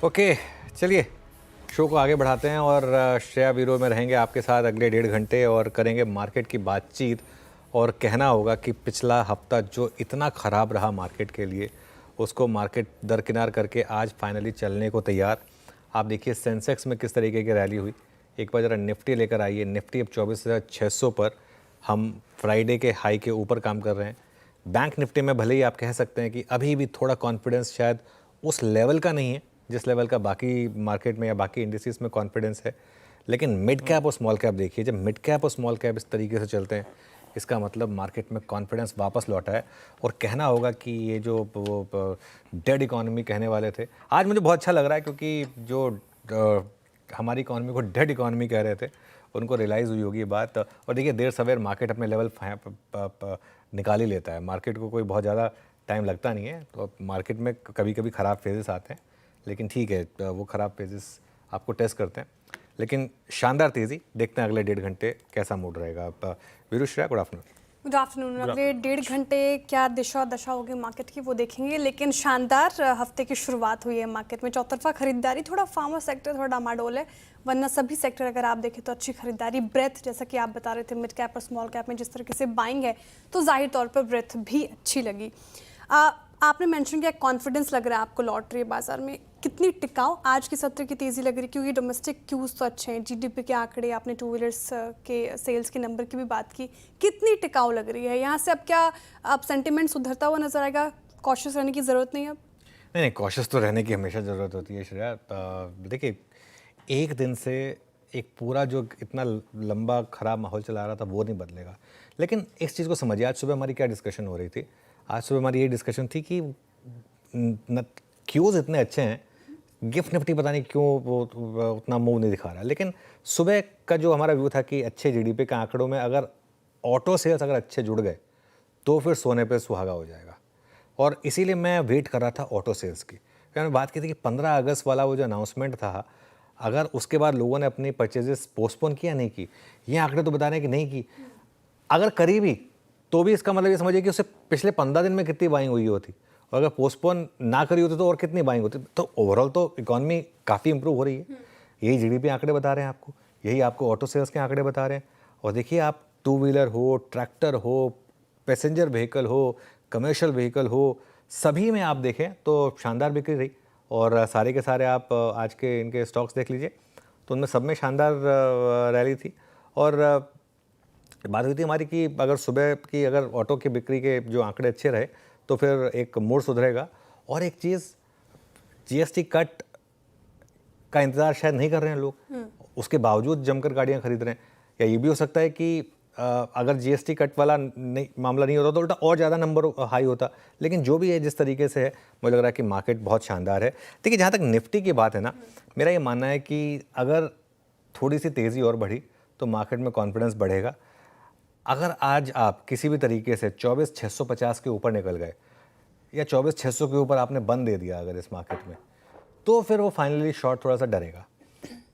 Okay, चलिए show को आगे बढ़ाते हैं और श्रेया ब्यूरो में रहेंगे आपके साथ अगले 1.5 घंटे और करेंगे मार्केट की बातचीत। और कहना होगा कि पिछला हफ्ता जो इतना ख़राब रहा मार्केट के लिए, उसको मार्केट दरकिनार करके आज फाइनली चलने को तैयार। आप देखिए सेंसेक्स में किस तरीके की रैली हुई। एक बार ज़रा निफ्टी लेकर आइए। निफ्टी अब 24,600 पर, हम फ्राइडे के हाई के ऊपर काम कर रहे हैं। बैंक निफ्टी में भले ही आप कह सकते हैं कि अभी भी थोड़ा कॉन्फिडेंस शायद उस लेवल का नहीं है जिस लेवल का बाकी मार्केट में या बाकी इंडिसेस में कॉन्फिडेंस है, लेकिन मिड कैप और स्मॉल कैप देखिए, जब मिड कैप और स्मॉल कैप इस तरीके से चलते हैं इसका मतलब मार्केट में कॉन्फिडेंस वापस लौटा है। और कहना होगा कि ये जो वो डेड इकोनॉमी कहने वाले थे, आज मुझे बहुत अच्छा लग रहा है क्योंकि जो हमारी इकोनॉमी को डेड इकोनॉमी कह रहे थे उनको रियलाइज़ हुई होगी ये बात। और देखिए देर सवेर मार्केट अपने लेवल निकाल ही लेता है। मार्केट को कोई बहुत ज़्यादा टाइम लगता नहीं है, तो मार्केट में कभी कभी ख़राब फेजेस आते हैं, लेकिन ठीक है वो ख़राब फेजेस आपको टेस्ट करते हैं। लेकिन शानदार तेज़ी, देखते हैं अगले 1.5 घंटे कैसा मूड रहेगा। Veeru Shreya, good afternoon. Good afternoon. अगले 1.5 घंटे क्या दिशा दशा होगी मार्केट की वो देखेंगे, लेकिन शानदार हफ्ते की शुरुआत हुई है मार्केट में। चौतरफा खरीदारी, थोड़ा फार्मा सेक्टर थोड़ा डामाडोल है, वरना सभी सेक्टर अगर आप देखें तो अच्छी खरीदारी। ब्रेथ जैसा कि आप बता रहे थे, मिड कैप और स्मॉल कैप में जिस तरीके से बाइंग है, तो जाहिर तौर पर ब्रेथ भी अच्छी लगी। आपने मेंशन किया कॉन्फिडेंस लग रहा है आपको लॉटरी है बाजार में, कितनी टिकाऊ आज के सत्र की तेज़ी लग रही है? क्योंकि डोमेस्टिक क्यूज़ तो अच्छे हैं, जीडीपी के आंकड़े, आपने टू व्हीलर्स के सेल्स के नंबर की भी बात की, कितनी टिकाऊ लग रही है? यहाँ से अब क्या अब सेंटिमेंट सुधरता हुआ नजर आएगा? कॉशियस रहने की ज़रूरत नहीं है अब? नहीं, कॉशियस तो रहने की हमेशा ज़रूरत होती है श्रेया। देखिए एक दिन से एक पूरा जो इतना लंबा ख़राब माहौल चला रहा था वो नहीं बदलेगा। लेकिन इस चीज़ को समझिए, आज सुबह हमारी क्या डिस्कशन हो रही थी? आज सुबह हमारी ये डिस्कशन थी कि क्यूज़ इतने अच्छे हैं, गिफ्ट निफ्टी पता नहीं क्यों वो उतना मूव नहीं दिखा रहा। लेकिन सुबह का जो हमारा व्यू था कि अच्छे जीडीपी के आंकड़ों में अगर ऑटो सेल्स अगर अच्छे जुड़ गए तो फिर सोने पे सुहागा हो जाएगा। और इसीलिए मैं वेट कर रहा था ऑटो सेल्स की। मैंने बात की थी कि 15 अगस्त वाला वो जो अनाउंसमेंट था, अगर उसके बाद लोगों ने अपनी परचेजेस पोस्टपोन किया नहीं की, ये आंकड़े तो बता रहे हैं कि नहीं की, अगर करी भी तो भी इसका मतलब ये समझिए कि उससे पिछले 15 दिन में कितनी बाइंग हुई होती, और अगर पोस्टपोन ना करी होती तो और कितनी बाइंग होती। तो ओवरऑल तो इकॉनमी काफ़ी इंप्रूव हो रही है। यही जीडीपी आंकड़े बता रहे हैं आपको, यही आपको ऑटो सेल्स के आंकड़े बता रहे हैं। और देखिए आप टू व्हीलर हो, ट्रैक्टर हो, पैसेंजर व्हीकल हो, कमर्शियल व्हीकल हो, सभी में आप देखें तो शानदार बिक्री रही। और सारे के सारे आप आज के इनके स्टॉक्स देख लीजिए तो उनमें सब में शानदार रैली थी। और बात हुई थी हमारी कि अगर सुबह की अगर ऑटो की बिक्री के जो आंकड़े अच्छे रहे तो फिर एक मूड सुधरेगा। और एक चीज़, जीएसटी कट का इंतज़ार शायद नहीं कर रहे हैं लोग, उसके बावजूद जमकर गाड़ियां खरीद रहे हैं। या ये भी हो सकता है कि अगर जीएसटी कट वाला नहीं मामला नहीं होता तो उल्टा और ज़्यादा नंबर हाई होता। लेकिन जो भी है, जिस तरीके से है, मुझे लग रहा है कि मार्केट बहुत शानदार है। देखिए जहाँ तक निफ्टी की बात है ना, मेरा ये मानना है कि अगर थोड़ी सी तेज़ी और बढ़ी तो मार्केट में कॉन्फिडेंस बढ़ेगा। अगर आज आप किसी भी तरीके से 24,650 के ऊपर निकल गए या 24,600 के ऊपर आपने बंद दे दिया अगर इस मार्केट में, तो फिर वो फाइनली शॉर्ट थोड़ा सा डरेगा।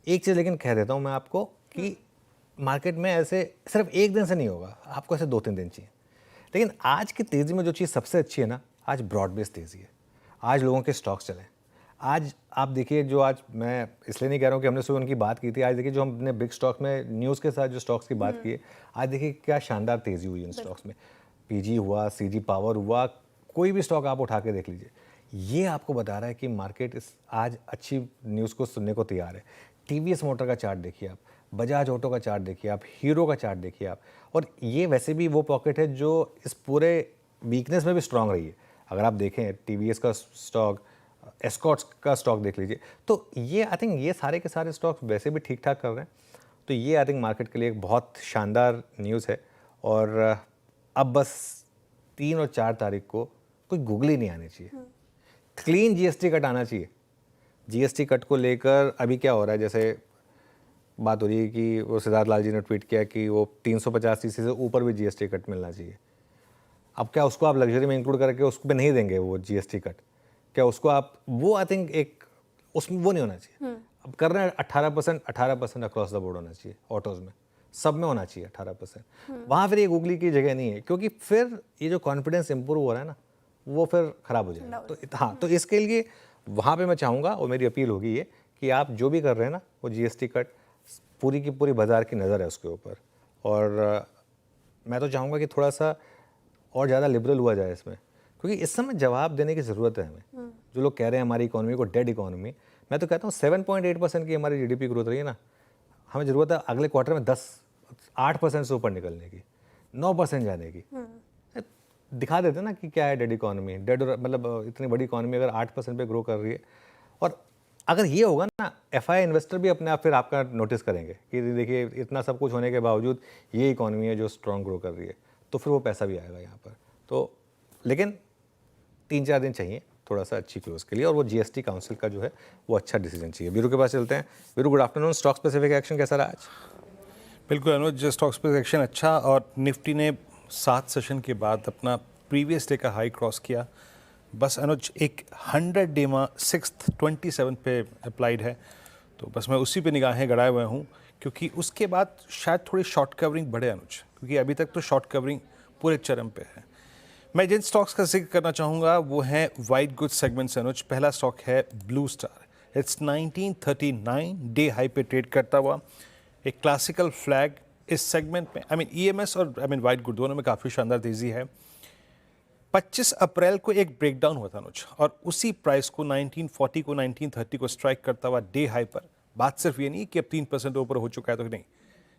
एक चीज़ लेकिन कह देता हूँ मैं आपको कि मार्केट में ऐसे सिर्फ एक दिन से नहीं होगा, आपको ऐसे 2-3 दिन चाहिए। लेकिन आज की तेज़ी में जो चीज़ सबसे अच्छी है ना, आज ब्रॉड बेस्ड तेज़ी है। आज लोगों के स्टॉक्स चले। आज आप देखिए, जो आज मैं इसलिए नहीं कह रहा हूँ कि हमने सुबह उनकी बात की थी, आज देखिए जो हमने बिग स्टॉक में न्यूज़ के साथ जो स्टॉक्स की बात की है, आज देखिए क्या शानदार तेज़ी हुई इन स्टॉक्स में। पीजी हुआ, सीजी पावर हुआ, कोई भी स्टॉक आप उठा के देख लीजिए। ये आपको बता रहा है कि मार्केट इस आज अच्छी न्यूज़ को सुनने को तैयार है। टीवीएस मोटर का चार्ट देखिए आप, बजाज ऑटो का चार्ट देखिए आप, हीरो का चार्ट देखिए आप। और ये वैसे भी वो पॉकेट है जो इस पूरे वीकनेस में भी स्ट्रांग रही है। अगर आप देखें टीवीएस का स्टॉक, एस्कॉर्ट्स का स्टॉक देख लीजिए, तो ये आई थिंक ये सारे के सारे स्टॉक्स वैसे भी ठीक ठाक कर रहे हैं। तो ये आई थिंक मार्केट के लिए एक बहुत शानदार न्यूज़ है। और अब बस 3 और 4 तारीख को कोई गूगल ही नहीं आनी चाहिए, क्लीन जीएसटी कट आना चाहिए। जीएसटी कट को लेकर अभी क्या हो रहा है, जैसे बात हो रही है कि वो सिद्धार्थ लाल जी ने ट्वीट किया कि वो 350 सीसी से ऊपर भी जीएसटी कट मिलना चाहिए। अब क्या उसको आप लग्जरी में इंक्लूड करके उस पर नहीं देंगे वो जीएसटी कट? क्या उसको आप वो आई थिंक एक उसमें वो नहीं होना चाहिए। अब कर रहे हैं 18% अक्रॉस द बोर्ड होना चाहिए, ऑटोज़ में सब में होना चाहिए 18%। वहाँ फिर ये गूगली की जगह नहीं है, क्योंकि फिर ये जो कॉन्फिडेंस इंप्रूव हो रहा है ना, वो फिर ख़राब हो जाएगा। तो हाँ, तो इसके लिए वहाँ पे मैं चाहूँगा और मेरी अपील होगी ये कि आप जो भी कर रहे हैं ना वो जीएसटी कट पूरी की पूरी बाज़ार की नज़र है उसके ऊपर, और मैं तो चाहूँगा कि थोड़ा सा और ज़्यादा लिबरल हुआ जाए इसमें, क्योंकि इस समय जवाब देने की ज़रूरत है हमें। जो लोग कह रहे हैं हमारी इकोनॉमी को डेड इकोनॉमी, मैं तो कहता हूँ 7.8% की हमारी जीडीपी ग्रोथ रही है ना, हमें ज़रूरत है अगले क्वार्टर में 8% से ऊपर निकलने की, 9% जाने की। दिखा देते ना कि क्या है डेड इकोनॉमी, डेड मतलब इतनी बड़ी इकोनॉमी अगर 8% पे ग्रो कर रही है, और अगर ये होगा ना एफआई इन्वेस्टर भी अपने आप फिर आपका नोटिस करेंगे कि देखिए इतना सब कुछ होने के बावजूद ये इकोनॉमी है जो स्ट्रॉन्ग ग्रो कर रही है, तो फिर वो पैसा भी आएगा यहाँ पर। तो लेकिन 3-4 दिन चाहिए थोड़ा सा अच्छी क्लोज के लिए, और वो जीएसटी काउंसिल का जो है वो अच्छा डिसीजन चाहिए। बीरू के पास चलते हैं। Biru, good afternoon. Stock specific action कैसा रहा आज? बिल्कुल अनुज, स्टॉक स्पेसिफिक एक्शन अच्छा, और निफ्टी ने 7 सेशन के बाद अपना प्रीवियस डे का हाई क्रॉस किया। बस अनुज एक 100 डे 6th 27 पे अप्लाइड है, तो बस मैं उसी पे निगाहें गड़ाए हुए हूँ, क्योंकि उसके बाद शायद थोड़ी शॉर्ट कवरिंग बढ़े अनुज, क्योंकि अभी तक तो शॉर्ट कवरिंग पूरे चरम पे है। मैं जिन स्टॉक्स का जिक्र करना चाहूँगा वो हैं वाइट गुड सेगमेंट से अनुज। पहला स्टॉक है blue star. It's 1939 day high पे ट्रेड करता हुआ एक क्लासिकल फ्लैग इस सेगमेंट में। ईएमएस और वाइट गुड दोनों में काफ़ी शानदार तेज़ी है। 25 अप्रैल को एक ब्रेकडाउन हुआ था अनुज, और उसी प्राइस को 1940 को 1930 को स्ट्राइक करता हुआ डे हाई पर। बात सिर्फ ये नहीं कि अब 3% ऊपर हो चुका है, तो नहीं,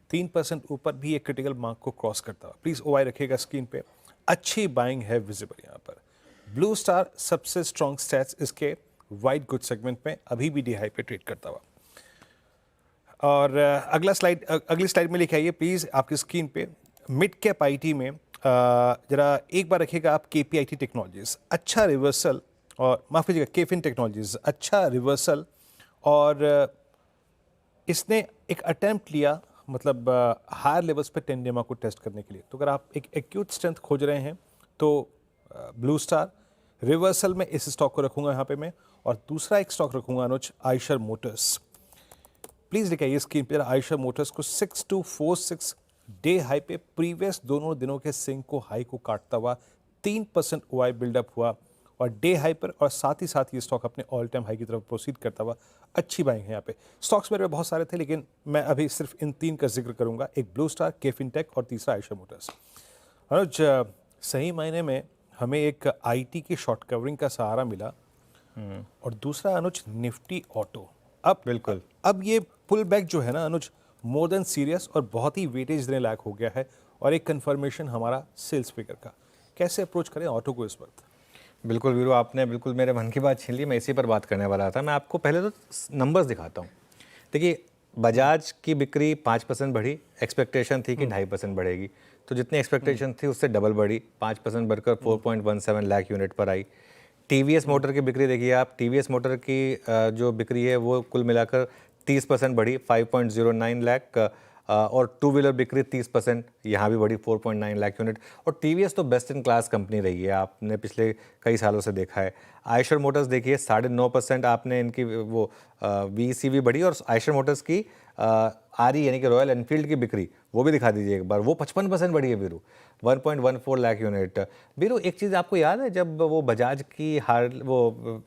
3% ऊपर भी एक क्रिटिकल मार्क को क्रॉस करता हुआ। प्लीज़ ओआई रखिएगा स्क्रीन पे। अच्छी बाइंग है विजिबल यहाँ पर। ब्लू स्टार सबसे स्ट्रॉन्ग स्टैट्स इसके वाइट गुड सेगमेंट में अभी भी डे हाई पे ट्रेड करता हुआ। और अगली स्लाइड में लिखे आइए प्लीज़ आपकी स्क्रीन पे। मिड कैप आईटी में जरा एक बार रखिएगा आप केपीआईटी टेक्नोलॉजीज, अच्छा रिवर्सल, और माफ़ कीजिएगा केफिन टेक्नोलॉजीज, अच्छा रिवर्सल, और इसने एक अटेम्प्ट लिया मतलब हायर लेवल्स पे टेंडेमा को टेस्ट करने के लिए। तो अगर आप एक एक्यूट स्ट्रेंथ खोज रहे हैं तो ब्लू स्टार, रिवर्सल में इस स्टॉक को रखूंगा यहाँ पे मैं। और दूसरा एक स्टॉक रखूंगा अनुज, आयशर मोटर्स। प्लीज़ लिखाइए स्क्रीन पर आयशर मोटर्स को। 6246 डे हाई पे प्रीवियस दोनों दिनों के सिंक को हाई को काटता हुआ 3% ओआई बिल्डअप हुआ और डे हाई पर, और साथ ही साथ ये स्टॉक अपने ऑल टाइम हाई की तरफ प्रोसीड करता हुआ अच्छी बाइंग है यहाँ पे। स्टॉक्स मेरे पे बहुत सारे थे, लेकिन मैं अभी सिर्फ इन 3 का जिक्र करूंगा, एक ब्लू स्टार, केफिन टेक और तीसरा आयशर मोटर्स। अनुज, सही मायने में हमें एक आईटी की शॉर्ट कवरिंग का सहारा मिला, और दूसरा अनुज निफ्टी ऑटो। अब बिल्कुल, अब ये पुल बैक जो है ना अनुज, मोर देन सीरियस और बहुत ही वेटेज देने लायक हो गया है, और एक कंफर्मेशन हमारा सेल्स फिगर का। कैसे अप्रोच करें ऑटो को इस वक्त? बिल्कुल वीरू, आपने बिल्कुल मेरे मन की बात छीन ली। मैं इसी पर बात करने वाला था। मैं आपको पहले तो नंबर्स दिखाता हूँ। देखिए, बजाज की बिक्री 5% बढ़ी, एक्सपेक्टेशन थी कि 2.5% बढ़ेगी, तो जितनी एक्सपेक्टेशन थी उससे डबल बढ़ी, 5% बढ़कर 4.17 लाख यूनिट पर आई। टीवीएस मोटर की बिक्री देखिए आप, टीवीएस मोटर की जो बिक्री है वो कुल मिलाकर 30% बढ़ी, 5.09 लाख, और टू व्हीलर बिक्री 30% यहाँ भी बढ़ी, 4.9 लाख यूनिट। और टीवीएस तो बेस्ट इन क्लास कंपनी रही है, आपने पिछले कई सालों से देखा है। आयशर मोटर्स देखिए 9.5% आपने इनकी वो वीसीवी बढ़ी, और आयशर मोटर्स की आरई यानी कि रॉयल एनफील्ड की बिक्री वो भी दिखा दीजिए एक बार, वो 55% बढ़ी है बीरू, 1.14 लाख यूनिट। बीरू, एक चीज़ आपको याद है जब वो बजाज की वो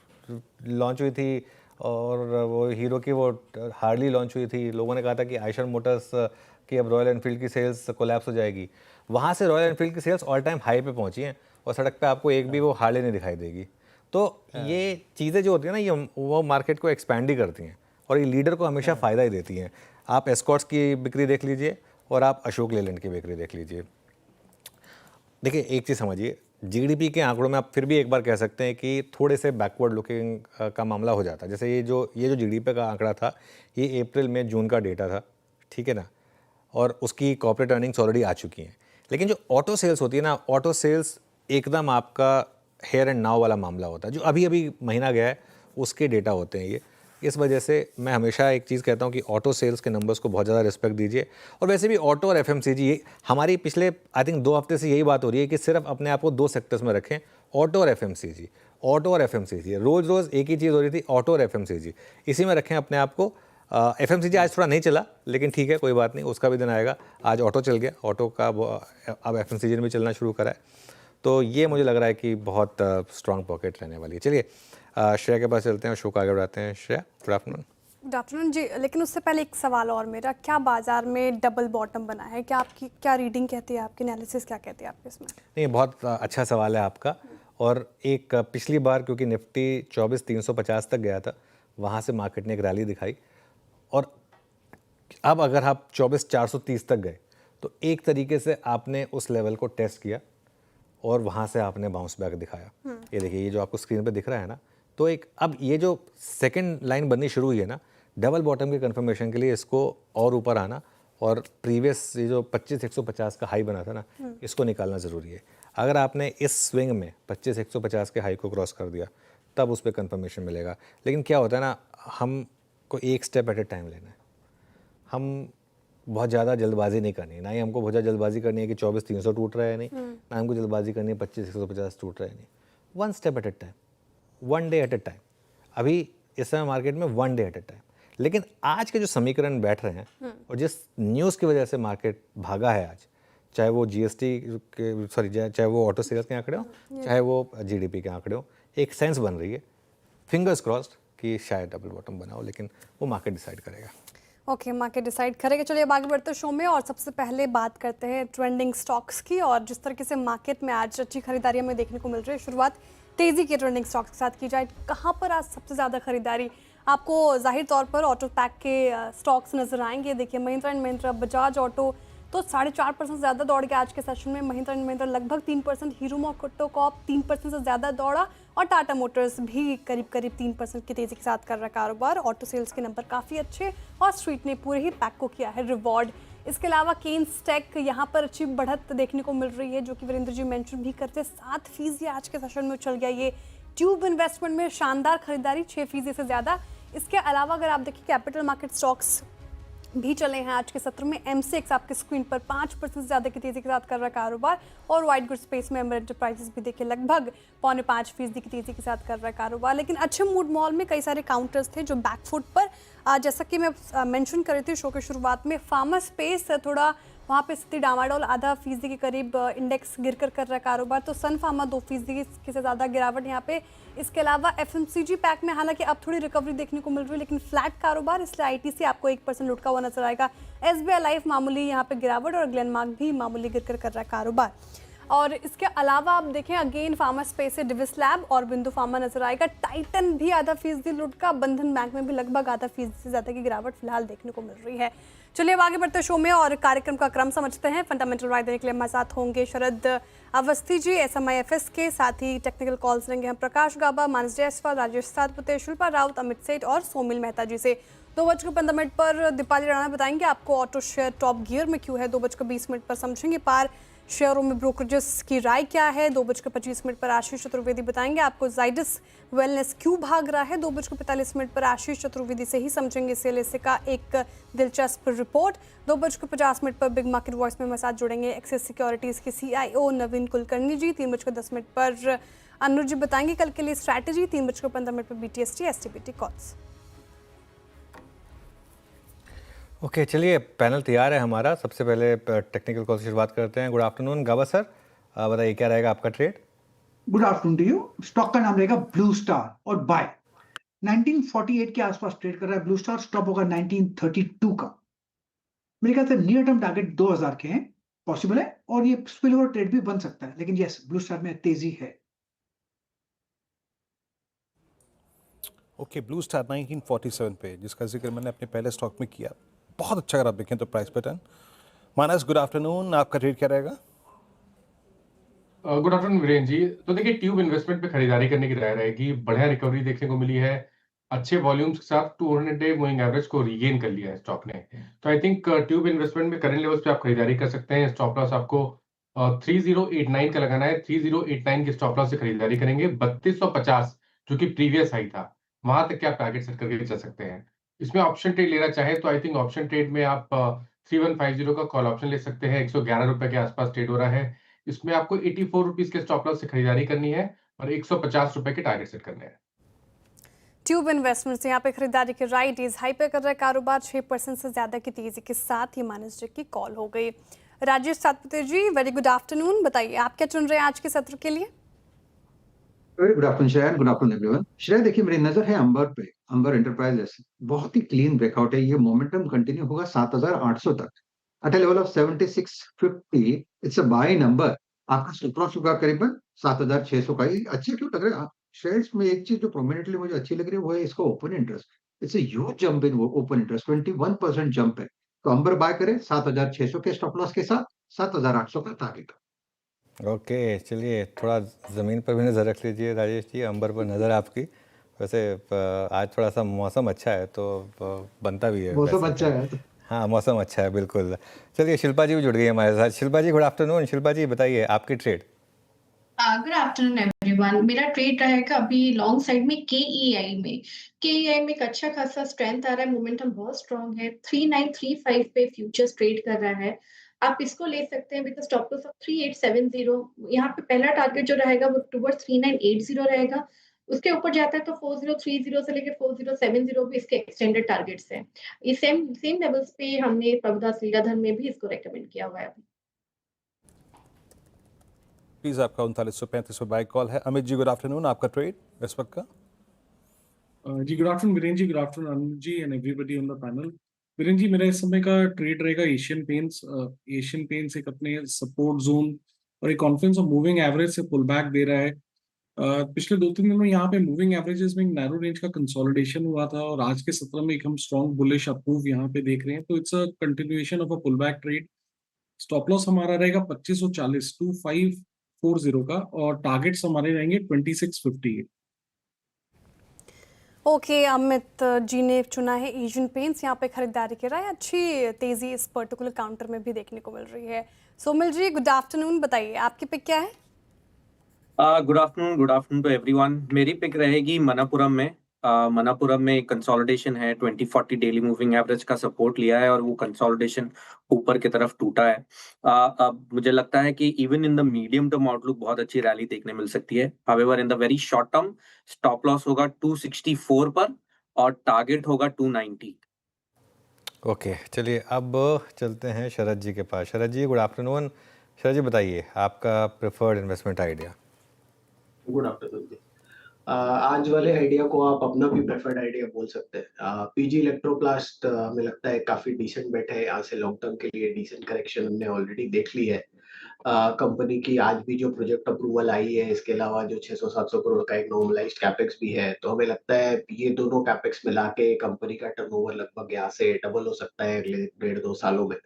लॉन्च हुई थी और वो हीरो की वो हार्ली लॉन्च हुई थी, लोगों ने कहा था कि आयशर मोटर्स की अब रॉयल एनफील्ड की सेल्स कोलैप्स हो जाएगी। वहाँ से रॉयल एनफील्ड की सेल्स ऑल टाइम हाई पे पहुँची हैं, और सड़क पे आपको एक भी वो हार्ली नहीं दिखाई देगी। तो ये चीज़ें जो होती हैं ना, ये वो मार्केट को एक्सपैंड ही करती हैं, और ये लीडर को हमेशा फ़ायदा ही देती हैं। आप एस्कॉर्ट्स की बिक्री देख लीजिए और आप अशोक लेलैंड की बिक्री देख लीजिए। देखिए, एक चीज़ समझिए, जीडीपी के आंकड़ों में आप फिर भी एक बार कह सकते हैं कि थोड़े से बैकवर्ड लुकिंग का मामला हो जाता है। जैसे ये जो जीडीपी का आंकड़ा था, ये अप्रैल में जून का डेटा था, ठीक है ना, और उसकी कॉर्पोरेट अर्निंग्स ऑलरेडी आ चुकी हैं। लेकिन जो ऑटो सेल्स होती है ना, ऑटो सेल्स एकदम आपका हेयर एंड नाउ वाला मामला होता है, जो अभी अभी महीना गया है उसके डेटा होते हैं ये। इस वजह से मैं हमेशा एक चीज़ कहता हूँ कि ऑटो सेल्स के नंबर्स को बहुत ज़्यादा रिस्पेक्ट दीजिए। और वैसे भी ऑटो और एफएमसीजी, ये हमारी पिछले आई थिंक 2 हफ्ते से यही बात हो रही है कि सिर्फ अपने आप को 2 सेक्टर्स में रखें, ऑटो और एफएमसीजी, ऑटो और एफएमसीजी। रोज़ रोज़ एक ही चीज़ हो रही थी, ऑटो और एफएमसीजी, इसी में रखें अपने आप को। एफएमसीजी आज थोड़ा नहीं चला, लेकिन ठीक है, कोई बात नहीं, उसका भी दिन आएगा। आज ऑटो चल गया, ऑटो का अब एफएमसीजी ने भी चलना शुरू करा है। तो ये मुझे लग रहा है कि बहुत स्ट्रॉन्ग पॉकेट रहने वाली है। चलिए श्रेया के पास चलते हैं और शो को आगे बढ़ाते हैं। Shreya, good afternoon. Good afternoon ji, लेकिन उससे पहले एक सवाल और मेरा, क्या बाजार में डबल बॉटम बना है? क्या आपकी क्या रीडिंग कहती है, आपकी एनालिसिस क्या कहती है आपके इसमें? नहीं, बहुत अच्छा सवाल है आपका। और एक पिछली बार क्योंकि निफ्टी 24,350 तक गया था, वहाँ से मार्केट ने एक रैली दिखाई, और अब अगर आप 24,430 तक गए तो एक तरीके से आपने उस लेवल को टेस्ट किया और वहाँ से आपने बाउंस बैक दिखाया। ये देखिए, ये जो आपको स्क्रीन पे दिख रहा है ना, तो एक अब ये जो सेकंड लाइन बननी शुरू हुई है ना, डबल बॉटम के कंफर्मेशन के लिए इसको और ऊपर आना और प्रीवियस ये जो 25,150 का हाई बना था ना, इसको निकालना ज़रूरी है। अगर आपने इस स्विंग में 25,150 के हाई को क्रॉस कर दिया तब उस पर कंफर्मेशन मिलेगा। लेकिन क्या होता है ना, हमको एक स्टेप एट ए टाइम लेना है। हम बहुत ज़्यादा जल्दबाजी नहीं करनी है, ना ही हमको बहुत ज़्यादा जल्दबाजी करनी है कि 24,300 टूट रहा है नहीं, ना हमको जल्दबाजी करनी है 25,150 टूट रहा है नहीं। One step at A time, one day at A time. अभी इस समय मार्केट में one day at A time. लेकिन आज के जो समीकरण बैठ रहे हैं और जिस न्यूज़ की वजह से मार्केट भागा है आज, चाहे वो जीएसटी के चाहे वो ऑटो सेल्स के आंकड़े हो, चाहे वो जीडीपी के आंकड़े हो, एक सेंस बन रही है, फिंगर्स क्रॉस्ड, कि शायद डबल बॉटम बना हो, लेकिन वो मार्केट डिसाइड करेगा। ओके, मार्केट डिसाइड करेगा। चलिए अब आगे बढ़ते हैं शो में, और सबसे पहले बात करते हैं ट्रेंडिंग स्टॉक्स की, और जिस तरीके से मार्केट में आज अच्छी खरीदारी हमें देखने को मिल रही है। शुरुआत तेजी के ट्रेंडिंग स्टॉक्स के साथ की जाए, कहाँ पर आज सबसे ज़्यादा खरीदारी आपको जाहिर तौर पर ऑटो पैक के स्टॉक्स नजर आएंगे? देखिए, महिंद्रा एंड महिंद्रा, बजाज ऑटो तो 4.5% ज़्यादा दौड़ के आज के सेशन में, महिंद्रा एंड महिंद्रा लगभग 3%, हीरो मोटोकॉर्प 3% से ज़्यादा दौड़ा, और टाटा मोटर्स भी करीब 3% की तेज़ी के साथ कर रहा कारोबार। ऑटो सेल्स के नंबर काफ़ी अच्छे, और स्ट्रीट ने पूरे ही पैक को किया है रिवॉर्ड। इसके अलावा केन्स टेक यहाँ पर अच्छी बढ़त देखने को मिल रही है, जो कि वीरेंद्र जी मेंशन भी करते, 7% आज के सेशन में उछल गया ये। ट्यूब इन्वेस्टमेंट में शानदार खरीदारी, 6% से ज़्यादा। इसके अलावा अगर आप देखिए, कैपिटल मार्केट स्टॉक्स भी चले हैं आज के सत्र में। एमसीएक्स आपके स्क्रीन पर 5% से ज़्यादा की तेज़ी के साथ कर रहा कारोबार, और वाइट गुड स्पेस में अमर एंटरप्राइजेस भी देखिए लगभग 4.25% की तेज़ी के साथ कर रहा कारोबार। लेकिन अच्छे मूड मॉल में कई सारे काउंटर्स थे जो बैकफुट पर, जैसा कि मैं मेंशन कर रही थी शो के शुरुआत में, फार्मा स्पेस थोड़ा वहाँ पे स्थिति डामाडोल, 0.5% के करीब इंडेक्स गिर कर रहा कारोबार। तो सन फार्मा 2% से ज़्यादा गिरावट यहाँ पे। इसके अलावा एफएमसीजी पैक में हालांकि अब थोड़ी रिकवरी देखने को मिल रही है, लेकिन फ्लैट कारोबार, इसलिए आईटीसी आपको 1% लुटका हुआ नजर आएगा। एसबीआई लाइफ मामूली यहाँ पे गिरावट, और ग्लेनमार्क भी मामूली गिर कर रहा है कारोबार। और इसके अलावा आप देखें, अगेन फार्मा स्पेस से डिविस लैब और बिंदु फार्मा नजर आएगा। टाइटन भी 0.5% लुटका, बंधन बैंक में भी लगभग 0.5% से ज़्यादा की गिरावट फिलहाल देखने को मिल रही है। चलिए अब आगे बढ़ते शो में और कार्यक्रम का क्रम समझते हैं। फंडामेंटल राय देने के लिए हमारे साथ होंगे शरद अवस्थी जी SMIFS के, साथ ही टेक्निकल कॉल्स लेंगे हम प्रकाश गाबा, मानस जायसवाल, राजेश सातपुते, शिल्पा राउत, अमित सेठ और सोमिल मेहता जी से। 2:15 पर दीपाली राणा बताएंगे आपको ऑटो शेयर टॉप गियर में क्यों है। 2:20 पर समझेंगे पार शेयरों में ब्रोकरेजेस की राय क्या है। 2:25 पर आशीष चतुर्वेदी बताएंगे आपको जाइडस वेलनेस क्यों भाग रहा है। 2:45 पर आशीष चतुर्वेदी से ही समझेंगे CLSA का एक दिलचस्प रिपोर्ट। 2:50 पर बिग मार्केट वॉइस में हमारे साथ जुड़ेंगे एक्सिस सिक्योरिटीज के CIO नवीन कुलकर्णी जी। 3:10 पर अनुज जी बताएंगे कल के लिए स्ट्रैटेजी। 3:15 पर BTST STBT कॉल्स। ओके, चलिए पैनल तैयार है हमारा। सबसे पहले टेक्निकल कॉल से शुरुआत करते हैं। गुड आफ्टरनून गाबा सर, बताइए क्या रहेगा आपका trade? Good afternoon to you. Stock का नाम रहेगा ब्लू स्टार और बाय 1948 के आसपास ट्रेड कर रहा है ब्लू स्टार। स्टॉप होगा 1932 का। मेरे ख्याल से नियर टर्म टारगेट 2000 के हैं, पॉसिबल है, और ये स्पिल ओवर ट्रेड भी बन सकता है, लेकिन यस ब्लू स्टार में तेजी है। ओके, ब्लू स्टार 1947 पे, जिसका जिक्र मैंने अपने पहले स्टॉक में किया, बहुत अच्छा अगर आप देखें तो प्राइस पैटर्न। मानस, गुड आफ्टरनून, आपका ट्रेड क्या रहेगा? गुड आफ्टरनून वीरेन जी। तो देखिए, ट्यूब इन्वेस्टमेंट पे खरीदारी करने की राय रहेगी। बढ़िया रिकवरी देखने को मिली है, अच्छे वॉल्यूम्स के साथ 200 डे मूविंग एवरेज को रीगेन कर लिया है स्टॉक ने। तो आई थिंक ट्यूब इन्वेस्टमेंट में करंट लेवल्स पे आप खरीदारी कर सकते हैं। स्टॉप लॉस आपको 3089 का लगाना है। 3089 के स्टॉप लॉस से खरीदारी करेंगे। 3250 जो कि प्रीवियस हाई था, वहां तक के आप टारगेट सेट करके चल सकते हैं। इसमें ऑप्शन ट्रेड लेना चाहे तो आई थिंक ऑप्शन ट्रेड में आप 3150 का कॉल ऑप्शन ले सकते हैं। 111 रुपए के आसपास ट्रेड हो रहा है। इसमें आपको 84 रुपीज के स्टॉप लॉस से खरीदारी करनी है और 150 रुपए के टारगेट सेट करने हैं। ट्यूब इन्वेस्टमेंट्स यहाँ पे खरीदारी के राइट इज हाई पे कर रहा है कारोबार। 6% से ज़्यादा की तेज़ी के साथ ही माइनस जी की कॉल हो गई। राजेश सातपुते जी, वेरी गुड आफ्टरनून। बताइए आप क्या चुन रहे हैं आज के सत्र के लिए? Very good afternoon Shreya, good afternoon everyone. Shreya देखिए, मेरी नजर है अंबर पे, अंबर एंटरप्राइजेस। बहुत ही क्लीन ब्रेकआउट है, ये मोमेंटम कंटिन्यू होगा 7800 तक at level of 7650। It's a buy number. आपका स्टॉप लॉस होगा करीबन 7600 का। ये अच्छा क्यों लग रहा है शेयर्स में? एक चीज जो प्रोमिनेंटली मुझे अच्छी लग रही है वो है इसका open interest. It's a huge jump in open interest, 21% jump है। तो अंबर बाय करें 7600 के स्टॉप लॉस के साथ, 7800 का टारगेट। ओके, चलिए थोड़ा ज़मीन पर भी नज़र रख लीजिए राजेश जी, अंबर पर नज़र आपकी। वैसे आज थोड़ा सा मौसम अच्छा है तो बनता भी है मौसम वैसे अच्छा तो। है तो हाँ, मौसम अच्छा है बिल्कुल। चलिए शिल्पा जी भी जुड़ गई है हमारे साथ। शिल्पा जी गुड आफ्टरनून। शिल्पा जी बताइए आपकी ट्रेड। Good afternoon everyone. मेरा ट्रेड रहेगा अभी लॉन्ग साइड में केईआई में। केईआई में एक अच्छा खासा स्ट्रेंथ आ रहा है, मोमेंटम बहुत स्ट्रांग है। 3935 पे फ्यूचर्स ट्रेड कर रहा है। आप इसको ले सकते हैं विद स्टॉप लॉस ऑफ 3870। यहाँ पे पहला टारगेट जो रहेगा वो टुवर्ड्स 3980 रहेगा। उसके ऊपर जाता है तो 4030 से लेकर 4070 भी इसके एक्सटेंडेड टारगेट्स हैं। ये सेम सेम लेवल्स पे हमने प्रभुदास लीलाधर में भी इसको रेकमेंड किया हुआ है अभी। प्लीज़ आपका 3935 पे बाय कॉल है। अमित जी गुड आफ्टरनून, आपका ट्रेड इस वक्त का? जी good afternoon Viren ji, good afternoon Anuj ji and everybody on the panel. Viren ji, मेरा इस समय का ट्रेड रहेगा एशियन पेंट्स। एशियन पेंट्स एक अपने सपोर्ट जोन और एक कॉन्फिडेंस ऑफ मूविंग एवरेज से पुल बैक दे रहा है। पिछले 2-3 दिनों में यहाँ पे मूविंग एवरेजेस में एक नैरो रेंज का कंसोलिडेशन हुआ था और आज के सत्र में एक हम स्ट्रॉन्ग बुलिश अप्रूव यहाँ पे देख रहे हैं। तो it's a continuation of a pull back trade. Stop loss हमारा रहेगा 2540, 2540 का, और टारगेट्स हमारे रहेंगे 2650। ओके, अमित जी ने चुना है एशियन पेंट्स। यहाँ पे खरीदारी की राय, अच्छी तेजी इस पर्टिकुलर काउंटर में भी देखने को मिल रही है। सोमिल जी गुड आफ्टरनून, बताइए आपकी पिक क्या है? Good afternoon to everyone. मेरी पिक रहेगी मनापुरम में। मनापुरम में कंसोलिडेशन है, 2040 डेली मूविंग एवरेज का सपोर्ट लिया है और वो कंसोलिडेशन ऊपर की तरफ टूटा है। अब मुझे लगता है कि even in the medium term outlook बहुत अच्छी रैली देखने मिल सकती है। However in the very short term stop loss होगा 264 पर और टारगेट होगा 290। ओके, चलिए अब चलते हैं शरद जी के पास। शरद जी गुड आफ्टरनून। शरद जी बताइए आपका preferred investment idea. Good afternoon जी। आज वाले आइडिया को आप अपना भी प्रेफर्ड आइडिया बोल सकते हैं। पीजी इलेक्ट्रोप्लास्ट हमें लगता है काफी डिसेंट बेट है। यहाँ से लॉन्ग टर्म के लिए डिसेंट करेक्शन हमने ऑलरेडी देख ली है। कंपनी की आज भी जो प्रोजेक्ट अप्रूवल आई है, इसके अलावा जो 600-700 करोड़ का एक नॉर्मलाइज्ड कैपेक्स भी है, तो हमें लगता है ये दोनों कैपेक्स मिला के कंपनी का टर्नओवर लगभग यहाँ से डबल हो सकता है अगले 1.5-2 सालों में।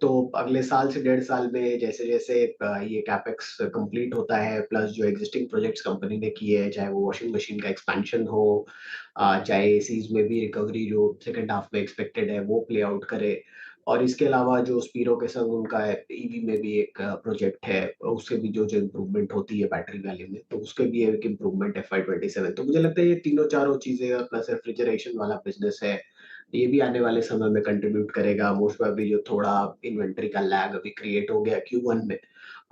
तो अगले साल से 1.5 साल में जैसे जैसे ये कैपेक्स कंप्लीट होता है, प्लस जो एग्जिस्टिंग प्रोजेक्ट्स कंपनी ने किए हैं, चाहे वो वॉशिंग मशीन का एक्सपेंशन हो, चाहे एसीज में भी रिकवरी जो सेकंड हाफ में एक्सपेक्टेड है वो प्ले आउट करे, और इसके अलावा जो स्पीरो के संग उनका ईवी में भी एक प्रोजेक्ट है, उससे भी जो जो इम्प्रूवमेंट होती है बैटरी वैल्यू में, तो उसके भी एक इम्प्रूवमेंट है FY27। तो मुझे लगता है ये तीनों चारों चीजें, प्लस रेफ्रिजरेशन वाला बिजनेस है, ये भी आने वाले समय में कंट्रीब्यूट करेगा। मोस्ट प्रोबेबली जो थोड़ा इन्वेंट्री का लैग अभी क्रिएट हो गया Q1 में,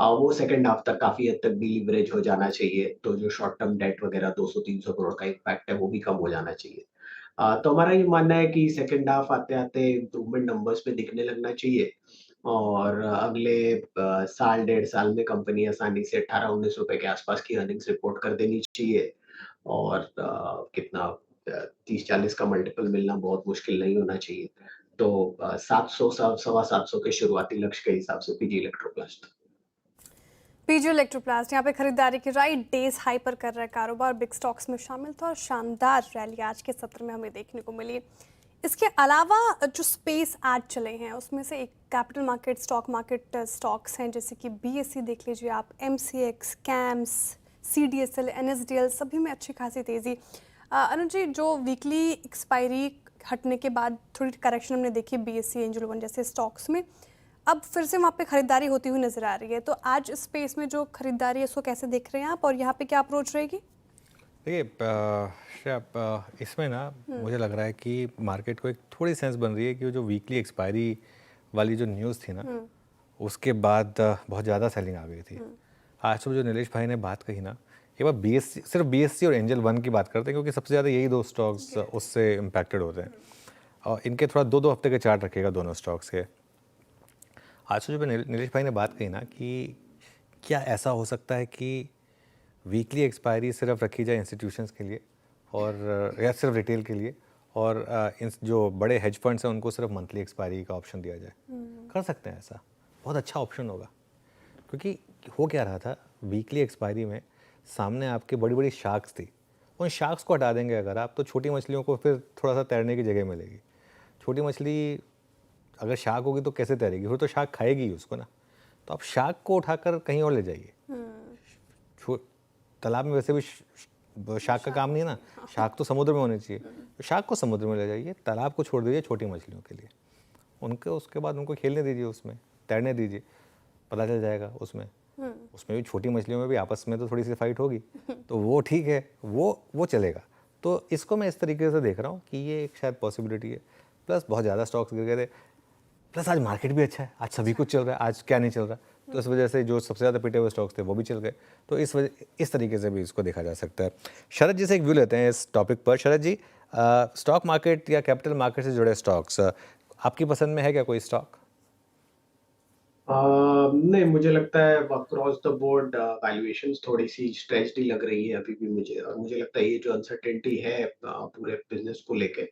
वो सेकंड हाफ तक काफी हद तक डिलीवरेज हो जाना चाहिए। तो जो शॉर्ट टर्म डेट वगैरह 200-300 करोड़ का इम्पैक्ट है वो भी कम हो जाना चाहिए। तो हमारा ये मानना है कि सेकंड हाफ आते आते इम्प्रूवमेंट नंबर्स पे दिखने लगना चाहिए, और अगले साल 1.5 साल में कंपनी आसानी से 18-19 रुपए के आसपास की अर्निंग्स रिपोर्ट कर देनी चाहिए, और कितना 30-40 का मल्टीपल मिलना बहुत मुश्किल नहीं होना चाहिए। तो 700 सवा 700 के शुरुआती लक्ष्य के हिसाब से पीजी इलेक्ट्रोप्लास्ट। पीजी इलेक्ट्रोप्लास्ट यहाँ पे खरीदारी की राय, डेज हाई पर कर रहा है कारोबार, बिग स्टॉक्स में शामिल था और शानदार रैली आज के सत्र में हमें देखने को मिली। इसके अलावा जो स्पेस आज चले हैं उसमें से एक capital market, stock market stocks हैं, जैसे कि BSE देख लीजिए आप, MCX, CAMS, CDSL, NSDL, सभी में अच्छी खासी तेज़ी। अनुज जी, जो वीकली एक्सपायरी हटने के बाद थोड़ी करेक्शन हमने देखी BSE, एंजल वन जैसे स्टॉक्स में, अब फिर से वहाँ पे खरीदारी होती हुई नजर आ रही है। तो आज इस स्पेस में जो खरीदारी है उसको कैसे देख रहे हैं आप, और यहाँ पे क्या अप्रोच रहेगी? देखिए इसमें ना मुझे लग रहा है कि मार्केट को एक थोड़ी सेंस बन रही है कि वो जो वीकली एक्सपायरी वाली जो न्यूज़ थी ना, उसके बाद बहुत ज़्यादा सेलिंग आ गई थी। आज सुबह जो नीलेश भाई ने बात कही ना, ये बात BSE, सिर्फ BSE और एंजल वन की बात करते हैं क्योंकि सबसे ज़्यादा यही दो स्टॉक्स उससे इम्पैक्टेड होते हैं, और इनके थोड़ा 2-2 हफ्ते के चार्ट रखिएगा दोनों स्टॉक्स के। आज जो नीलेश भाई ने बात कही ना कि क्या ऐसा हो सकता है कि वीकली एक्सपायरी सिर्फ रखी जाए इंस्टीट्यूशंस के लिए और या सिर्फ रिटेल के लिए, और जो बड़े हेज फंड्स हैं उनको सिर्फ मंथली एक्सपायरी का ऑप्शन दिया जाए? कर सकते हैं ऐसा, बहुत अच्छा ऑप्शन होगा। क्योंकि हो क्या रहा था, वीकली एक्सपायरी में सामने आपके बड़ी बड़ी शार्क्स थी, उन शार्क्स को हटा देंगे अगर आप, तो छोटी मछलियों को फिर थोड़ा सा तैरने की जगह मिलेगी। छोटी मछली अगर शार्क होगी तो कैसे तैरेगी, फिर तो शार्क खाएगी ही उसको ना। तो आप शार्क को उठाकर कहीं और ले जाइए। तालाब में वैसे भी शार्क का काम नहीं है ना, शार्क तो समुद्र में होने चाहिए। तो शार्क को समुद्र में ले जाइए, तालाब को छोड़ दीजिए छोटी मछलियों के लिए। उनके उसके बाद उनको खेलने दीजिए, उसमें तैरने दीजिए, पता चल जाएगा उसमें भी छोटी मछलियों में भी आपस में तो थोड़ी सी फाइट होगी, तो वो ठीक है, वो चलेगा। तो इसको मैं इस तरीके से देख रहा हूँ कि ये एक शायद पॉसिबिलिटी है। प्लस बहुत ज़्यादा स्टॉक्स गिर गए थे, प्लस आज मार्केट भी अच्छा है, आज सभी कुछ चल रहा है, आज क्या नहीं चल रहा, तो इस वजह से जो सबसे ज़्यादा पिटे हुए स्टॉक्स थे वो भी चल गए। तो इस तरीके से भी इसको देखा जा सकता है। शरद जी से एक व्यू लेते हैं इस टॉपिक पर। शरद जी, स्टॉक मार्केट या कैपिटल मार्केट से जुड़े स्टॉक्स आपकी पसंद में है क्या कोई स्टॉक? नहीं, मुझे लगता है अक्रॉस द बोर्ड वैल्यूएशंस थोड़ी सी स्ट्रेच्ड ही लग रही है अभी भी मुझे, और मुझे लगता है ये जो अनसर्टेनिटी है पूरे बिजनेस को लेके,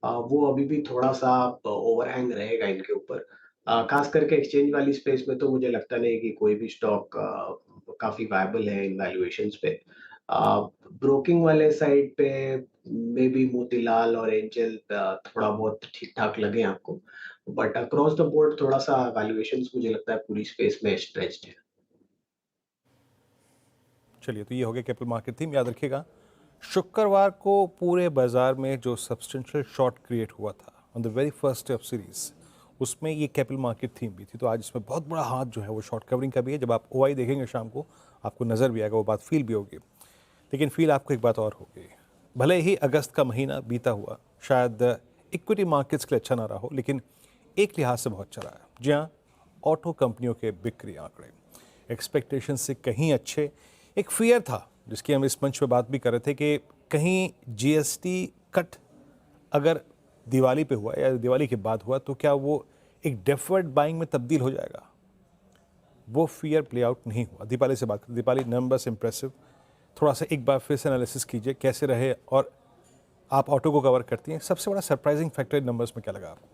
वो अभी भी थोड़ा सा ओवरहैंग रहेगा इनके ऊपर। खास करके एक्सचेंज वाली स्पेस में तो मुझे लगता नहीं कि कोई भी स्टॉक काफी वायबल है इन वैल्यूएशंस पे। ब्रोकिंग वाले साइड पे मे बी मोतीलाल और एंजल थोड़ा बहुत ठीक ठाक लगे आपको, बट अक्रॉस द बोर्ड थोड़ा सा वैल्यूएशंस मुझे लगता है पूरी स्पेस में स्ट्रेच्ड है। चलिए, तो ये हो गया कैपिटल मार्केट थीम। याद रखिएगा, शुक्रवार को पूरे बाजार में जो सब्सटेंशियल शॉर्ट क्रिएट हुआ था on the very first day of series, उसमें ये कैपिटल मार्केट थीम भी थी। तो आज इसमें बहुत बड़ा हाथ जो है वो शॉर्ट कवरिंग का भी है। जब आप ओआई देखेंगे शाम को, आपको नज़र भी आएगा, वो बात फील भी होगी। लेकिन फील आपको एक बात और होगी, भले ही अगस्त का महीना बीता हुआ शायद इक्विटी मार्केट्स के लिए अच्छा ना रहा हो, लेकिन एक लिहाज से बहुत चला है। जी हाँ, ऑटो कंपनियों के बिक्री आंकड़े एक्सपेक्टेशन से कहीं अच्छे। एक फियर था जिसकी हम इस मंच पे बात भी कर रहे थे कि कहीं जीएसटी कट अगर दिवाली पे हुआ या दिवाली के बाद हुआ तो क्या वो एक डेफर्ड बाइंग में तब्दील हो जाएगा। वो फियर प्ले आउट नहीं हुआ। दीपाली से बात करें। दीपाली, नंबर्स इंप्रेसिव, थोड़ा सा एक बार फिर से एनालिसिस कीजिए कैसे रहे, और आप ऑटो को कवर करती हैं, सबसे बड़ा सरप्राइजिंग फैक्टर नंबर्स में क्या लगा आपको?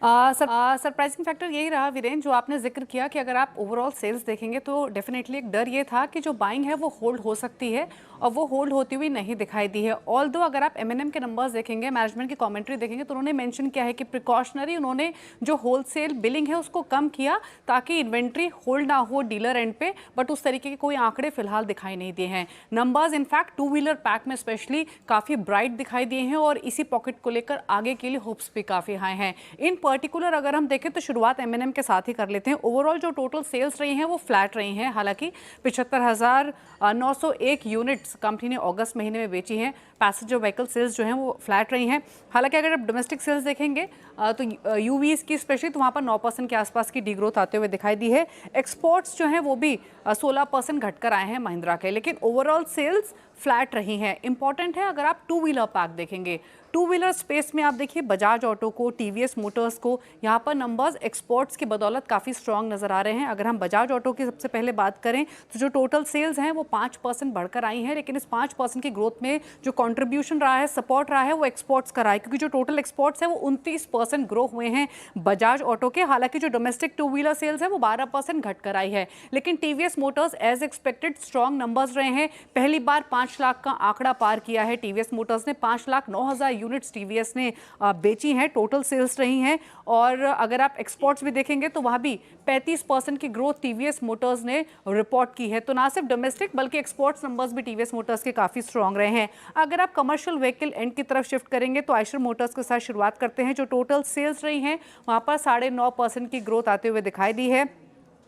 सरप्राइजिंग फैक्टर यही रहा वीरेन, जो आपने जिक्र किया कि अगर आप ओवरऑल सेल्स देखेंगे तो डेफिनेटली एक डर ये था कि जो बाइंग है वो होल्ड हो सकती है, और वो होल्ड होती हुई नहीं दिखाई दी है। ऑल्दो अगर आप एमएनएम के नंबर्स देखेंगे, मैनेजमेंट की कमेंट्री देखेंगे, तो उन्होंने मेंशन किया है कि प्रिकॉशनरी उन्होंने जो होलसेल बिलिंग है उसको कम किया ताकि इन्वेंट्री होल्ड ना हो डीलर एंड पे, बट उस तरीके के कोई आंकड़े फिलहाल दिखाई नहीं दिए हैं। Numbers in fact two wheeler pack में स्पेशली काफ़ी ब्राइट दिखाई दिए हैं, और इसी पॉकेट को लेकर आगे के लिए होप्स भी काफ़ी हाई हैं। इन पर्टिकुलर अगर हम देखें तो शुरुआत एमएनएम के साथ ही कर लेते हैं। ओवरऑल जो टोटल सेल्स रही हैं वो फ्लैट रही हैं, हालांकि 75,901 यूनिट्स कंपनी ने अगस्त महीने में बेची हैं। पैसेंजर व्हीकल सेल्स जो हैं वो फ्लैट रही हैं। हालांकि अगर आप डोमेस्टिक सेल्स देखेंगे तो यूवीज की स्पेशली तो वहाँ पर 9% के आसपास की डीग्रोथ आते हुए दिखाई दी है। एक्सपोर्ट्स जो हैं वो भी 16% घटकर आए हैं महिंद्रा के, लेकिन ओवरऑल सेल्स फ्लैट रही हैं। इंपॉर्टेंट है अगर आप टू व्हीलर पैक देखेंगे, टू व्हीलर स्पेस में आप देखिए बजाज ऑटो को, टीवीएस मोटर्स को, यहाँ पर नंबर्स एक्सपोर्ट्स की बदौलत काफ़ी स्ट्रांग नज़र आ रहे हैं। अगर हम बजाज ऑटो की सबसे पहले बात करें तो जो टोटल सेल्स हैं वो 5% बढ़कर आई हैं, लेकिन इस 5% की ग्रोथ में जो कंट्रीब्यूशन रहा है, सपोर्ट रहा है, वो एक्सपोर्ट्स का रहा है, क्योंकि जो टोटल एक्सपोर्ट्स है वो 29% ग्रो हुए हैं बजाज ऑटो के। हालांकि जो डोमेस्टिक टू व्हीलर सेल्स है वो 12% घटकर आई है, लेकिन TVS Motors as expected strong numbers रहे हैं। पहली बार 5 लाख का आंकड़ा पार किया है टीवीएस मोटर्स ने, 5,09,000 यूनिट्स टीवीएस ने बेची हैं, टोटल सेल्स रही हैं। और अगर आप एक्सपोर्ट्स भी देखेंगे तो वहाँ भी 35% की ग्रोथ टीवीएस मोटर्स ने रिपोर्ट की है। तो ना सिर्फ डोमेस्टिक बल्कि एक्सपोर्ट्स नंबर्स भी टीवीएस मोटर्स के काफ़ी स्ट्रांग रहे हैं। अगर आप कमर्शियल व्हीकल एंड की तरफ शिफ्ट करेंगे तो आयशर मोटर्स के साथ शुरुआत करते हैं। जो टोटल सेल्स रही हैं वहाँ पर 9.5% की ग्रोथ आते हुए दिखाई दी है।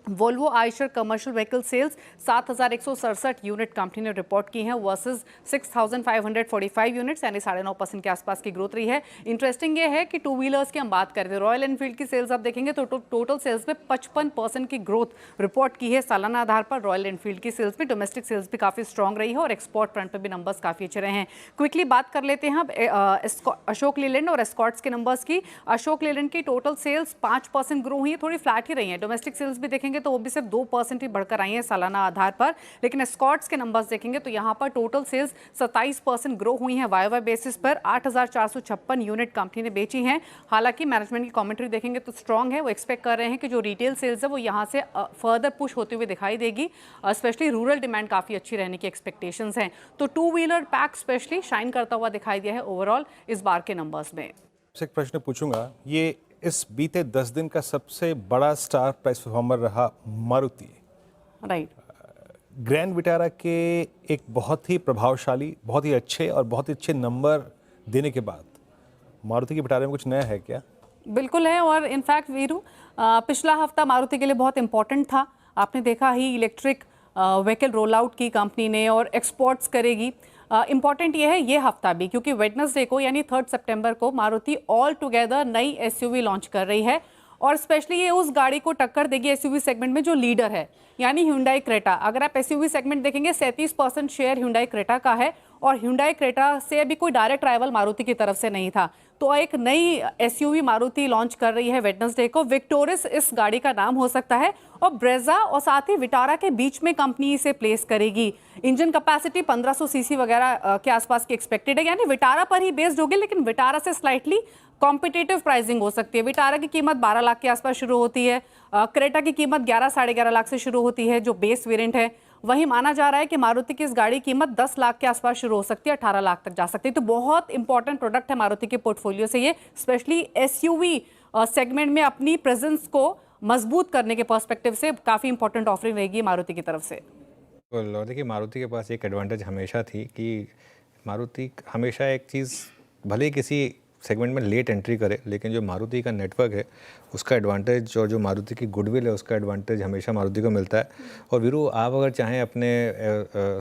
Volvo Eicher commercial vehicle sales 7,167 unit company ने रिपोर्ट की हैं वर्सेस 6,545 यूनिट्स, यानी 9.5% के आसपास की ग्रोथ रही है। इंटरेस्टिंग ये है कि टू व्हीलर्स की हम बात करें तो रॉयल एनफील्ड की सेल्स आप देखेंगे तो टोटल सेल्स में 55% की ग्रोथ रिपोर्ट की है सालाना आधार पर। रॉयल एनफील्ड की सेल्स में डोमेस्टिक सेल्स भी काफ़ी स्ट्रॉन्ग रही है और एक्सपोर्ट फ्रंट पर भी नंबर्स काफ़ी अच्छे रहे हैं। क्विकली बात कर लेते हैं अब अशोक लीलैंड और एस्कॉर्ट्स के नंबर्स की। अशोक लीलैंड की टोटल सेल्स 5% ग्रो हुई है, थोड़ी फ्लैट ही रही है। डोमेस्टिक सेल्स भी देखेंगे तो वो भी सिर्फ 2% ही बढ़कर आई है सालाना आधार पर। लेकिन एस्कॉर्ट्स के नंबर्स देखेंगे तो यहाँ पर टोटल सेल्स 27% ग्रो हुई हैं वाई बेसिस पर। 8,456 यूनिट कंपनी ने बेची हैं। हालांकि मैनेजमेंट की कमेंट्री देखेंगे तो स्ट्रांग है, वो एक्सपेक्ट कर रहे हैं कि जो रिटेल सेल्स है वो यहाँ से फर्दर पुश होते हुए दिखाई देगी। स्पेशली रूरल डिमांड काफ़ी अच्छी रहने की एक्सपेक्टेशंस हैं। तो two wheeler pack specially shine करता हुआ दिखाई दिया है ओवरऑल इस बार के नंबर्स में। एक प्रश्न पूछूंगा, ये इस बीते 10 दिन का सबसे बड़ा स्टार प्राइस परफॉर्मर रहा मारुति। राइट। ग्रैंड विटारा के एक बहुत ही प्रभावशाली, बहुत ही अच्छे और बहुत ही अच्छे नंबर देने के बाद मारुति के विटारा में कुछ नया है क्या? बिल्कुल है। और इनफैक्ट वीरू, पिछला हफ्ता मारुति के लिए बहुत इंपॉर्टेंट था। आपने देखा ही इलेक्ट्रिक व्हीकल रोल आउट की कंपनी ने और एक्सपोर्ट्स करेगी। इम्पॉर्टेंट ये है ये हफ्ता भी, क्योंकि वेडनेसडे को यानी 3 सितंबर को मारुति ऑल टुगेदर नई एसयूवी लॉन्च कर रही है और स्पेशली ये उस गाड़ी को टक्कर देगी एसयूवी सेगमेंट में जो लीडर है, यानी Hyundai क्रेटा। अगर आप एसयूवी सेगमेंट देखेंगे 37% शेयर Hyundai क्रेटा का है और Hyundai क्रेटा से अभी कोई डायरेक्ट राइवल मारुति की तरफ से नहीं था। तो एक नई एसयूवी मारुति लॉन्च कर रही है वेडनेसडे को। विक्टोरिस इस गाड़ी का नाम हो सकता है और ब्रेजा और साथ ही विटारा के बीच में कंपनी इसे प्लेस करेगी। इंजन कैपेसिटी 1500 सीसी वगैरह के आसपास की एक्सपेक्टेड है, यानी विटारा पर ही बेस्ड होगी, लेकिन विटारा से स्लाइटली कॉम्पिटिटिव प्राइसिंग हो सकती है। विटारा की कीमत 12 लाख के आसपास शुरू होती है, क्रेटा की कीमत 11 साढ़े 11 लाख से शुरू होती है जो बेस वेरिएंट है। वहीं माना जा रहा है कि मारुति की इस गाड़ी की कीमत 10 लाख के आसपास शुरू हो सकती है, 18 लाख तक जा सकती है। तो बहुत इंपॉर्टेंट प्रोडक्ट है मारुति के पोर्टफोलियो से ये, स्पेशली एसयूवी सेगमेंट में अपनी प्रेजेंस को मजबूत करने के पर्सपेक्टिव से काफ़ी इंपॉर्टेंट ऑफरिंग रहेगी मारुति की तरफ से। और देखिए मारुति के पास एक एडवांटेज हमेशा थी कि मारुति हमेशा एक चीज़, भले ही किसी सेगमेंट में लेट एंट्री करे, लेकिन जो मारुति का नेटवर्क है उसका एडवांटेज और जो मारुति की गुडविल है उसका एडवांटेज हमेशा मारुति को मिलता है। और वीरू, आप अगर चाहें अपने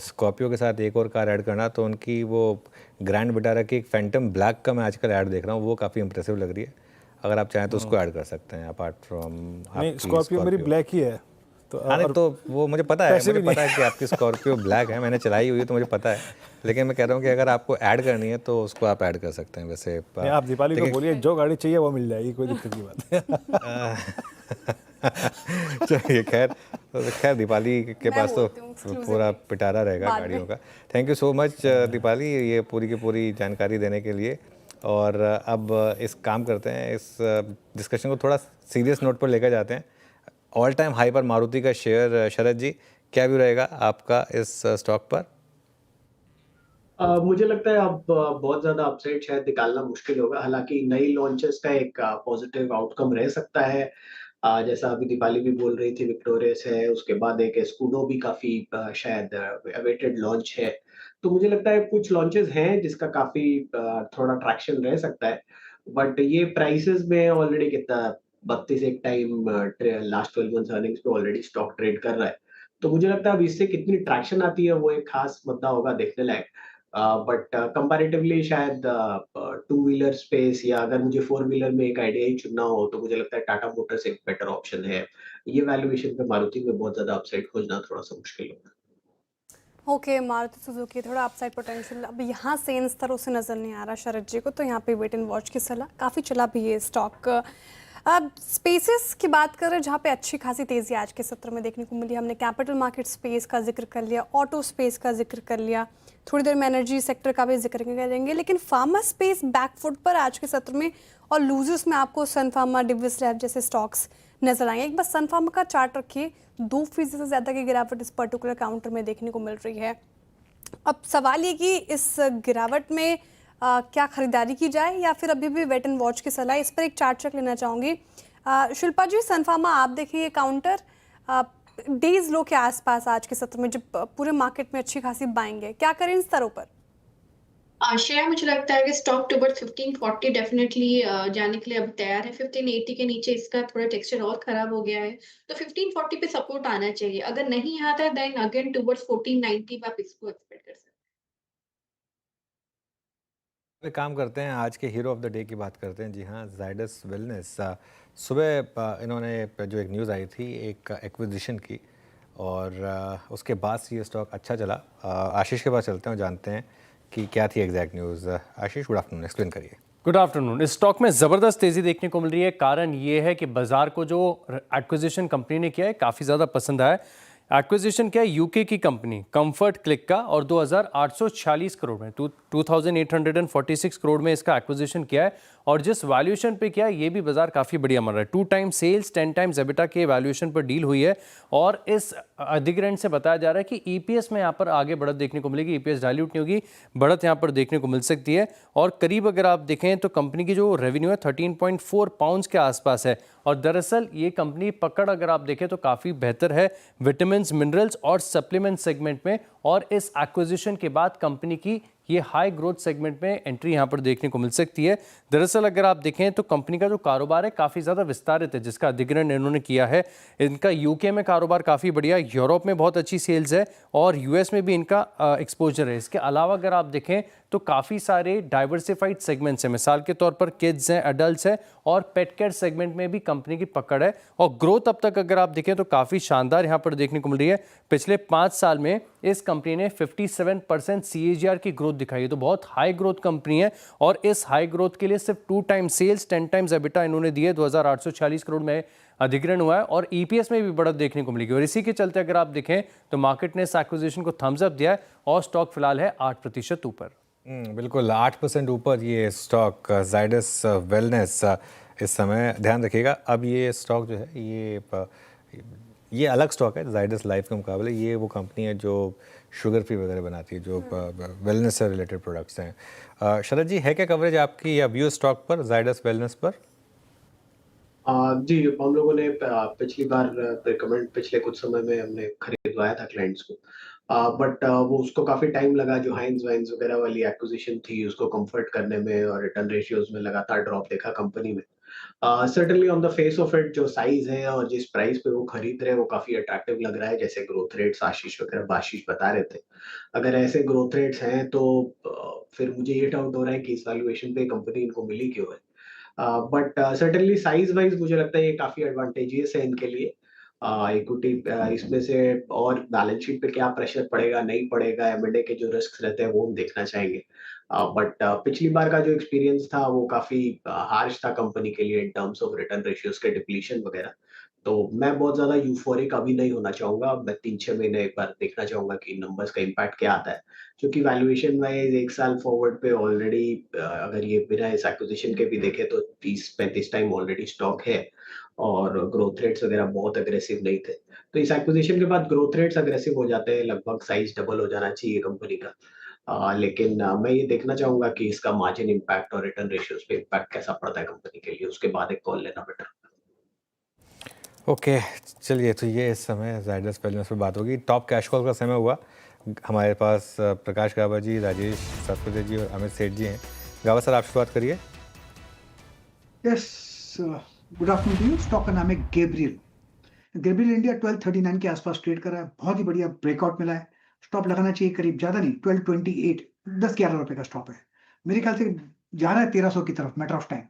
स्कॉर्पियो के साथ एक और कार ऐड करना तो उनकी वो ग्रैंड विटारा की एक फैंटम ब्लैक का मैं आजकल ऐड देख रहा हूँ, वो काफ़ी इंप्रेसिव लग रही है। अगर आप चाहें तो उसको ऐड कर सकते हैं अपार्ट फ्रॉम। स्कॉर्पियो मेरी ब्लैक ही है तो तो वो मुझे पता है, मुझे पता है कि आपकी स्कॉर्पियो ब्लैक है, मैंने चलाई हुई है तो मुझे पता है। लेकिन मैं कह रहा हूँ कि अगर आपको ऐड करनी है तो उसको आप ऐड कर सकते हैं। वैसे आप दीपाली को बोलिए जो गाड़ी चाहिए वो मिल जाएगी, कोई दिक्कत की बात है। चलिए खैर दीपाली के पास तो पूरा पिटारा रहेगा गाड़ियों का। Thank you so much Deepali, ये पूरी की पूरी जानकारी देने के लिए। और अब इस काम करते हैं, इस डिस्कशन को थोड़ा सीरियस नोट पर लेकर जाते हैं। ऑल टाइम हाई पर मारुति का शेयर, शरद जी क्या व्यू रहेगा आपका इस स्टॉक पर? मुझे लगता है अब बहुत ज्यादा अपसाइड शायद निकालना मुश्किल होगा। हालांकि नई लॉन्चेस का एक पॉजिटिव आउटकम रह सकता है। जैसा अभी दीपाली भी बोल रही थी, विक्टोरियस है, उसके बाद एक स्कूडो भी काफी शायद अवेटेड लॉन्च है। तो मुझे लगता है कुछ लॉन्चेस हैं जिसका काफी थोड़ा ट्रैक्शन रह सकता है। बट ये प्राइसेस में ऑलरेडी कितना 32 एक टाइम लास्ट 12 मंथ्स अर्निंग्स पे ऑलरेडी स्टॉक ट्रेड कर रहा है। तो मुझे लगता है अब इससे कितनी ट्रैक्शन आती है वो एक खास मुद्दा होगा देखने लायक। बट कंपैरेटिवली शायद टू व्हीलर स्पेस या अगर मुझे फोर व्हीलर में एक आइडिया ही चुनना हो तो मुझे लगता है टाटा मोटर्स एक बेटर ऑप्शन है। ये वैल्यूएशन पे मारुति में बहुत ज्यादा अपसाइड खोजना थोड़ा सा मुश्किल होगा। ओके, मारुति सुजुकी थोड़ा अपसाइड पोटेंशियल अब यहाँ से इन स्तरों से नजर नहीं आ रहा शरद जी को, तो यहाँ पे वेट एंड वॉच की सलाह। काफ़ी चला भी ये स्टॉक। अब स्पेसेस की बात कर रहे हैं जहाँ पे अच्छी खासी तेज़ी आज के सत्र में देखने को मिली। हमने कैपिटल मार्केट स्पेस का जिक्र कर लिया, ऑटो स्पेस का जिक्र कर लिया, थोड़ी देर में एनर्जी सेक्टर का भी जिक्र करेंगे। लेकिन फार्मा स्पेस बैकफुट पर आज के सत्र में, और लूजर्स में आपको सन फार्मा, डिविस लैब जैसे स्टॉक्स नजर आएंगे। एक बार सन फार्मा का चार्ट रखिए, 2% से ज़्यादा की गिरावट इस पर्टिकुलर काउंटर में देखने को मिल रही है। अब सवाल ये कि इस गिरावट में क्या खरीदारी की जाए या फिर अभी भी वेट एंड वॉच की सलाह। इस पर एक चार्ट चेक लेना चाहूँगी। शिल्पा जी, सन फार्मा आप देखिए काउंटर डेज लो के आसपास आज के सत्र में जब पूरे मार्केट में अच्छी खासी बाइंग है, क्या करें इन स्तरों पर? श्रेया, मुझे लगता है कि स्टॉक टुवर्ड्स 1540 डेफिनेटली जाने के लिए अब तैयार है। 1580 के नीचे इसका थोड़ा टेक्सचर और खराब हो गया है, तो 1540 पे सपोर्ट आना चाहिए। अगर नहीं आता है देन अगेन टुवर्ड्स 1490 आप इसको एक्सपेक्ट कर सकते हैं। पे काम करते हैं, आज के हीरो ऑफ द डे की बात करते हैं। जी हाँ, जायडस वेलनेस। सुबह इन्होंने जो एक न्यूज़ आई थी एक एक्विजिशन की, और उसके बाद से ये स्टॉक अच्छा चला। आशीष के पास चलते हैं और जानते हैं कि क्या थी एग्जैक्ट न्यूज़। आशीष, गुड आफ्टरनून, एक्सप्लेन करिए। Good afternoon. इस स्टॉक में ज़बरदस्त तेज़ी देखने को मिल रही है। कारण ये है कि बाजार को जो एक्विजिशन कंपनी ने किया है काफ़ी ज़्यादा पसंद आया। एक्विजिशन क्या है, यूके की कंपनी कंफर्ट क्लिक का, और 2846 करोड़ में 2846 करोड़ में इसका एक्विजिशन किया है। और जिस वैल्यूएशन पे किया है ये भी बाजार काफ़ी बढ़िया मान रहा है। 2 टाइम्स सेल्स 10 टाइम्स एबिटा के वैल्यूएशन पर डील हुई है। और इस अधिग्रहण से बताया जा रहा है कि ईपीएस में यहाँ पर आगे बढ़त देखने को मिलेगी। ईपीएस डाइल्यूट नहीं होगी, बढ़त यहाँ पर देखने को मिल सकती है। और करीब अगर आप देखें तो कंपनी की जो रेवेन्यू है 13.4 पाउंड्स के आसपास है। और दरअसल ये कंपनी पकड़ अगर आप देखें तो काफ़ी बेहतर है विटामिन्स, मिनरल्स और सप्लीमेंट सेगमेंट में। और इस एक्विजिशन के बाद कंपनी की ये हाई ग्रोथ सेगमेंट में एंट्री यहाँ पर देखने को मिल सकती है। दरअसल अगर आप देखें तो कंपनी का जो कारोबार है काफ़ी ज़्यादा विस्तारित है, जिसका अधिग्रहण इन्होंने किया है। इनका यूके में कारोबार काफ़ी बढ़िया, यूरोप में बहुत अच्छी सेल्स है और यूएस में भी इनका एक्सपोजर है। इसके अलावा अगर आप देखें तो काफ़ी सारे डाइवर्सिफाइड सेगमेंट्स हैं। मिसाल के तौर पर किड्स हैं, एडल्ट्स हैं और पेट केयर सेगमेंट में भी कंपनी की पकड़ है। और ग्रोथ अब तक अगर आप देखें तो काफ़ी शानदार यहाँ पर देखने को मिल रही है। पिछले 5 साल में इस कंपनी ने 57% CAGR की ग्रोथ दिखाई है, तो बहुत हाई ग्रोथ कंपनी है। और इस हाई ग्रोथ के लिए सिर्फ 2 टाइम्स सेल्स 10 टाइम्स एबिटा इन्होंने दिए। 2846 करोड़ में अधिग्रहण हुआ है और ईपीएस में भी बढ़त देखने को मिलेगी। और इसी के चलते अगर आप देखें तो मार्केट ने इस एक्विजिशन को थम्स अप दिया है और स्टॉक फिलहाल है 8% ऊपर। बिल्कुल 8% ऊपर ये स्टॉक जायडस वेलनेस इस समय। ध्यान रखिएगा, अब ये स्टॉक जो है ये अलग स्टॉक है जायडस लाइफ के मुकाबले। ये वो कंपनी है जो शुगर फ्री वगैरह बनाती है, जो वेलनेस से रिलेटेड प्रोडक्ट्स हैं। शरद जी, है क्या कवरेज आपकी या व्यू स्टॉक पर, जायडस वेलनेस पर? जी, हम लोगों ने पिछली बार रिकमेंड पिछले कुछ समय में हमने खरीदवाया था क्लाइंट्स को, बट वो उसको काफी टाइम लगा। जो हाइंज वाइन्स वगैरह वाली एक्विजिशन थी उसको कंफर्ट करने में, और रिटर्न रेशियोज में लगातार ड्रॉप देखा कंपनी में। Certainly on the face of it जो साइज है और जिस प्राइस पे वो खरीद रहे हैं वो काफी अट्रैक्टिव लग रहा है। जैसे ग्रोथ रेट्स आशीष बता रहे थे, अगर ऐसे ग्रोथ रेट्स हैं तो फिर मुझे ये डाउट हो रहा है कि इस वैल्यूएशन पे कंपनी इनको मिली क्यों है। बट सर्टेनली साइज वाइज मुझे लगता है ये काफी एडवांटेजियस है इनके लिए। इक्विटी इसमें से, और बैलेंस शीट पे क्या प्रेशर पड़ेगा नहीं पड़ेगा, एमएनए के जो रिस्क रहते हैं वो हम देखना चाहेंगे। बट पिछली बार का जो एक्सपीरियंस था वो काफी हार्श था कंपनी के लिए in terms of return ratios के डिप्लीशन वगैरह। तो मैं बहुत ज्यादा यूफोरिक अभी नहीं होना चाहूंगा। मैं 3-6 महीने एक बार देखना चाहूंगा कि नंबर्स का इम्पैक्ट क्या आता है, क्योंकि वैल्यूएशन वाइज 1 साल फॉरवर्ड पे ऑलरेडी अगर ये बिना इस एक्विजिशन के भी देखे तो 30-35 टाइम ऑलरेडी स्टॉक है, और ग्रोथ रेट्स वगैरह बहुत अग्रेसिव नहीं थे। तो इस एक्विजिशन के बाद ग्रोथ रेट्स अग्रेसिव हो जाते हैं, लगभग साइज डबल हो जाना चाहिए कंपनी का। लेकिन मैं ये देखना चाहूंगा कि इसका मार्जिन इम्पैक्ट और रिटर्न रेशियोज पे इम्पैक्ट कैसा पड़ता है कंपनी के लिए, उसके बाद एक कॉल लेना बेटर। ओके, चलिए, तो ये इस समय जायडस वेलनेस पे बात होगी। टॉप कैश कॉल का समय हुआ। हमारे पास प्रकाश गाबा जी, राजेश सतपथे जी और अमित सेठ जी हैं। गाबा सर, आप शुरुआत करिए। Yes, good afternoon to you. Stock का नाम है गैब्रियल। गैब्रियल इंडिया 1239 के आसपास ट्रेड कर रहा है, बहुत ही बढ़िया ब्रेकआउट मिला है। स्टॉप लगाना चाहिए करीब, ज्यादा नहीं, 1228, 10-11 रुपए का स्टॉप है। मेरे ख्याल से जा रहा है 1300 की तरफ, मैटर ऑफ टाइम।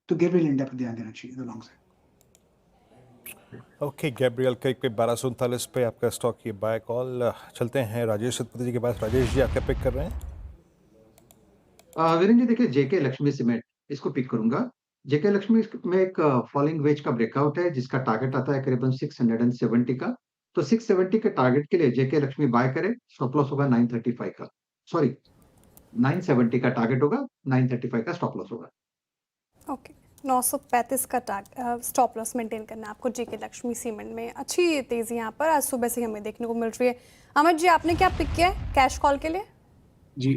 तो गैब्रियल इंडिया पर ध्यान देना चाहिए लॉन्ग से। ओके, गैब्रियल क्लिक पे 1239 पे आपका स्टॉक ये बाय कॉल। चलते हैं राजेश सतपथी जी के पास। राजेश जी, आप क्या पिक कर रहे हैं? वीरेंद्र जी, देखिए जेके लक्ष्मी सीमेंट, इसको पिक करूंगा। जेके लक्ष्मी में एक फॉलिंग वेज का ब्रेकआउट है जिसका टारगेट आता है करीबन 670 का। तो 670 के टारगेट के लिए जेके लक्ष्मी बाय करे। स्टॉप लॉस होगा 935 का, सॉरी 970 का टारगेट होगा, 935 का स्टॉप लॉस होगा। ओके, 935 का स्टॉप लॉस मेंटेन करना है आपको जेके लक्ष्मी सीमेंट में। अच्छी तेजी यहाँ पर आज सुबह से हमें देखने को मिल रही है। अमित जी, आपने क्या पिक किया है कैश कॉल के लिए? जी,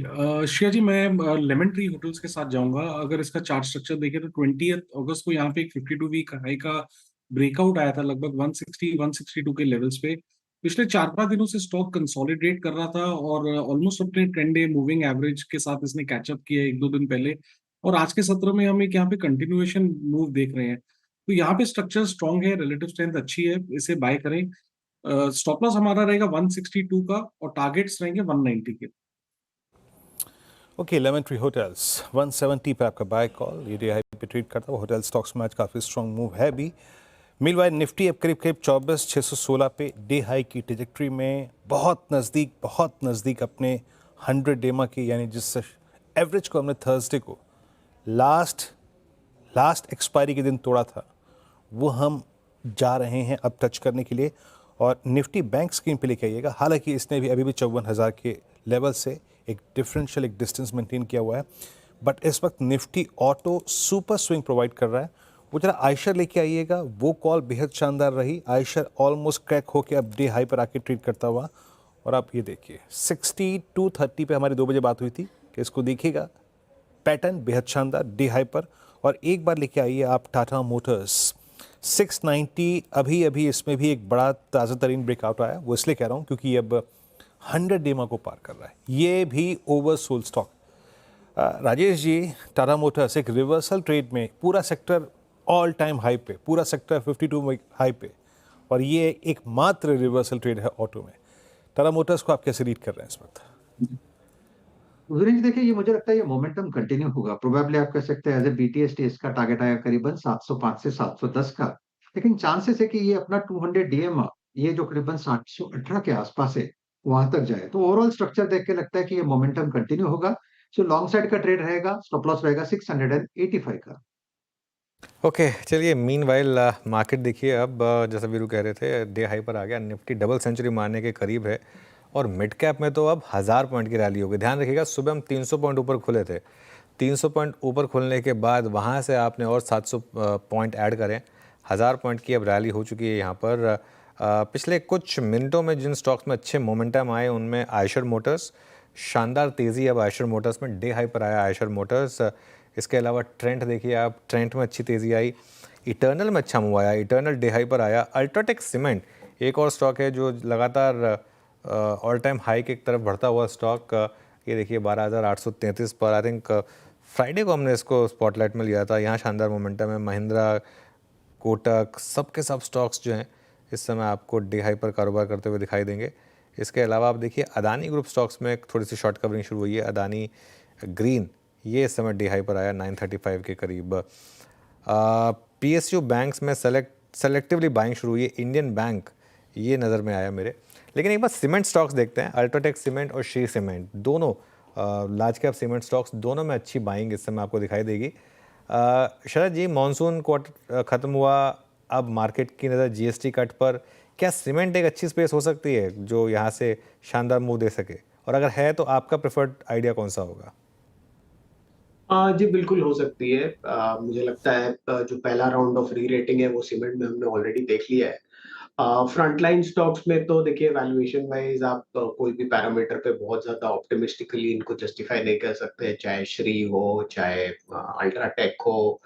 श्रेया जी, मैं लेमन ट्री होटल्स के साथ जाऊंगा। अगर इसका चार्ट स्ट्रक्चर देखें तो 20 अगस्त को यहाँ पे एक 52 वीक हाई का ब्रेकआउट आया था लगभग 160-162 के लेवल्स पे। पिछले 4-5 दिनों से स्टॉक कंसोलिडेट कर रहा था और ऑलमोस्ट अपने 10 डे मूविंग एवरेज के साथ इसने कैचअप किया 1-2 दिन पहले, और आज के सत्र में हम एक यहाँ पे कंटिन्यूएशन मूव देख रहे हैं। तो यहाँ पे स्ट्रक्चर स्ट्रांग है, रिलेटिव स्ट्रेंथ अच्छी है, इसे बाय करें। स्टॉप लॉस हमारा रहेगा 162 का और टारगेट्स रहेंगे 190 के। ओके, लेमन ट्री होटल्स 170 पे आपका बाय कॉल, ये डे हाई पे ट्रेड करता है। होटल स्टॉक्स में आज काफ़ी स्ट्रॉन्ग मूव है भी। मीनवाइल निफ्टी अब करीब 24,616 पे डे हाई की ट्रेजेक्ट्री में बहुत नज़दीक अपने 100 डेमा की, यानी जिस एवरेज को हमने थर्सडे को लास्ट एक्सपायरी के दिन तोड़ा था, वो हम जा रहे हैं अब टच करने के लिए। और निफ्टी बैंक स्क्रीन पे लेके आइएगा। हालांकि इसने भी अभी भी 54,000 के लेवल से एक डिफरेंशियल, एक डिस्टेंस मेंटेन किया हुआ है, बट इस वक्त Nifty auto super swing provide कर रहा है। वो जरा आयशर लेके आइएगा, वो कॉल बेहद शानदार रही। आयशर ऑलमोस्ट क्रैक होकर अब डे हाई पर आके ट्रेड करता हुआ, और आप ये देखिए 6230 पे हमारी 2 बजे बात हुई थी कि इसको देखिएगा, पैटर्न बेहद शानदार डे हाई पर। और एक बार लेके आइए आप टाटा मोटर्स 690, अभी इसमें भी एक बड़ा ताज़ा तरीन ब्रेकआउट आया। वो इसलिए कह रहा हूँ क्योंकि अब 100 डेमा को पार कर रहा है, ये भी oversold stock. Rajesh ji, Tata Motors एक रिवर्सल ट्रेड में, पूरा सेक्टर ऑल टाइम हाई पे, पूरा सेक्टर 52 हाई पे, और ये एकमात्र रिवर्सल ट्रेड है ऑटो में। टाटा मोटर्स को आप कैसे रीड कर रहे हैं इस वक्त? वीरेंद्र, देखिए, ये मुझे लगता है ये मोमेंटम कंटिन्यू होगा। प्रोबेबली आप कह सकते हैं एज ए बीटीएसटी इसका टारगेट आया करीबन 705 से 710 का, लेकिन चांसेस है कि ये अपना 200 डीएम, ये जो करीबन 718 के आसपास है, वहां तक जाए। तो ओवरऑल स्ट्रक्चर देख के लगता है कि ये मोमेंटम कंटिन्यू होगा। सो लॉन्ग साइड का ट्रेड रहेगा, स्टॉप लॉस रहेगा 685 का। ओके, चलिए मीनवाइल मार्केट देखिए अब जैसा वीरू कह रहे थे, डे हाई पर आ गया। निफ्टी डबल सेंचुरी मारने के करीब है, और मिड कैप में तो अब 1000 पॉइंट की रैली होगी। ध्यान रखिएगा, सुबह हम 300 पॉइंट ऊपर खुले थे। 300 पॉइंट ऊपर खुलने के बाद वहाँ से आपने और 700 पॉइंट ऐड करें, 1000 पॉइंट की अब रैली हो चुकी है यहाँ पर। पिछले कुछ मिनटों में जिन स्टॉक्स में अच्छे मोमेंटम आए उनमें आयशर मोटर्स, शानदार तेज़ी अब आयशर मोटर्स में डे हाई पर आया आयशर मोटर्स। इसके अलावा ट्रेंट देखिए आप, ट्रेंट में अच्छी तेज़ी आई, इटर्नल में अच्छा मूव आया, इटर्नल डे हाई पर आया। अल्ट्राटेक सीमेंट एक और स्टॉक है जो लगातार ऑल टाइम हाई की तरफ बढ़ता हुआ स्टॉक। ये देखिए 12,833 पर, आई थिंक फ्राइडे को हमने इसको स्पॉटलाइट में लिया था। यहाँ शानदार मोमेंटम है। महिंद्रा, कोटक, सबके सब स्टॉक्स जो हैं इस समय आपको डे हाई पर कारोबार करते हुए दिखाई देंगे। इसके अलावा आप देखिए अदानी ग्रुप स्टॉक्स में थोड़ी सी शॉर्ट कवरिंग शुरू हुई है। अदानी ग्रीन ये इस समय डे हाई पर आया 935 के करीब। PSU बैंक्स में सेलेक्टिवली बाइंग शुरू हुई है। इंडियन बैंक ये नज़र में आया मेरे। लेकिन एक बार सीमेंट स्टॉक्स देखते हैं, अल्ट्राटेक सीमेंट और श्री सीमेंट, दोनों लार्ज कैप सीमेंट स्टॉक्स, दोनों में अच्छी बाइंग इस समय आपको दिखाई देगी। शरद जी, मानसून क्वार्टर ख़त्म हुआ, अब मार्केट की नज़र GST कट पर, क्या सीमेंट एक अच्छी स्पेस हो सकती है जो यहाँ से शानदार मूव दे सके, और अगर है तो आपका प्रेफर्ड आइडिया कौन सा होगा? जी बिल्कुल हो सकती है। मुझे लगता है जो पहला राउंड ऑफ री रेटिंग है वो सीमेंट में हमने ऑलरेडी देख लिया है। फ्रंटलाइन स्टॉक्स में तो देखिए वैल्यूएशन वाइज आप कोई भी पैरामीटर पे बहुत ज्यादा ऑप्टिमिस्टिकली इनको जस्टिफाई नहीं कर सकते, चाहे श्री हो, चाहे अल्ट्राटेक हो,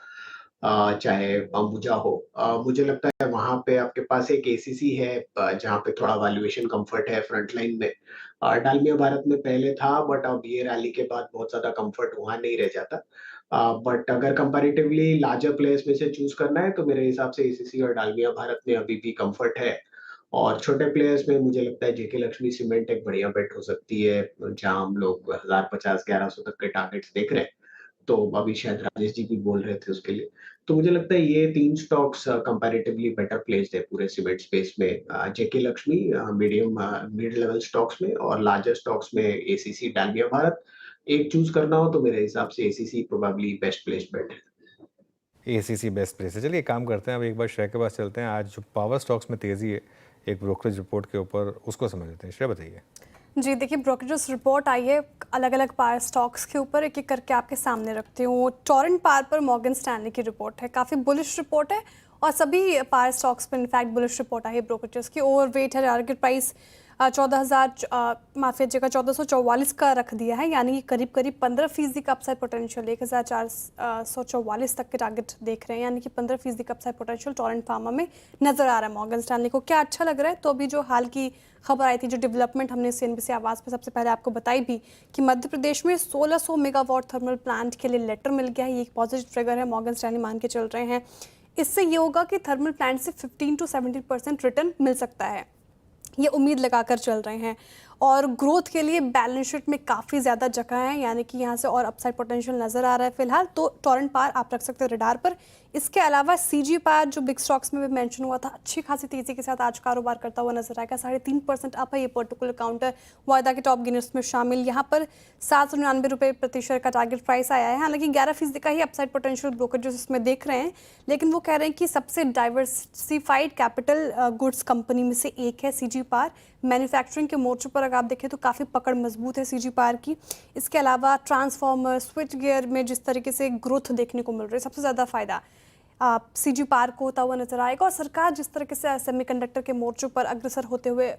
चाहे अंबुजा हो। मुझे लगता है वहां पे आपके पास एक एसीसी है जहां पे थोड़ा वैल्यूएशन कंफर्ट है फ्रंटलाइन में। डालमिया भारत में पहले था, बट अब ये रैली के बाद बहुत ज्यादा कंफर्ट वहां नहीं रह जाता। बट अगर कंपैरेटिवली लार्जर प्लेयर्स में से चूज करना है तो मेरे हिसाब से एसीसी और डालमिया भारत में अभी भी कंफर्ट है। और छोटे प्लेयर्स में मुझे लगता है जेके लक्ष्मी सीमेंट एक बढ़िया बेट हो सकती है, जहां हम लोग 1050-1100 तक के टारगेट्स देख रहे हैं। तो अभी शायद राजेश जी भी बोल रहे थे उसके लिए। तो मुझे लगता है ये 3 स्टॉक्स कंपैरेटिवली बेटर प्लेस्ड है पूरे सीमेंट स्पेस में। JK Lakshmi medium mid level stocks में, और लार्जर स्टॉक्स में एसीसी, डालमिया भारत। एक चूज करना हो तो मेरे हिसाब से ACC probably best placed bet है। ACC बेस्ट प्लेस है। चलिए काम करते हैं, अब एक बार श्रेय के पास चलते हैं। आज जो पावर स्टॉक्स में तेज़ी है एक ब्रोकरेज रिपोर्ट के ऊपर, उसको समझ लेते हैं। श्रेय बताइए। जी देखिए, ब्रोकरेज रिपोर्ट आई है अलग अलग पावर स्टॉक्स के ऊपर, एक एक करके आपके सामने रखती हूँ। टोरेंट पावर पर मॉर्गन स्टैनली की रिपोर्ट है, काफ़ी बुलिश रिपोर्ट है, और सभी पावर स्टॉक्स पर इनफैक्ट बुलिश रिपोर्ट आई है ब्रोकरेज की। ओवरवेट है, टारगेट प्राइस माफिया जगह 1444 का रख दिया है, यानी कि करीब करीब 15% का अपसाइड पोटेंशियल 1444 तक के टारगेट देख रहे हैं, यानी कि 15% का अपसाइड पोटेंशियल टोरेंट फार्मा में नजर आ रहा है मॉर्गन स्टैनली को। क्या अच्छा लग रहा है? तो अभी जो हाल की खबर आई थी, जो डेवलपमेंट हमने CNBC आवाज़ पे सबसे पहले आपको बताई भी कि मध्य प्रदेश में 1600 मेगावाट थर्मल प्लांट के लिए लेटर मिल गया है। ये एक पॉजिटिव ट्रिगर है, मॉर्गन स्टैनली मान के चल रहे हैं। इससे ये होगा कि थर्मल प्लांट से 15 to 17% रिटर्न मिल सकता है, ये उम्मीद लगाकर चल रहे हैं। और ग्रोथ के लिए बैलेंस शीट में काफ़ी ज़्यादा जगह है, यानी कि यहाँ से और अपसाइड पोटेंशियल नज़र आ रहा है फिलहाल। तो टोरेंट पावर आप रख सकते हैं रडार पर। इसके अलावा CG पावर जो बिग स्टॉक्स में भी मेंशन हुआ था, अच्छी खासी तेज़ी के साथ आज कारोबार करता हुआ नजर आएगा। 3.5% अप है ये पर्टिकुलर काउंटर, वायदा के टॉप गेनर्स में शामिल। यहाँ पर 799 रुपये प्रति शेयर का टारगेट प्राइस आया है। हालांकि 11% का ही अपसाइड पोटेंशियल ब्रोकरेज इसमें देख रहे हैं, लेकिन वो कह रहे हैं कि सबसे डाइवर्सिफाइड कैपिटल गुड्स कंपनी में से एक है CG पावर। मैन्युफैक्चरिंग के मोर्चे पर अगर आप देखें तो काफ़ी पकड़ मजबूत है CG पावर की। इसके अलावा ट्रांसफार्मर, स्विच गियर में जिस तरीके से ग्रोथ देखने को मिल रही है, सबसे ज़्यादा फायदा CG पावर को होता हुआ नजर आएगा। और सरकार जिस तरीके से सेमीकंडक्टर के मोर्चों पर अग्रसर होते हुए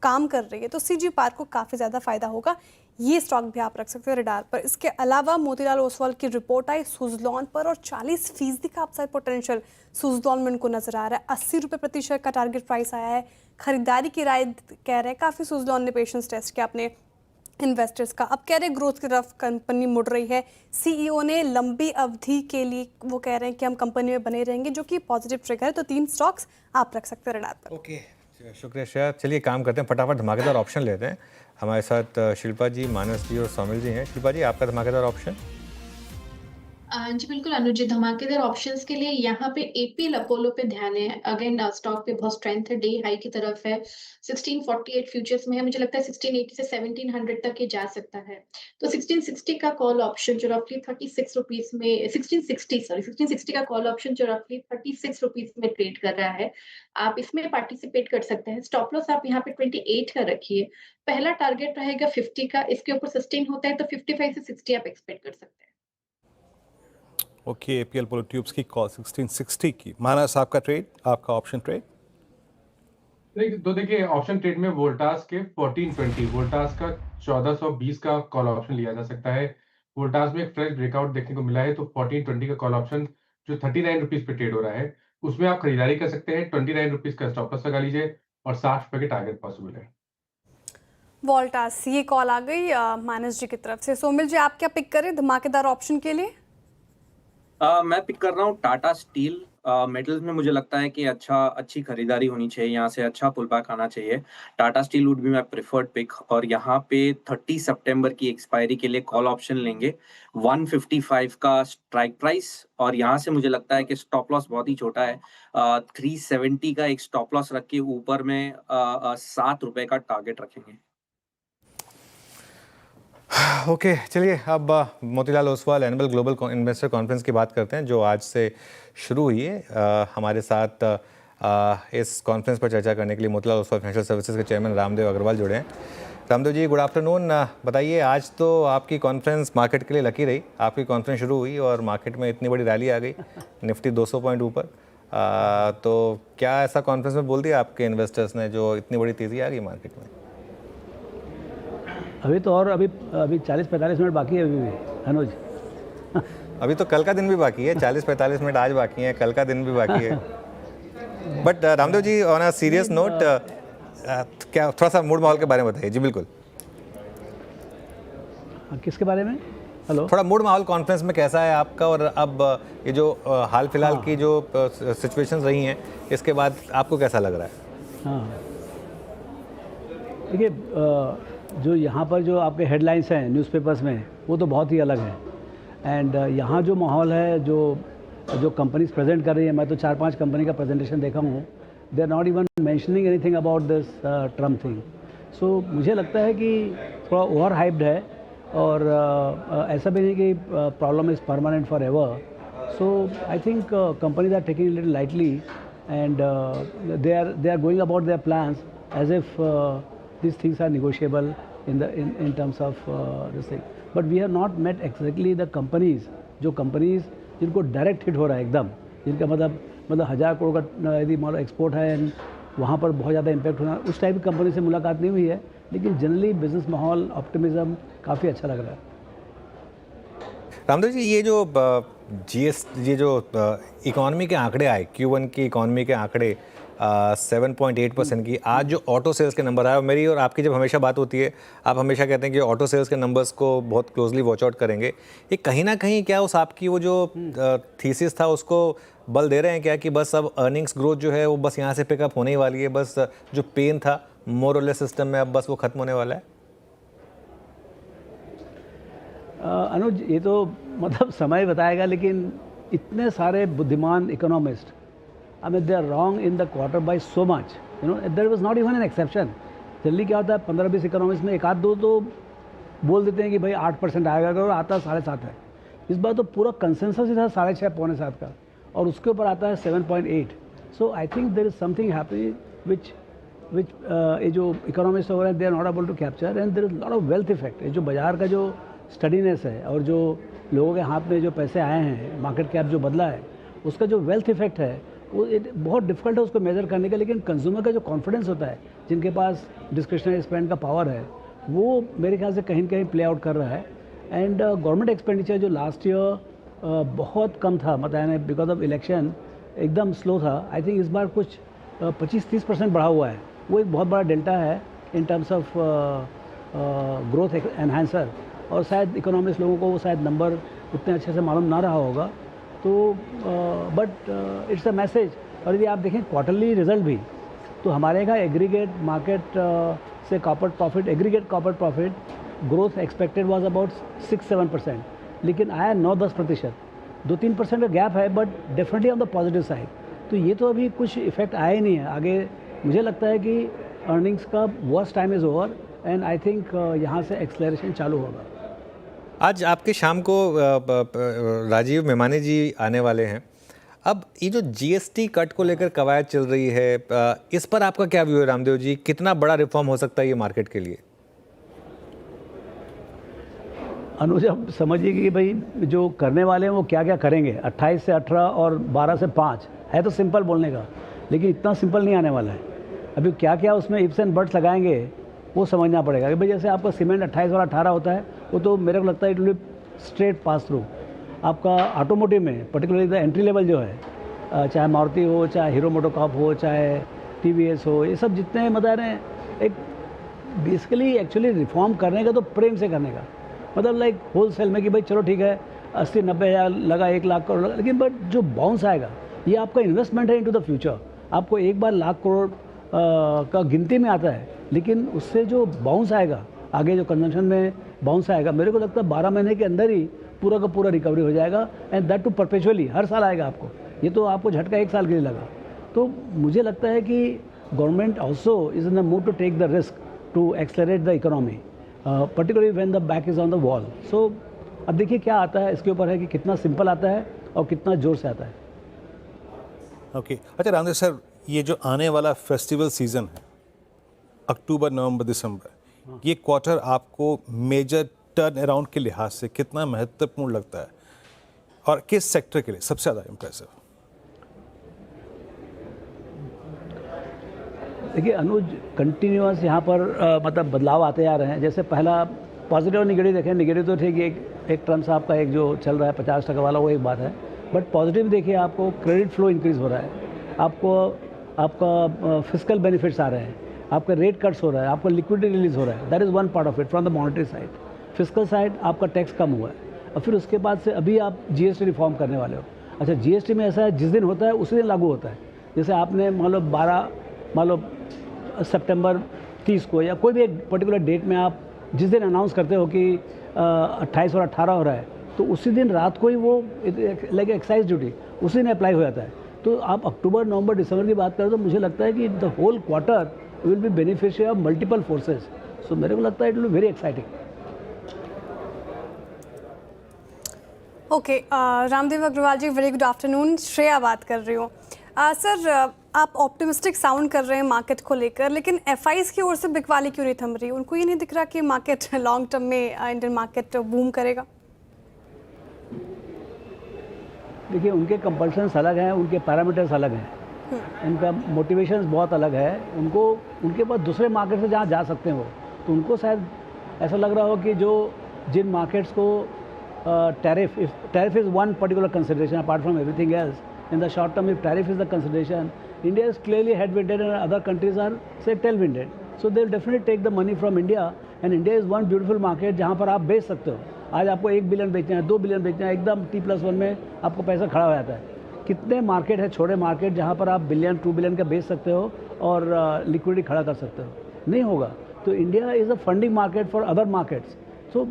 काम कर रही है, तो CG पावर को काफ़ी ज़्यादा फायदा होगा। ये स्टॉक भी आप रख सकते हैं रडार पर। इसके अलावा मोतीलाल ओसवाल की रिपोर्ट आई सुजलॉन पर, और 40% का अपसाइड पोटेंशियल सुजलॉन में उनको नजर आ रहा है। 80 रुपये प्रति शेयर का टारगेट प्राइस आया है। खरीदारी की राय कह रहे हैं, काफ़ी सुजलॉन ने पेशेंस टेस्ट किया अपने इन्वेस्टर्स का। अब कह रहे हैं ग्रोथ की तरफ कंपनी मुड़ रही है। CEO ने लंबी अवधि के लिए वो कह रहे हैं कि हम कंपनी में बने रहेंगे, जो कि पॉजिटिव ट्रिगर है। तो 3 स्टॉक्स आप रख सकते हैं रडार पर। ओके, शुक्रिया श्रेया। चलिए काम करते हैं, फटाफट धमाकेदार ऑप्शन लेते हैं। हमारे साथ शिल्पा जी, मानस जी और सौमिल जी हैं। शिल्पा जी, आपका धमाकेदार ऑप्शन। जी बिल्कुल अनुज जी, धमाकेदार ऑप्शंस के लिए यहाँ पे APL अपोलो पे ध्यान है। अगेन स्टॉक पे बहुत स्ट्रेंथ है, डे हाई की तरफ है, 1648 फ्यूचर्स में है। मुझे लगता है 1680 से 1700 तक ये जा सकता है। तो 1660 का कॉल ऑप्शन जो रफली 36 रुपीस में 1660 का कॉल ऑप्शन जो रफली 36 रुपीस में ट्रेड कर रहा है, आप इसमें पार्टिसिपेट कर सकते हैं। स्टॉप लॉस आप यहाँ पे 28 का रखिए। पहला टारगेट रहेगा 50 का, इसके ऊपर सस्टेन होता है तो 55 से 60 आप एक्सपेक्ट कर सकते हैं। ओके, APL पोलो ट्यूब्स की कॉल 1660 की। मानस, आपका ट्रेड, आपका ऑप्शन ट्रेड। तो देखिए, ऑप्शन ट्रेड में वोल्टास के 1420, वोल्टास का 1420 का कॉल ऑप्शन लिया जा सकता है। वोल्टास में एक फ्रेश ब्रेकआउट देखने को मिला है, तो 1420 का कॉल ऑप्शन जो 39 रुपीज पे ट्रेड हो रहा है, उसमें आप खरीदारी कर सकते हैं। 29 रुपीज का स्टॉप लॉस लगा लीजिए और 60 रुपए के टारगेट पॉसिबल है। वोल्टास, ये कॉल आ गई मानस जी की तरफ से। सोमिल जी, आप क्या पिक करें धमाकेदार ऑप्शन के लिए? मैं पिक कर रहा हूँ टाटा स्टील। मेटल्स में मुझे लगता है कि अच्छी खरीदारी होनी चाहिए, यहाँ से अच्छा पुल बैक आना चाहिए। Tata steel would be my preferred pick, और यहाँ पे 30 सितंबर की एक्सपायरी के लिए कॉल ऑप्शन लेंगे। 155 का स्ट्राइक प्राइस, और यहाँ से मुझे लगता है कि स्टॉप लॉस बहुत ही छोटा है। 370 का एक स्टॉप लॉस रख के ऊपर में 7 रुपए का टारगेट रखेंगे। ओके, चलिए अब Motilal Oswal annual global investor conference की बात करते हैं, जो आज से शुरू हुई है। हमारे साथ इस कॉन्फ्रेंस पर चर्चा करने के लिए मोतीलाल ओसवाल फाइनेंशियल सर्विसेज के चेयरमैन रामदेव अग्रवाल जुड़े हैं। Ramdev ji, good afternoon. बताइए, आज तो आपकी कॉन्फ्रेंस मार्केट के लिए लकी रही। आपकी कॉन्फ्रेंस शुरू हुई और मार्केट में इतनी बड़ी रैली आ गई, निफ्टी 200 पॉइंट ऊपर। तो क्या ऐसा कॉन्फ्रेंस में बोल दिया आपके इन्वेस्टर्स ने जो इतनी बड़ी तेज़ी आ गई मार्केट में? अभी तो और अभी 40-45 मिनट बाकी है अभी भी अनुज। अभी तो कल का दिन भी बाकी है, 40-45 मिनट आज बाकी हैं, कल का दिन भी बाकी है। But Ramdev ji, on a serious note, क्या थोड़ा सा मूड माहौल के बारे में बताइए। जी बिल्कुल। किसके बारे में? हेलो, थोड़ा मूड माहौल कॉन्फ्रेंस में कैसा है आपका, और अब ये जो हाल फिलहाल की जो सिचुएशंस रही हैं, इसके बाद आपको कैसा लग रहा है? हाँ, देखिए, जो यहाँ पर जो आपके हेडलाइंस हैं न्यूज़पेपर्स में, वो तो बहुत ही अलग है। एंड यहाँ जो माहौल है, जो कंपनीज प्रेजेंट कर रही है, मैं तो 4-5 कंपनी का प्रेजेंटेशन देखा हूँ, they are not even mentioning anything about this Trump thing. So मुझे लगता है कि थोड़ा ओवर हाइप्ड है, और ऐसा भी नहीं कि problem is permanent for ever. So I think companies are taking little lightly, and they are going about their plans as if these things are negotiable in terms of this thing. But we have not met exactly the companies, जो companies जिनको direct hit हो रहा है एकदम, जिनका मतलब 1000 करोड़ का यदि मान लो एक्सपोर्ट है, वहाँ पर बहुत ज़्यादा इम्पैक्ट होना, उस टाइप की कंपनी से मुलाकात नहीं हुई है, लेकिन जनरली बिजनेस माहौल, ऑप्टिमिज्म काफ़ी अच्छा लग रहा है। रामदेव जी, ये जो ये जो इकॉनमी के आंकड़े आए, Q1 की इकॉनमी के आंकड़े 7.8% की, आज जो ऑटो सेल्स के नंबर आए, मेरी और आपकी जब हमेशा बात होती है, आप हमेशा कहते हैं कि ऑटो सेल्स के नंबर्स को बहुत क्लोजली वॉच आउट करेंगे। ये कहीं ना कहीं क्या उस आपकी वो जो थीसिस था उसको बल दे रहे हैं क्या कि बस अब अर्निंग्स ग्रोथ जो है वो बस यहाँ से पिकअप होने ही वाली है, बस जो पेन था मोर और लेस सिस्टम में अब बस वो खत्म होने वाला है? अनुज, ये तो मतलब समय बताएगा, लेकिन इतने सारे बुद्धिमान economist, I mean, they are wrong in the quarter by so much. You know, there was not even an exception. जल्दी क्या होता है, 15-20 इकोनॉमिस्ट में एक आध दो तो बोल देते हैं कि भाई 8% आएगा, और आता 7.5 है। इस बार तो पूरा कंसेंसस ही था 6.5 पौने 7 का, और उसके ऊपर आता है 7.8। So I think there is something happening which ये जो इकोनॉमिस्ट हो रहे हैं, they are not able to capture, and there is lot of wealth effect. ये जो बाजार का जो स्टडीनेस है और जो लोगों के हाथ में जो पैसे आए हैं, मार्केट कैप जो बदला है, उसका जो वेल्थ इफेक्ट है वो बहुत डिफिकल्ट है उसको मेजर करने का। लेकिन कंज्यूमर का जो कॉन्फिडेंस होता है, जिनके पास डिस्क्रिशनरी स्पेंड का पावर है, वो मेरे ख्याल से कहीं न कहीं प्ले आउट कर रहा है। एंड गवर्नमेंट एक्सपेंडिचर जो लास्ट ईयर बहुत कम था, मतलब बिकॉज ऑफ इलेक्शन एकदम स्लो था, आई थिंक इस बार कुछ 25-30% बढ़ा हुआ है। वो एक बहुत बड़ा डेल्टा है in terms of growth enhancer, और शायद इकोनॉमिस्ट लोगों को वो शायद नंबर उतने अच्छे से मालूम ना रहा होगा। तो बट इट्स अ मैसेज। और यदि आप देखें क्वार्टरली रिजल्ट भी, तो हमारे यहाँ एग्रीगेट मार्केट से corporate profit, aggregate corporate profit growth expected was about 6-7%, लेकिन आया 9-10%। 2-3% का गैप है, but definitely on the positive side. तो ये तो अभी कुछ इफेक्ट आया ही नहीं है। आगे मुझे लगता है कि अर्निंग्स का worst time is over, and I think यहाँ से एक्सेलरेशन चालू होगा। आज आपके शाम को राजीव मेमानी जी आने वाले हैं। अब ये जो जीएसटी कट को लेकर कवायद चल रही है, इस पर आपका क्या व्यू है रामदेव जी? कितना बड़ा रिफॉर्म हो सकता है ये मार्केट के लिए? अनुज, अब समझिए कि भाई जो करने वाले हैं वो क्या क्या करेंगे। 28 से 18 और 12 से 5 है तो सिंपल बोलने का, लेकिन इतना सिंपल नहीं आने वाला है। अभी क्या क्या उसमें इफ्स एंड बट्स लगाएंगे वो समझना पड़ेगा कि भाई जैसे आपका सीमेंट 28 और 18 होता है, वो तो मेरे को लगता है it will be straight pass through. आपका ऑटोमोटिव में पर्टिकुलरली द एंट्री लेवल जो है, चाहे मारुति हो, चाहे हीरो मोटोकॉर्प हो, चाहे टीवीएस हो, ये सब जितने मतलब हैं, एक बेसिकली एक्चुअली रिफॉर्म करने का तो प्रेम से करने का, मतलब लाइक होल सेल में कि भाई चलो ठीक है 80-90 हज़ार लगा, 1 लाख करोड़ लगा, लेकिन बट जो बाउंस आएगा ये आपका इन्वेस्टमेंट है इनटू द फ्यूचर। आपको एक बार लाख करोड़ का गिनती में आता है, लेकिन उससे जो बाउंस आएगा आगे, जो कंजम्पशन में बाउंस आएगा, मेरे को लगता है 12 महीने के अंदर ही पूरा का पूरा रिकवरी हो जाएगा, एंड दैट टू परपेचुअली, हर साल आएगा आपको। ये तो आपको झटका 1 साल के लिए लगा। तो मुझे लगता है कि government also is in the mood to take the risk to accelerate the economy, particularly when the back is on the wall. So अब देखिए क्या आता है, इसके ऊपर है कि कितना सिंपल आता है और कितना जोर से आता है। ओके, अच्छा रामदेव सर, ये जो आने वाला फेस्टिवल सीजन है, अक्टूबर, नवंबर, दिसंबर, ये क्वार्टर आपको मेजर टर्न अराउंड के लिहाज से कितना महत्वपूर्ण लगता है, और किस सेक्टर के लिए सबसे ज़्यादा इम्प्रेसिव? देखिए अनुज, कंटिन्यूअस यहाँ पर मतलब बदलाव आते आ रहे हैं। जैसे पहला पॉजिटिव और निगेटिव देखें, निगेटिव तो ठीक है, एक ट्रम्प साहब का एक जो चल रहा है 50% वाला, वो एक बात है, बट पॉजिटिव देखिए आपको क्रेडिट फ्लो इंक्रीज हो रहा है, आपका फिजिकल बेनिफिट्स आ रहे हैं, आपका रेट कट्स हो रहा है, आपका लिक्विडिटी रिलीज हो रहा है। That is one part of it from the monetary side. Physical side आपका टैक्स कम हुआ है, और फिर उसके बाद से अभी आप जीएसटी रिफॉर्म करने वाले हो। अच्छा, जीएसटी में ऐसा है जिस दिन होता है उसी दिन लागू होता है। जैसे आपने मान लो सितंबर 30 को, या कोई भी एक पर्टिकुलर डेट में आप जिस दिन अनाउंस करते हो कि 28 और 18 हो रहा है, तो उसी दिन रात को ही वो लाइक एक्साइज ड्यूटी उसी दिन अप्लाई हो जाता है। तो आप अक्टूबर, नवंबर, दिसंबर की बात करें तो मुझे लगता है कि the whole quarter will be beneficiary of multiple forces. So मेरे को लगता है it will be very exciting. Okay, Ramdev Agrawal ji, very good afternoon. Shreya बात कर रही हूँ। सर, आप ऑप्टिमिस्टिक साउंड कर रहे हैं मार्केट को लेकर, लेकिन एफआईज की ओर से बिकवाली क्यों नहीं थम रही? उनको ये नहीं दिख रहा कि मार्केट लॉन्ग टर्म में इंडियन मार्केट बूम करेगा? देखिए, उनके कंपल्शंस अलग हैं, उनके पैरामीटर्स अलग हैं। उनका मोटिवेशन बहुत अलग है, उनको उनके पास दूसरे मार्केट से जहाँ जा सकते हैं वो, तो उनको शायद ऐसा लग रहा हो कि जो जिन मार्केट्स को tariff is one particular consideration apart from everything else. In the short term, if tariff is the consideration, India is clearly headwinded and other countries are say tailwinded. So they will definitely take the money from India, and India is one beautiful market जहाँ पर आप बेच सकते हो. आज आपको 1 billion बेचना है, 2 बिलियन बेचना है, एकदम T+1 में आपको पैसा खड़ा हो जाता है. कितने मार्केट है, छोटे मार्केट, जहाँ पर आप बिलियन 2 बिलियन का बेच सकते हो और लिक्विडिटी खड़ा कर सकते हो. नहीं होगा. तो India is a funding market for other markets. So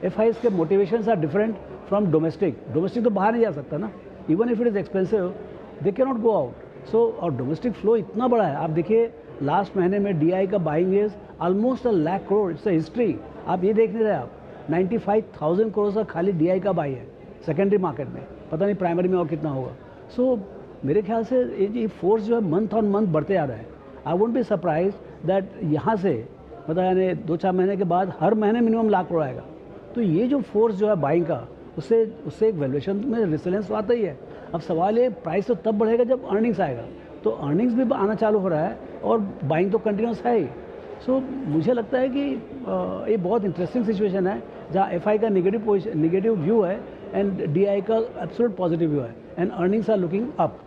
FIs के motivations are different from domestic. Domestic तो बाहर नहीं जा सकता ना, even if it is expensive they can not go out. So और डोमेस्टिक फ्लो इतना बड़ा है. आप देखिए लास्ट महीने में DI का buying is almost 1 lakh crore. It's a history. आप ये देख नहीं रहे, आप 95,000 करोड़ का खाली DI का बाई है सेकेंडरी मार्केट में. पता नहीं प्राइमरी में और कितना होगा. सो मेरे ख्याल से ये फोर्स जो है मंथ ऑन मंथ बढ़ते आ रहा है. I won't be surprise that यहाँ से मतलब यानी 2-4 महीने के बाद हर महीने मिनिमम लाख करोड़ आएगा. तो ये जो फोर्स जो है बाइंग का, उससे एक वैल्यूएशन में रिसिलेंस तो आता ही है. अब सवाल ये प्राइस तो तब बढ़ेगा जब अर्निंग्स आएगा. तो अर्निंग्स भी आना चालू हो रहा है और बाइंग तो कंटिन्यूस है ही. सो मुझे लगता है कि ये बहुत इंटरेस्टिंग सिचुएशन है जहाँ FI का नेगेटिव व्यू है एंड DI का एब्सोल्यूट पॉजिटिव व्यू है and earnings are looking up.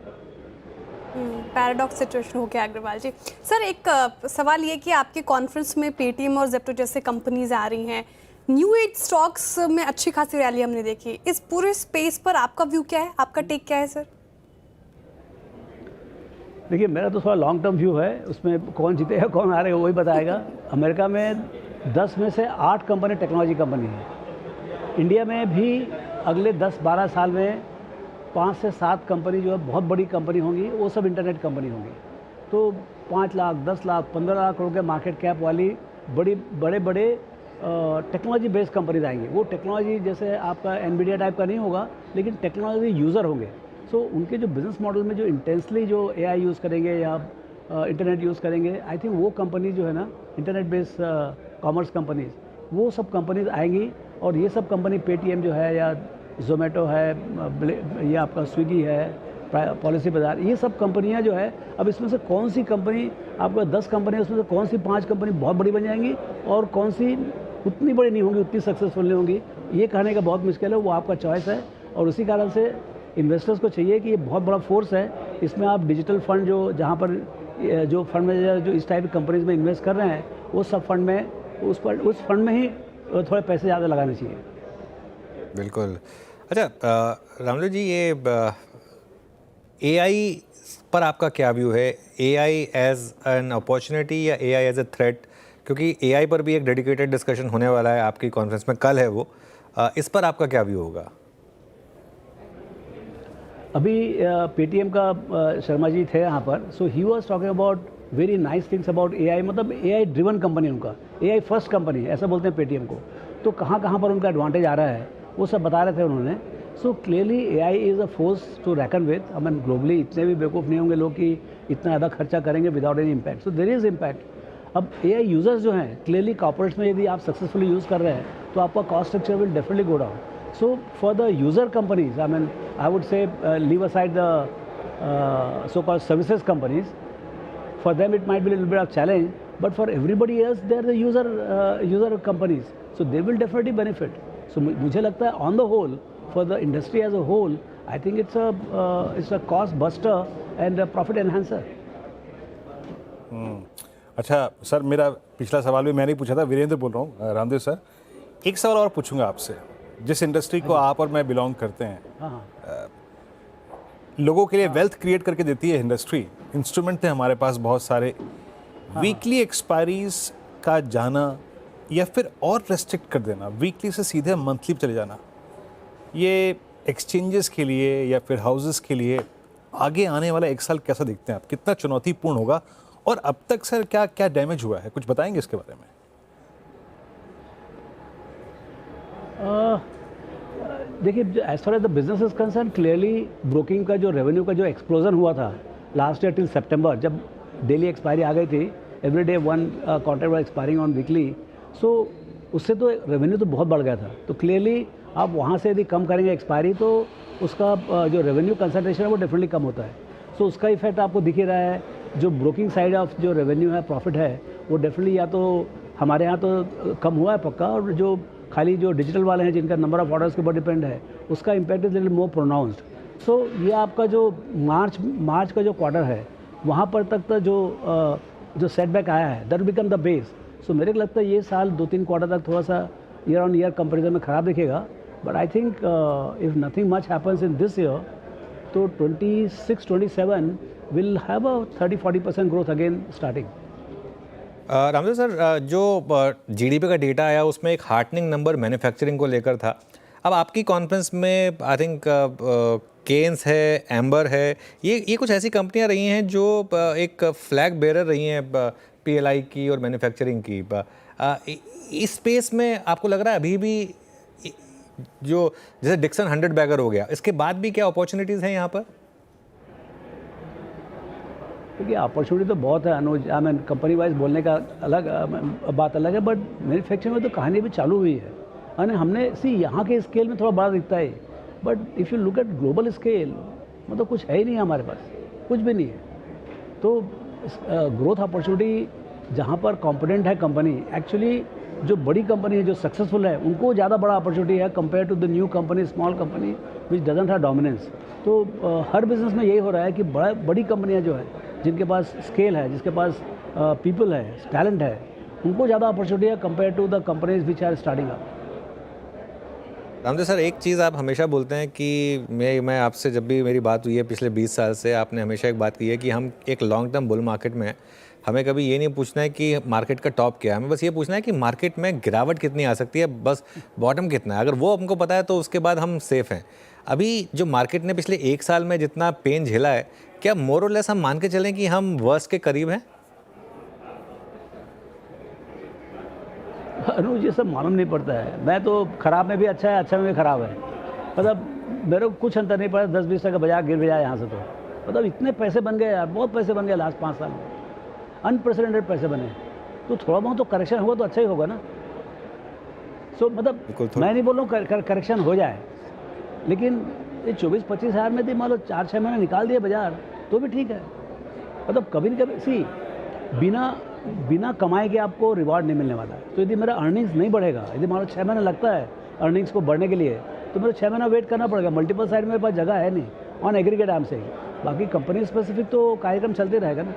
Paradox situation हो गया अग्रवाल जी. सर एक सवाल ये कि आपके कॉन्फ्रेंस में पेटीएम और जेप्टो जैसे कंपनीज आ रही हैं, न्यू एज स्टॉक्स में अच्छी खासी रैली हमने देखी. इस पूरे स्पेस पर आपका व्यू क्या है, आपका टेक क्या है सर? देखिए मेरा तो थोड़ा लॉन्ग टर्म व्यू है, उसमें कौन जीतेगा कौन हारेगा वही बताएगा. अमेरिका में 10 में से 8 कंपनी टेक्नोलॉजी कंपनी है. इंडिया में भी अगले 10-12 साल में 5 से 7 कंपनी जो है बहुत बड़ी कंपनी होंगी, वो सब इंटरनेट कंपनी होंगी. तो 5 लाख 10 लाख 15 लाख करोड़ के मार्केट कैप वाली बड़े टेक्नोलॉजी बेस्ड कंपनीज आएंगी. वो टेक्नोलॉजी जैसे आपका NVIDIA टाइप का नहीं होगा, लेकिन टेक्नोलॉजी यूज़र होंगे. सो उनके जो बिज़नेस मॉडल में जो इंटेंसली जो AI यूज़ करेंगे या इंटरनेट यूज़ करेंगे, आई थिंक वो कंपनी जो है ना इंटरनेट बेस्ड कॉमर्स कंपनीज, वो सब कंपनीज आएंगी. और ये सब कंपनी पेटीएम जो है या जोमेटो है या आपका स्विगी है, पॉलिसी बाजार, ये सब कंपनियां जो है, अब इसमें से कौन सी कंपनी आपका 10 कंपनी उसमें से कौन सी 5 कंपनी बहुत बड़ी बन जाएंगी और कौन सी उतनी बड़ी नहीं होंगी, उतनी सक्सेसफुल नहीं होंगी, ये कहने का बहुत मुश्किल है. वो आपका चॉइस है. और उसी कारण से इन्वेस्टर्स को चाहिए कि ये बहुत बड़ा फोर्स है. इसमें आप डिजिटल फंड जो जहाँ पर जो फंड में जो इस टाइप की कंपनीज में इन्वेस्ट कर रहे हैं, वो सब फंड में उस फंड में ही थोड़े पैसे ज़्यादा लगाने चाहिए. बिल्कुल. अच्छा रामदेव जी, ये AI पर आपका क्या व्यू है? AI एज एन अपॉर्चुनिटी या AI एज ए थ्रेट? क्योंकि AI पर भी एक डेडिकेटेड डिस्कशन होने वाला है आपकी कॉन्फ्रेंस में, कल है वो. इस पर आपका क्या व्यू होगा? अभी पेटीएम का शर्मा जी थे यहाँ पर. So he was talking about very nice things about AI. मतलब AI ड्रिवन कंपनी उनका, AI फर्स्ट कंपनी है ऐसा बोलते हैं पेटीएम को. तो कहाँ पर उनका एडवांटेज आ रहा है वो सब बता रहे थे उन्होंने. So clearly AI is a force to reckon with. I mean globally इतने भी बेवकूफ़ नहीं होंगे लोग कि इतना ज़्यादा खर्चा करेंगे without any impact. So there is impact. अब AI यूज़र्स जो हैं क्लियरली कॉर्पोरेट्स में यदि आप सक्सेसफुली यूज़ कर रहे हैं तो आपका cost structure will definitely go down. So for the user companies, I mean, I would say leave aside the so-called services companies. For them, it might be a little bit of challenge, but for everybody else, they are the user companies, so they will definitely benefit. So मुझे लगता है on the whole, for the industry as a whole, I think it's a cost buster and a profit enhancer. अच्छा sir, मेरा पिछला सवाल भी मैंने पूछा था. वीरेंद्र बोल रहा हूँ. रामदेव सर, एक सवाल और पूछूंगा आपसे. जिस इंडस्ट्री को आप और मैं बिलोंग करते हैं, लोगों के लिए वेल्थ क्रिएट करके देती है इंडस्ट्री. इंस्ट्रूमेंट थे हमारे पास बहुत सारे. वीकली एक्सपायरीज का जाना या फिर और रेस्ट्रिक्ट कर देना, वीकली से सीधे मंथली चले जाना, ये एक्सचेंजेस के लिए या फिर हाउसेस के लिए आगे आने वाला 1 साल कैसा देखते हैं आप? कितना चुनौतीपूर्ण होगा? और अब तक सर क्या क्या डैमेज हुआ है, कुछ बताएंगे इसके बारे में? देखिए, as far as the business is concern, clearly broking का जो रेवेन्यू का जो एक्सप्लोजन हुआ था लास्ट ईयर टिल सितंबर, जब डेली एक्सपायरी आ गई थी, every day 1 contract was expiring on weekly. So उससे तो रेवेन्यू तो बहुत बढ़ गया था. तो क्लियरली आप वहाँ से यदि कम करेंगे एक्सपायरी तो उसका जो रेवेन्यू कंसंट्रेशन है वो डेफिनेटली कम होता है. सो उसका इफेक्ट आपको दिख ही रहा है। जो ब्रोकिंग साइड ऑफ जो रेवेन्यू है, प्रॉफिट है, वो डेफिनेटली या तो हमारे यहाँ तो कम हुआ है पक्का, और जो खाली जो डिजिटल वाले हैं जिनका नंबर ऑफ ऑर्डर्स के ऊपर डिपेंड है, उसका impact is little more pronounced. So ये आपका जो मार्च का जो क्वार्टर है, वहाँ पर तक जो सेटबैक आया है, दैट बिकम द बेस। सो मेरे को लगता है ये साल 2-3 क्वार्टर तक थोड़ा सा ईयर ऑन ईयर कंपेरिजन में ख़राब दिखेगा, but I think if nothing much happens in this year, तो 26-27 will have a 30-40% growth again starting. Ramdev sir, जो जीडीपी का डेटा आया उसमें एक हार्टनिंग नंबर मैन्युफैक्चरिंग को लेकर था। अब आपकी कॉन्फ्रेंस में आई थिंक केन्स है, एम्बर है, ये कुछ ऐसी कंपनियां रही हैं जो एक फ्लैग बेरर रही हैं पीएलआई की और मैन्युफैक्चरिंग की। इस स्पेस में आपको लग रहा है अभी भी जो जैसे डिक्सन 100 बैगर हो गया, इसके बाद भी क्या अपॉर्चुनिटीज़ हैं यहाँ पर? देखिए अपॉर्चुनिटी तो बहुत है अनुज, आई मीन कंपनी वाइज बोलने का अलग बात अलग है, बट मैन्युफैक्चरिंग में तो कहानी भी चालू हुई है। यानी हमने यहाँ के स्केल में थोड़ा बड़ा दिखता है, but if you look at global scale, मतलब कुछ है ही नहीं हमारे पास, कुछ भी नहीं है। तो ग्रोथ अपॉर्चुनिटी जहाँ पर कॉम्पिटेंट है कंपनी, एक्चुअली जो बड़ी कंपनी है, जो सक्सेसफुल है, उनको ज़्यादा बड़ा अपॉर्चुनिटी है compare to the new company, small company which doesn't have dominance. तो हर बिजनेस में यही हो रहा है कि बड़ी कंपनियाँ जो है, जिनके पास स्केल है, जिसके पास पीपल है, टैलेंट है, उनको ज़्यादा अपॉर्चुनिटी है compare to the companies which are starting up. Ramdev sir, एक चीज़ आप हमेशा बोलते हैं कि मैं आपसे जब भी मेरी बात हुई है पिछले 20 साल से, आपने हमेशा एक बात की है कि हम एक लॉन्ग टर्म बुल मार्केट में हैं। हमें कभी ये नहीं पूछना है कि मार्केट का टॉप क्या है, हमें बस ये पूछना है कि मार्केट में गिरावट कितनी आ सकती है, बस बॉटम कितना है। अगर वो हमको पता है तो उसके बाद हम सेफ़ हैं। अभी जो मार्केट ने पिछले 1 साल में जितना पेन झेला है, क्या मोर और लेस हम मान के चलें कि हम वर्स्ट के करीब हैं? अनुज, ये सब मालूम नहीं पड़ता है। मैं तो ख़राब में भी अच्छा है, अच्छा में भी ख़राब है। मतलब मेरे को कुछ अंतर नहीं पड़ा, 10-20 का बाजार गिर भी जाए यहाँ से, तो मतलब इतने पैसे बन गए यार, बहुत पैसे बन गए लास्ट 5 साल में, अनप्रेसिडेंटेड पैसे बने। तो थोड़ा बहुत तो करेक्शन होगा तो अच्छा ही होगा ना। सो मतलब मैं नहीं बोल रहा हूँ करेक्शन हो जाए, लेकिन ये 24-25 हज़ार में भी मान लो 4-6 महीने निकाल दिए बाजार तो भी ठीक है। मतलब कभी न कभी बिना कमाए के आपको रिवॉर्ड नहीं मिलने वाला है। तो यदि मेरा अर्निंग्स नहीं बढ़ेगा, यदि मान लो 6 महीने लगता है अर्निंग्स को बढ़ने के लिए, तो मेरे 6 महीना वेट करना पड़ेगा। मल्टीपल साइड मेरे पास जगह है नहीं, ऑन एग्रीगेट आम से। बाकी कंपनी स्पेसिफिक तो कार्यक्रम चलते रहेगा ना।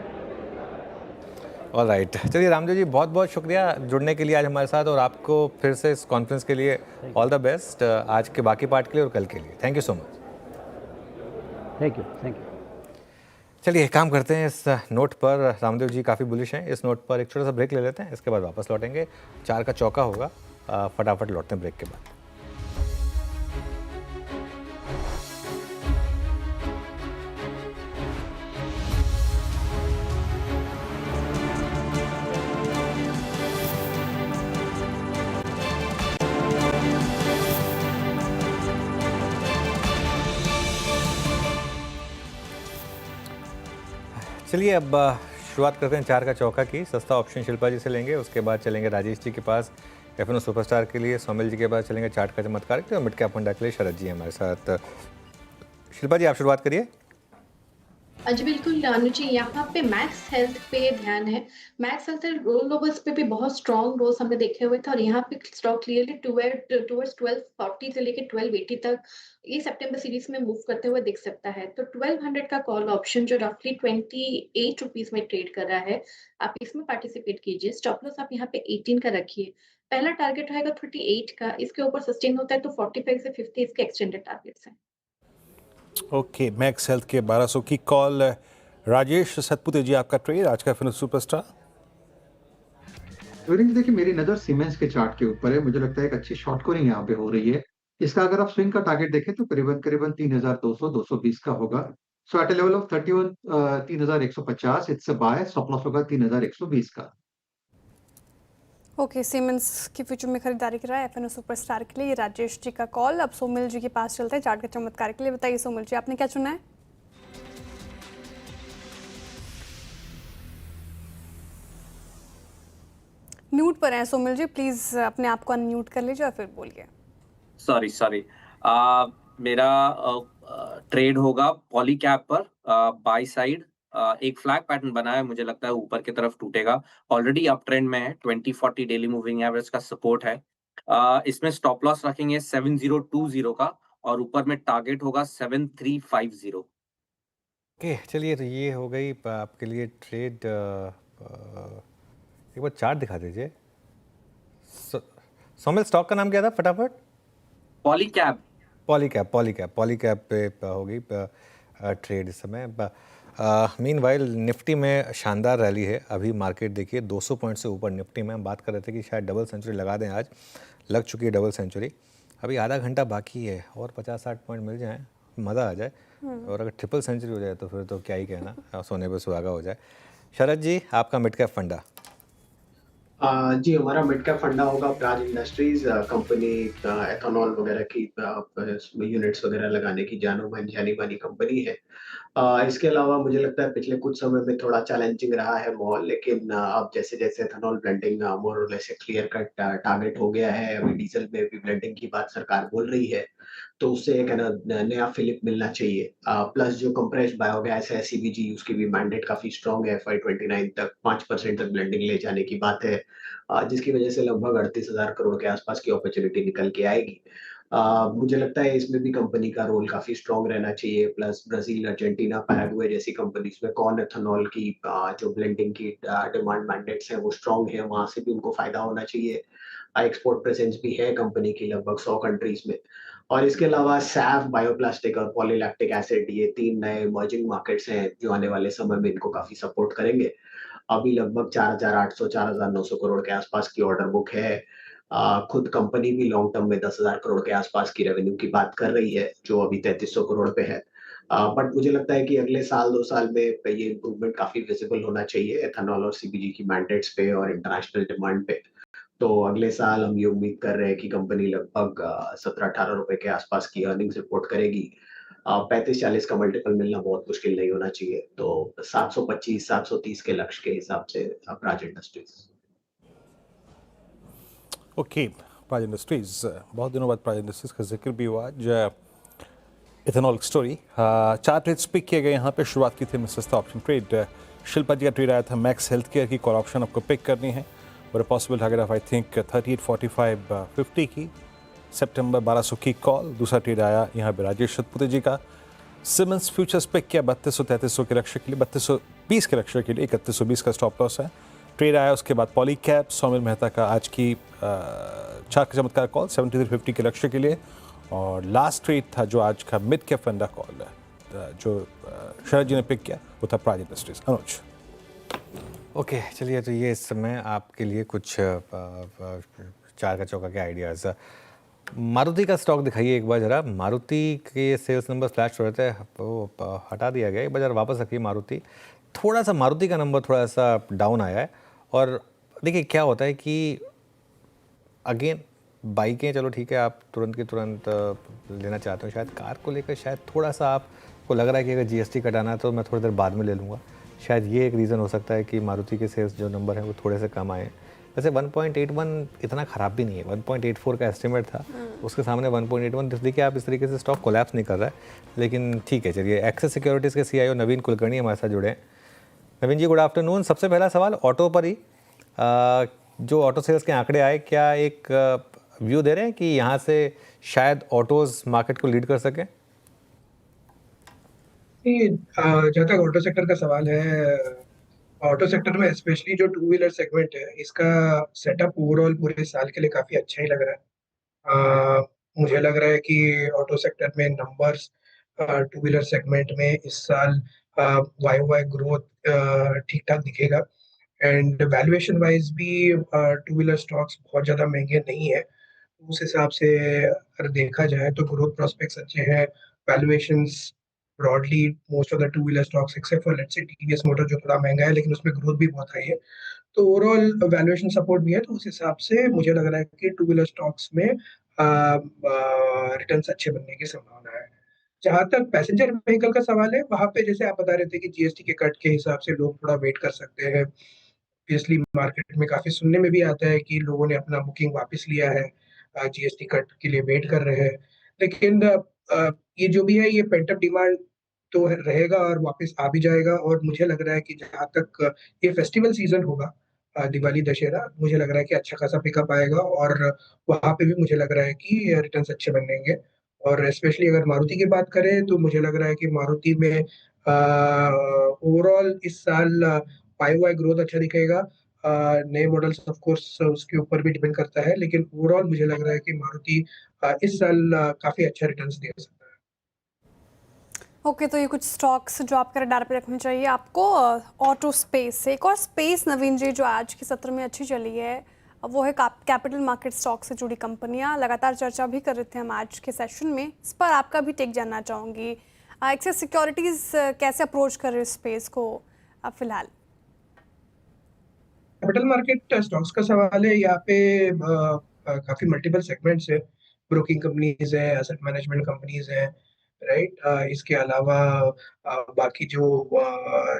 ऑल राइट, चलिए रामदेव जी, बहुत बहुत शुक्रिया जुड़ने के लिए आज हमारे साथ, और आपको फिर से इस कॉन्फ्रेंस के लिए ऑल द बेस्ट, आज के बाकी पार्ट के लिए और कल के लिए। Thank you so much. Thank you. चलिए काम करते हैं इस नोट पर। रामदेव जी काफ़ी बुलिश हैं, इस नोट पर एक छोटा सा ब्रेक ले लेते हैं, इसके बाद वापस लौटेंगे। 4 का चौका होगा, फटाफट लौटते हैं ब्रेक के बाद। चलिए अब शुरुआत करते हैं 4 का चौका की। सस्ता ऑप्शन शिल्पा जी से लेंगे, उसके बाद चलेंगे राजेश जी के पास एफएनओ सुपरस्टार के लिए, सोमिल जी के पास चलेंगे चार्ट का चमत्कार के लिए, और मिड कैप फंडा के लिए शरद जी हमारे साथ। शिल्पा जी, आप शुरुआत करिए। जी बिल्कुल अनुज जी, यहाँ पे मैक्स हेल्थ पे ध्यान है। मैक्स हेल्थ रोल ओवर्स पे भी बहुत स्ट्रॉन्ग रोल्स हमने देखे हुए थे, और यहाँ पे स्टॉक क्लियरली टुवर्ड्स 1240 से लेके 1280 तक ये सितंबर सीरीज में मूव करते हुए दिख सकता है। तो 1200 का कॉल ऑप्शन जो रफली 28 रुपीज में ट्रेड कर रहा है, आप इसमें पार्टिसिपेट कीजिए। स्टॉप लॉस आप यहाँ पे 18 का रखिए। पहला टारगेट रहेगा 38 का, इसके ऊपर सस्टेन होता है तो 45 से 50 इसके एक्सटेंडेड टारगेट्स हैं। ओके, मैक्स हेल्थ के 1200 की कॉल। राजेश सतपुते जी, आपका ट्रेड आज का एफएनओ सुपरस्टार। देखिए, मेरी नजर सीमेंस के चार्ट के ऊपर है। मुझे लगता है एक अच्छी शॉर्ट कवरिंग यहाँ पे हो रही है। इसका अगर आप स्विंग का टारगेट देखें तो करीबन 3200-220 का होगा। So at a level of 31,150 it's a buy. Stop loss होगा 3120 का। ओके, सीमेंस की फ्यूचर में खरीदारी कर रहा है एफएनओ सुपरस्टार के लिए राजेश जी का कॉल। अब सोमिल जी के पास चलते हैं चार्ट का चमत्कार के लिए। बताइए सोमिल जी, आपने क्या चुना है? म्यूट पर हैं सोमिल जी, प्लीज अपने आप को अनम्यूट कर लीजिए और फिर बोलिए। सॉरी, मेरा ट्रेड होगा पॉली कैप पर बाय साइड। एक फ्लैग पैटर्न बना है, मुझे लगता है ऊपर की तरफ टूटेगा। ऑलरेडी अप ट्रेंड में है, 2040 डेली मूविंग एवरेज का सपोर्ट है। इसमें स्टॉप लॉस रखेंगे 7020 का और ऊपर में टारगेट होगा 7350। ओके चलिए, तो ये हो गई आपके लिए ट्रेड। एक बार चार्ट दिखा दीजिए। सोमिल, स्टॉक का नाम क्या था फटाफट? पॉली कैप पे होगी ट्रेड इस समय। मीनवाइल निफ्टी में शानदार रैली है अभी। मार्केट देखिए 200 पॉइंट से ऊपर निफ्टी में। हम बात कर रहे थे कि शायद डबल सेंचुरी लगा दें, आज लग चुकी है डबल सेंचुरी। अभी आधा घंटा बाकी है और 50-60 पॉइंट मिल जाए, मज़ा आ जाए। और अगर ट्रिपल सेंचुरी हो जाए तो फिर तो क्या ही कहना, सोने पे सुहागा हो जाए। शरद जी, आपका मिड कैप फंडा? जी, हमारा मिड कैप फंडा होगा प्राज इंडस्ट्रीज। कंपनी एथेनॉल वगैरह की यूनिट्स वगैरह लगाने की जानी मानी कंपनी है। इसके अलावा मुझे लगता है पिछले कुछ समय में थोड़ा चैलेंजिंग रहा है माहौल, लेकिन अब जैसे जैसे एथेनॉल ब्लेंडिंग मोर और लेस क्लियर कट टारगेट हो गया है। अभी डीजल में भी ब्लेंडिंग की बात सरकार बोल रही है, तो उससे एक है ना नया फिलिप मिलना चाहिए। प्लस जो कंप्रेस्ड बायोगैस है सीबीजी, उसकी भी मैंडेट काफी स्ट्रांग है। FY29 तक 5% तक ब्लेंडिंग ले जाने की बात है, जिसकी वजह से लगभग 38,000 करोड़ के आसपास की अपॉर्चुनिटी निकल के आएगी। मुझे लगता है इसमें भी कंपनी का रोल काफी स्ट्रांग रहना चाहिए। प्लस ब्राजील, अर्जेंटीना, पैराग्वे जैसी कंपनीज में कॉर्न एथेनॉल की जो ब्लेंडिंग की डिमांड मैंडेट्स हैं वो स्ट्रांग है, वहां से भी उनको फायदा होना चाहिए। एक्सपोर्ट प्रेजेंस भी है कंपनी की लगभग 100 कंट्रीज में। और इसके अलावा सैफ, बायोप्लास्टिक और पॉलीलैक्टिक एसिड, ये 3 नए इमर्जिंग मार्केट्स हैं जो आने वाले समय में इनको काफी सपोर्ट करेंगे। अभी लगभग 4,800 4,900 करोड़ के आसपास की ऑर्डर बुक है। खुद कंपनी भी लॉन्ग टर्म में 10,000 करोड़ के आसपास की रेवेन्यू की बात कर रही है, जो अभी 3,300 करोड़ पे है। बट मुझे लगता है कि अगले साल 2 साल में ये इम्प्रूवमेंट काफी विजिबल होना चाहिए एथेनॉल और सीबीजी की मैंडेट्स पे और इंटरनेशनल डिमांड पे। तो अगले साल हम ये उम्मीद कर रहे हैं कि कंपनी लगभग 17-18 रुपए के आसपास की अर्निंग्स रिपोर्ट करेगी। 35-40 का मल्टीपल मिलना बहुत मुश्किल नहीं होना चाहिए। तो 725-730 के लक्ष्य के हिसाब से Praj industries. Okay, Praj industries, बहुत दिनों बाद प्राज इंडस्ट्रीज का जिक्र भी हुआ आज। इथेनॉल स्टोरी, 4 ट्रेड्स पिक किए गए यहाँ पे। शुरुआत की थी मिस्टर सस्ता ऑप्शन ट्रेड। शिल्पा जी का ट्रेड आया था मैक्स हेल्थ केयर की कॉल ऑप्शन आपको पिक करनी है और possible target of I think 3845.50 की। सितंबर 1200 की कॉल। दूसरा ट्रेड आया यहाँ पे राजेश सतपुते जी का। सिमंस फ्यूचर्स पिक किया 3200-3300 के लक्ष्य के लिए, 3220 के लक्ष्य के लिए, 3120 का स्टॉप लॉस है। ट्रेड आया उसके बाद पॉली कैप, सोमिल मेहता का आज की 4 का चमत्कार कॉल 7350 के लक्ष्य के लिए। और लास्ट ट्रेड था जो आज का मिड कैप फंडा कॉल है जो शरद जी ने पिक किया, वो था प्राज इंडस्ट्रीज। अनुज। ओके चलिए, तो ये इस समय आपके लिए कुछ 4 का चौका के आइडियाज़। मारुति का स्टॉक दिखाइए एक बार ज़रा। मारुति के सेल्स नंबर फ्लैश हो रहे थे, वो हटा दिया गया, एक बार ज़रा वापस रखिए। मारुति थोड़ा सा, मारुति का नंबर थोड़ा सा डाउन आया है। और देखिए क्या होता है कि अगेन बाइकें चलो ठीक है, आप तुरंत के तुरंत लेना चाहते हो। शायद कार को लेकर शायद थोड़ा सा आपको लग रहा है कि अगर GST कटाना है तो मैं थोड़ी देर बाद में ले लूँगा। शायद ये एक रीज़न हो सकता है कि मारुति के सेल्स जो नंबर है वो थोड़े से कम आए। वैसे 1.81 इतना ख़राब भी नहीं है, 1.84 का एस्टिमेट था, उसके सामने 1.81। देखिए आप इस तरीके से स्टॉक कोलैप्स नहीं कर रहा है, लेकिन ठीक है। चलिए, एक्सेस सिक्योरिटीज़ के CIO नवीन कुलकर्णी हमारे साथ जुड़े हैं। नवीन जी, गुड आफ्टरनून। सबसे पहला सवाल ऑटो पर ही, जो ऑटो सेल्स के आंकड़े आए, क्या एक व्यू दे रहे हैं कि यहाँ से शायद ऑटोज़ मार्केट को लीड कर सकें? जहाँ तक ऑटो सेक्टर का सवाल है, ऑटो सेक्टर में स्पेशली जो 2 व्हीलर सेगमेंट है, इसका सेटअप ओवरऑल पूरे साल के लिए काफी अच्छा ही लग रहा है। मुझे लग रहा है कि ऑटो सेक्टर में नंबर्स 2 व्हीलर सेगमेंट में इस साल YOY ग्रोथ ठीक ठाक दिखेगा। एंड वैल्यूएशन वाइज भी 2 व्हीलर स्टॉक्स बहुत ज़्यादा महंगे नहीं है। उस हिसाब से अगर देखा जाए तो ग्रोथ प्रोस्पेक्ट्स अच्छे हैं। Valuations broadly most of the 2 wheeler stocks except for let's say TVS motor जो थोड़ा महंगा है, लेकिन उसमें ग्रोथ भी बहुत हाई है, तो ओवरऑल वैल्यूएशन सपोर्ट भी है। तो उस हिसाब से मुझे लग रहा है कि 2 व्हीलर स्टॉक्स में रिटर्न्स अच्छे बनने की संभावना है। जहाँ तक पैसेंजर व्हीकल का सवाल है, वहाँ पे जैसे आप बता रहे थे कि GST के कट के हिसाब से लोग थोड़ा वेट कर सकते हैं। ऑब्वियसली मार्केट में काफी सुनने में भी आता है कि लोगों ने अपना बुकिंग वापस लिया है, GST कट के लिए वेट कर रहे हैं। लेकिन ये जो भी है ये पेंट अप डिमांड तो रहेगा और वापस आ भी जाएगा, और मुझे लग रहा है कि जहाँ तक ये फेस्टिवल सीजन होगा, दिवाली दशहरा, मुझे लग रहा है कि अच्छा खासा पिकअप आएगा, और वहाँ पे भी मुझे लग रहा है कि रिटर्न्स अच्छे बनेंगे। और स्पेशली अगर मारुति की बात करें तो मुझे लग रहा है कि मारुति में ओवरऑल इस साल वाई वाई ग्रोथ अच्छा दिखेगा। नए मॉडल्स ऑफ कोर्स उसके ऊपर भी डिपेंड करता है, लेकिन ओवरऑल मुझे लग रहा है कि मारुति इस साल काफी अच्छा रिटर्न्स दे सकता है। ओके, तो ये कुछ स्टॉक्स जो आपके रडार पे रखने चाहिए आपको। ऑटो स्पेस, एक और स्पेस नवीन जी जो आज के सत्र में अच्छी चली है वो है कैपिटल मार्केट स्टॉक से जुड़ी कंपनियां। लगातार चर्चा भी कर रहे थे हम आज के सेशन में, इस पर आपका भी टेक जानना चाहूँगी। एक्सिस सिक्योरिटीज़ कैसे अप्रोच कर रहे हो स्पेस को अब फिलहाल? कैपिटल मार्केट स्टॉक्स का सवाल है, यहाँ पे काफी मल्टीपल सेगमेंट्स है। ब्रोकिंग कंपनीज है, एसेट मैनेजमेंट कंपनीज है, राइट। इसके अलावा बाकी जो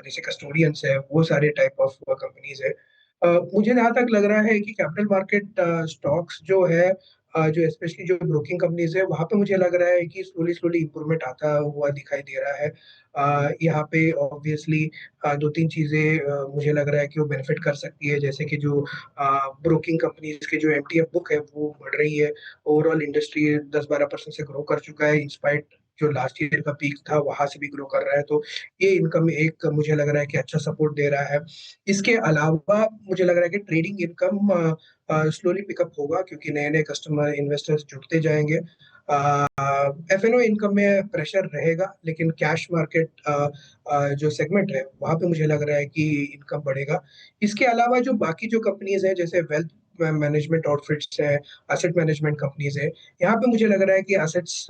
जैसे कस्टोडियंस है, वो सारे टाइप ऑफ कंपनीज है। मुझे जहाँ तक लग रहा है कि कैपिटल मार्केट स्टॉक्स जो है, जो स्पेशली जो ब्रोकिंग कंपनीज है, वहाँ पे मुझे लग रहा है कि स्लोली स्लोली इंप्रूवमेंट आता हुआ दिखाई दे रहा है। यहाँ पे ऑब्वियसली दो तीन चीजें मुझे लग रहा है कि वो बेनिफिट कर सकती है, जैसे कि जो ब्रोकिंग कंपनीज के जो एमटीएफ बुक है वो बढ़ रही है। ओवरऑल इंडस्ट्री 10-12% से ग्रो कर चुका है, इंस्पाइट जो लास्ट ईयर का पीक था वहां से भी ग्रो कर रहा है, तो ये इनकम एक मुझे लग रहा है कि अच्छा सपोर्ट दे रहा है। इसके अलावा मुझे लग रहा है कि ट्रेडिंग इनकम स्लोली पिकअप होगा, क्योंकि नए नए कस्टमर इन्वेस्टर्स जुड़ते जाएंगे। एफएनओ इनकम में प्रेशर रहेगा, लेकिन कैश मार्केट जो सेगमेंट है वहां पे मुझे लग रहा है कि इनकम बढ़ेगा। इसके अलावा जो बाकी जो कंपनीज है, जैसे वेल्थ मैनेजमेंट आउटफिट्स है, एसेट मैनेजमेंट कंपनीज है, यहाँ पे मुझे लग रहा है कि एसेट्स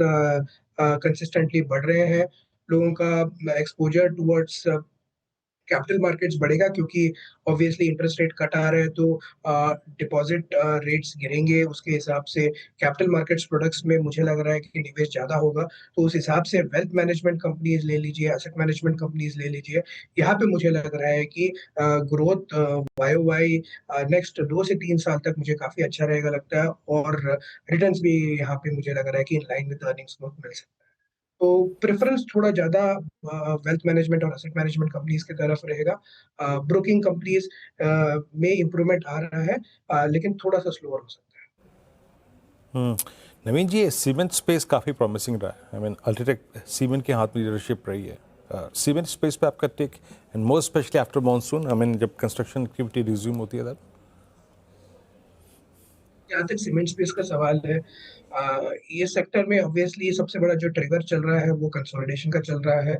कंसिस्टेंटली बढ़ रहे हैं। लोगों का एक्सपोजर टुवर्ड्स कैपिटल मार्केट्स बढ़ेगा, क्योंकि ऑब्वियसली इंटरेस्ट रेट कट आ रहे हैं, तो डिपॉजिट रेट्स गिरेंगे। उसके हिसाब से कैपिटल मार्केट्स प्रोडक्ट्स में मुझे लग रहा है कि निवेश ज्यादा होगा, तो उस हिसाब से वेल्थ मैनेजमेंट कंपनीज ले लीजिए, एसेट मैनेजमेंट कंपनीज ले लीजिए। यहाँ पे मुझे लग रहा है कि ग्रोथ वाई वाई नेक्स्ट 2 से 3 साल तक मुझे काफी अच्छा रहेगा लगता है, और रिटर्न्स भी यहाँ पे मुझे लग रहा है कि in line with earnings growth मिल सकता है। तो प्रेफरेंस थोड़ा ज्यादा वेल्थ मैनेजमेंट और एसेट मैनेजमेंट कंपनीज की तरफ रहेगा। ब्रोकिंग कंपनीज में इम्प्रूवमेंट आ रहा है, लेकिन थोड़ा सा स्लोअर हो सकता है। नवीन जी, सीमेंट स्पेस काफ़ी प्रॉमिसिंग रहा है। आई मीन अल्ट्राटेक सीमेंट के हाथ में लीडरशिप रही है। सीमेंट स्पेस पे आपका take, and more specially after monsoon, I mean जब कंस्ट्रक्शन एक्टिविटी रिज्यूम होती है तब। जहाँ तक सीमेंट स्पेस का सवाल है, ये सेक्टर में ऑब्वियसली सबसे बड़ा जो ट्रिगर चल रहा है वो कंसोलिडेशन का चल रहा है।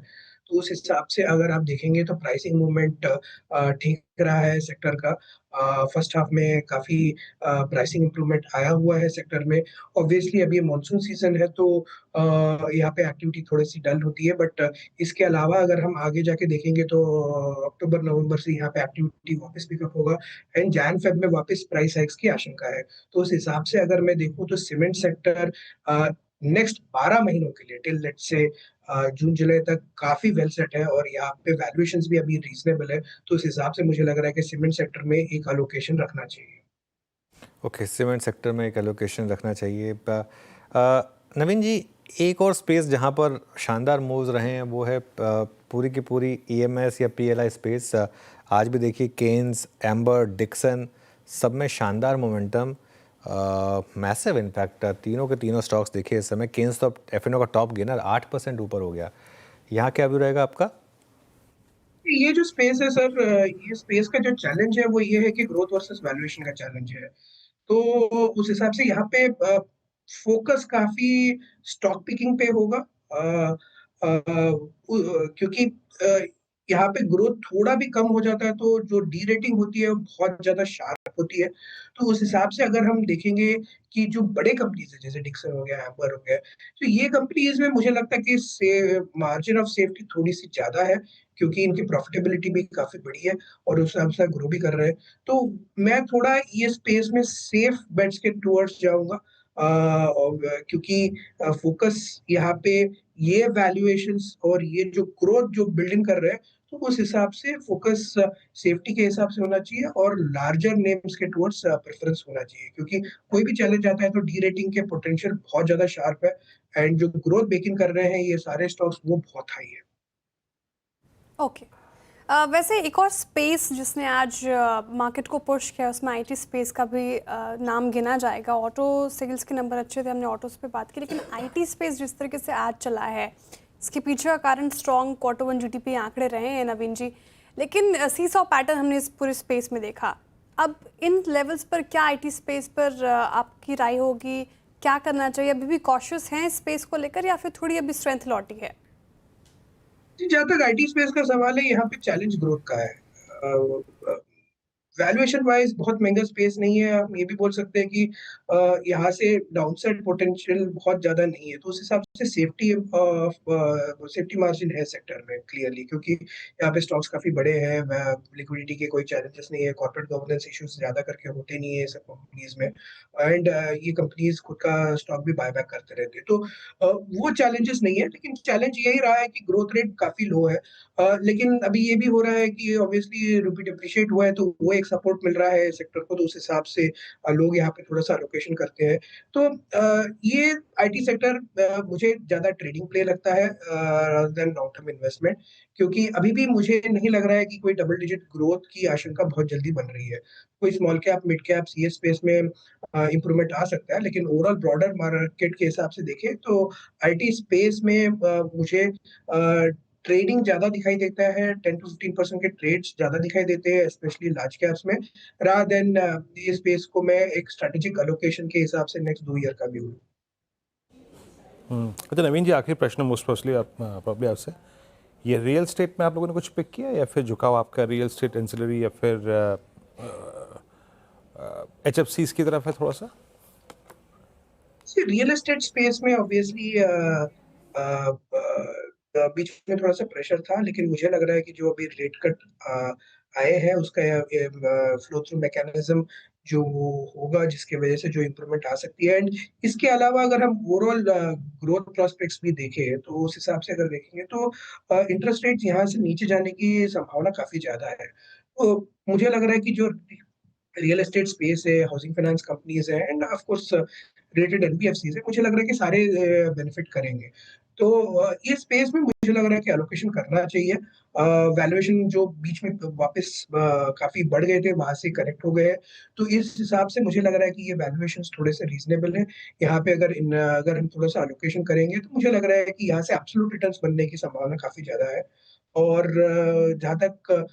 तो उस हिसाब से अगर आप देखेंगे तो प्राइसिंग मूवमेंट ठीक रहा है सेक्टर का। फर्स्ट हाफ में काफी प्राइसिंग इंप्रूवमेंट आया हुआ है सेक्टर में। ऑब्वियसली अभी मानसून सीजन है, तो यहाँ पे एक्टिविटी थोड़ी सी डल होती है, बट इसके अलावा अगर हम आगे जाके देखेंगे तो अक्टूबर नवंबर से यहाँ पे एक्टिविटी वापस पिकअप होगा, एंड जैन फेब में वापस प्राइस हाइक्स की आशंका है। तो उस हिसाब से अगर मैं देखूं तो सीमेंट सेक्टर नेक्स्ट 12 महीनों के लिए, टिल लेट्स से जून जुलाई तक काफी वेल सेट है, और यहाँ पे वैल्यूएशंस भी अभी रीजनेबल है। तो उस हिसाब से मुझे लग रहा है कि सीमेंट सेक्टर में एक अलोकेशन रखना चाहिए। ओके, सीमेंट सेक्टर में एक एलोकेशन रखना चाहिए। नवीन जी, एक और स्पेस जहां पर शानदार मूव्स रहे हैं वो है पूरी की पूरी ईएमएस या पीएलआई स्पेस। आज भी देखिए केन्स, एम्बर, डिक्सन, सब में शानदार मोमेंटम, मैसिव इनफैक्ट तीनों के तीनों स्टॉक्स देखिए इस समय। केन्स तो एफएनओ का टॉप गेनर 8% ऊपर हो गया। यहाँ क्या व्यू रहेगा आपका? ये जो स्पेस है सर, ये स्पेस का जो चैलेंज है वो ये है कि ग्रोथ वर्सेस वैल्यूएशन का चैलेंज है। तो उस हिसाब से यहाँ पे फोकस काफी स्टॉक पिकिंग पे होगा, क्योंकि यहाँ पे ग्रोथ थोड़ा भी कम हो जाता है तो जो डी रेटिंग होती है वो बहुत ज्यादा शार्प होती है। तो उस हिसाब से अगर हम देखेंगे कि जो बड़े कंपनीज है, जैसे डिक्सन हो गया, एम्बर हो गया, तो ये कंपनीज में मुझे लगता है कि मार्जिन ऑफ सेफ्टी थोड़ी सी ज्यादा है, क्योंकि इनकी प्रॉफिटेबिलिटी भी काफी बड़ी है और उस हिसाब से ग्रो भी कर रहे हैं। तो मैं थोड़ा ये स्पेस में सेफ बेट्स के टूवर्ड्स जाऊंगा, क्योंकि फोकस यहाँ पे ये वैल्यूएशंस और ये जो ग्रोथ जो बिल्डिंग कर रहे हैं, तो उस हिसाब से फोकस सेफ्टी के हिसाब से होना चाहिए और लार्जर नेम्स के टुवर्ड्स प्रेफरेंस होना चाहिए, क्योंकि कोई भी चैलेंज आता है तो डी रेटिंग के पोटेंशियल बहुत ज्यादा शार्प है एंड जो ग्रोथ बेकिंग कर रहे हैं ये सारे स्टॉक्स वो बहुत हाई है। ओके वैसे एक और स्पेस जिसने आज मार्केट को पुश किया उसमें आईटी स्पेस का भी नाम गिना जाएगा। ऑटो सेल्स के नंबर अच्छे थे, हमने ऑटोस पे बात की, लेकिन आईटी स्पेस जिस तरीके से आज चला है इसके पीछे का कारण स्ट्रॉन्ग क्वार्टर वन जीडीपी आंकड़े रहे हैं नवीन जी, लेकिन सीसॉ पैटर्न हमने इस पूरे स्पेस में देखा। अब इन लेवल्स पर क्या आईटी स्पेस पर आपकी राय होगी, क्या करना चाहिए? अभी भी कॉशियस हैं स्पेस को लेकर या फिर थोड़ी अभी स्ट्रेंथ लौटी है? जहाँ तक आईटी स्पेस का सवाल है, यहाँ पे चैलेंज ग्रोथ का है। वैल्यूएशन वाइज बहुत महंगा स्पेस नहीं है, हम ये भी बोल सकते हैं कि यहाँ से डाउनसाइड पोटेंशियल बहुत ज्यादा नहीं है, तो उस हिसाब से सेफ्टी मार्जिन है सेक्टर में क्लियरली, क्योंकि यहाँ पे स्टॉक्स काफी बड़े हैं, लिक्विडिटी के कोई चैलेंजेस नहीं है, कॉर्पोरेट गवर्नेंस इश्यूज ज्यादा करके होते नहीं है सब कंपनीज में, एंड ये कंपनीज खुद का स्टॉक भी बाय बैक करते रहते हैं, तो वो चैलेंजेस नहीं है। लेकिन चैलेंज यही रहा है कि ग्रोथ रेट काफी लो है, लेकिन अभी ये भी हो रहा है कि ऑब्वियसली रूपी डिप्रिशिएट हुआ है, तो वो एक सपोर्ट मिल रहा है सेक्टर को, तो उस हिसाब से लोग यहाँ पे थोड़ा सा एलोकेशन करते हैं। तो ये आईटी सेक्टर मुझे ज्यादा ट्रेडिंग प्ले लगता है rather than long term investment, क्योंकि अभी भी मुझे नहीं लग रहा है कि कोई डबल डिजिट ग्रोथ की आशंका बहुत जल्दी बन रही है। कोई स्मॉल कैप मिड कैप ये स्पेस में इंप्रूवमेंट आ सकता है, लेकिन ओवरऑल ब्रॉडर मार्केट के हिसाब से देखें तो आईटी स्पेस में मुझे ट्रेडिंग ज्यादा दिखाई देता है, 10 to 15% के ट्रेड्स ज्यादा दिखाई देते हैं स्पेशली लार्ज कैप्स में, रादर देन ये स्पेस को मैं एक स्ट्रेटेजिक एलोकेशन के हिसाब से नेक्स्ट 2 ईयर का व्यू लूं। अच्छा नवीन जी, आखिरी प्रश्न मोस्ट प्रोबेबली आपसे, ये रियल एस्टेट में आप लोगों ने कुछ पिक किया या फिर झुकाव आपका रियल एस्टेट एंसिलरी या फिर एचएफसीज की तरफ है थोड़ा सा? रियल एस्टेट स्पेस में ऑब्वियसली बीच में थोड़ा सा प्रेशर था, लेकिन मुझे लग रहा है कि जो अभी रेट कट आए हैं उसका फ्लो थ्रू मैकेनिज्म जो होगा, जिसकी वजह से जो इम्प्रूवमेंट आ सकती है, एंड इसके अलावा अगर हम ओवरऑल ग्रोथ प्रोस्पेक्ट्स भी देखें तो उस हिसाब से अगर देखेंगे तो इंटरेस्ट रेट यहाँ से नीचे जाने की संभावना काफी ज्यादा है। तो मुझे लग रहा है कि जो रियल एस्टेट स्पेस है, हाउसिंग फाइनेंस कंपनीज है end of course related NBFCs है, मुझे लग रहा है कि सारे बेनिफिट करेंगे। तो ये स्पेस में मुझे लग रहा है कि एलोकेशन करना चाहिए। वैल्यूएशन जो बीच में वापस काफी बढ़ गए थे वहां से करेक्ट हो गए हैं, तो इस हिसाब से मुझे लग रहा है कि ये वैल्यूएशन थोड़े से रीजनेबल है। यहाँ पे अगर हम थोड़ा सा एलोकेशन करेंगे तो मुझे लग रहा है कि यहाँ से एब्सोल्यूट रिटर्न्स बनने की संभावना काफी ज्यादा है। और जहाँ तक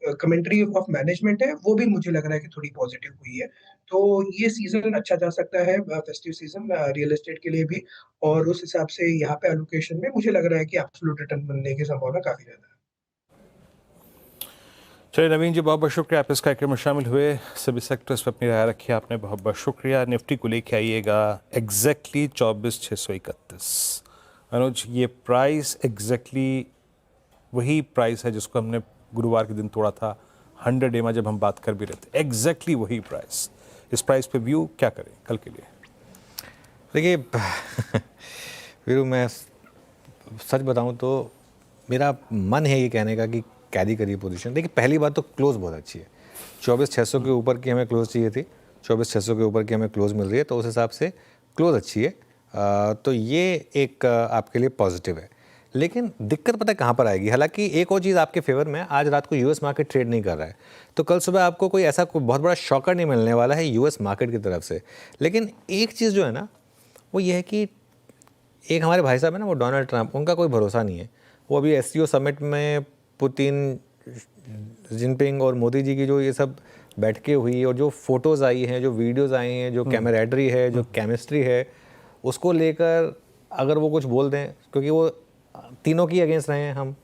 कमेंट्री ऑफ मैनेजमेंट है वो भी मुझे लग रहा है कि थोड़ी पॉजिटिव हुई है, तो ये सीजन अच्छा जा सकता है, फेस्टिव सीजन रियल एस्टेट के लिए भी, और उस हिसाब से यहाँ पे एलोकेशन में मुझे लग रहा है कि एब्सोल्यूट रिटर्न बनने की संभावना काफी ज्यादा है। चलिए नवीन जी, बहुत बहुत शुक्रिया आप इस कार्यक्रम में शामिल हुए, सभी सेक्टर्स पर अपनी राय रखी आपने, बहुत बहुत शुक्रिया। निफ्टी को लेके आइएगा एग्जैक्टली 24,631। अनुज, ये प्राइस एग्जैक्टली वही प्राइस है जिसको हमने गुरुवार के दिन तोड़ा था 100 डे में जब हम बात कर भी रहे थे, एग्जैक्टली वही प्राइस। इस प्राइस पे व्यू क्या करें कल के लिए? देखिए वीरू, मैं सच बताऊं तो मेरा मन है ये कहने का कि कैरी करिए पोजीशन। देखिए पहली बात तो क्लोज बहुत अच्छी है, 24,600 के ऊपर की हमें क्लोज चाहिए थी, 24,600 के ऊपर की हमें क्लोज मिल रही है, तो उस हिसाब से क्लोज अच्छी है। तो ये एक आपके लिए पॉजिटिव है। लेकिन दिक्कत पता है कहाँ पर आएगी? हालांकि एक और चीज़ आपके फेवर में, आज रात को यूएस मार्केट ट्रेड नहीं कर रहा है, तो कल सुबह आपको कोई ऐसा कोई बहुत बड़ा शॉकर नहीं मिलने वाला है यूएस मार्केट की तरफ से। लेकिन एक चीज़ जो है ना वो ये है कि एक हमारे भाई साहब है ना, वो डोनाल्ड ट्रंप, उनका कोई भरोसा नहीं है। वो अभी एससीओ समिट में पुतिन, जिनपिंग और मोदी जी की जो ये सब बैठकें हुई और जो फोटोज़ आई हैं, जो वीडियोज़ आई हैं, जो कैमरेडरी है, जो केमिस्ट्री है, उसको लेकर अगर वो कुछ बोल दें, क्योंकि वो तीनों की अगेंस्ट रहे हैं हम,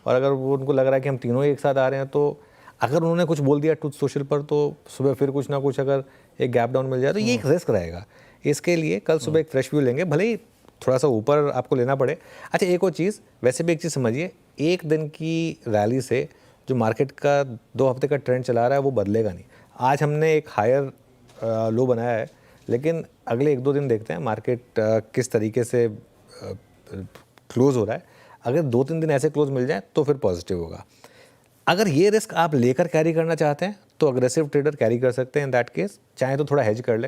और अगर वो उनको लग रहा है कि हम तीनों ही एक साथ आ रहे हैं, तो अगर उन्होंने कुछ बोल दिया ट्रूथ सोशल पर तो सुबह फिर कुछ ना कुछ अगर एक गैप डाउन मिल जाए तो ये एक रिस्क रहेगा। इसके लिए कल सुबह एक फ्रेश व्यू लेंगे, भले ही थोड़ा सा ऊपर आपको लेना पड़े। अच्छा, एक और चीज़, वैसे भी एक चीज़ समझिए, एक दिन की रैली से जो मार्केट का 2 हफ्ते का ट्रेंड चला रहा है वो बदलेगा नहीं। आज हमने एक हायर लो बनाया है, लेकिन अगले 1-2 दिन देखते हैं मार्केट किस तरीके से क्लोज हो रहा है। अगर 2-3 दिन ऐसे क्लोज मिल जाए तो फिर पॉजिटिव होगा। अगर ये रिस्क आप लेकर कैरी करना चाहते हैं तो अग्रेसिव ट्रेडर कैरी कर सकते हैं इन दैट केस, चाहे तो थोड़ा हेज कर ले।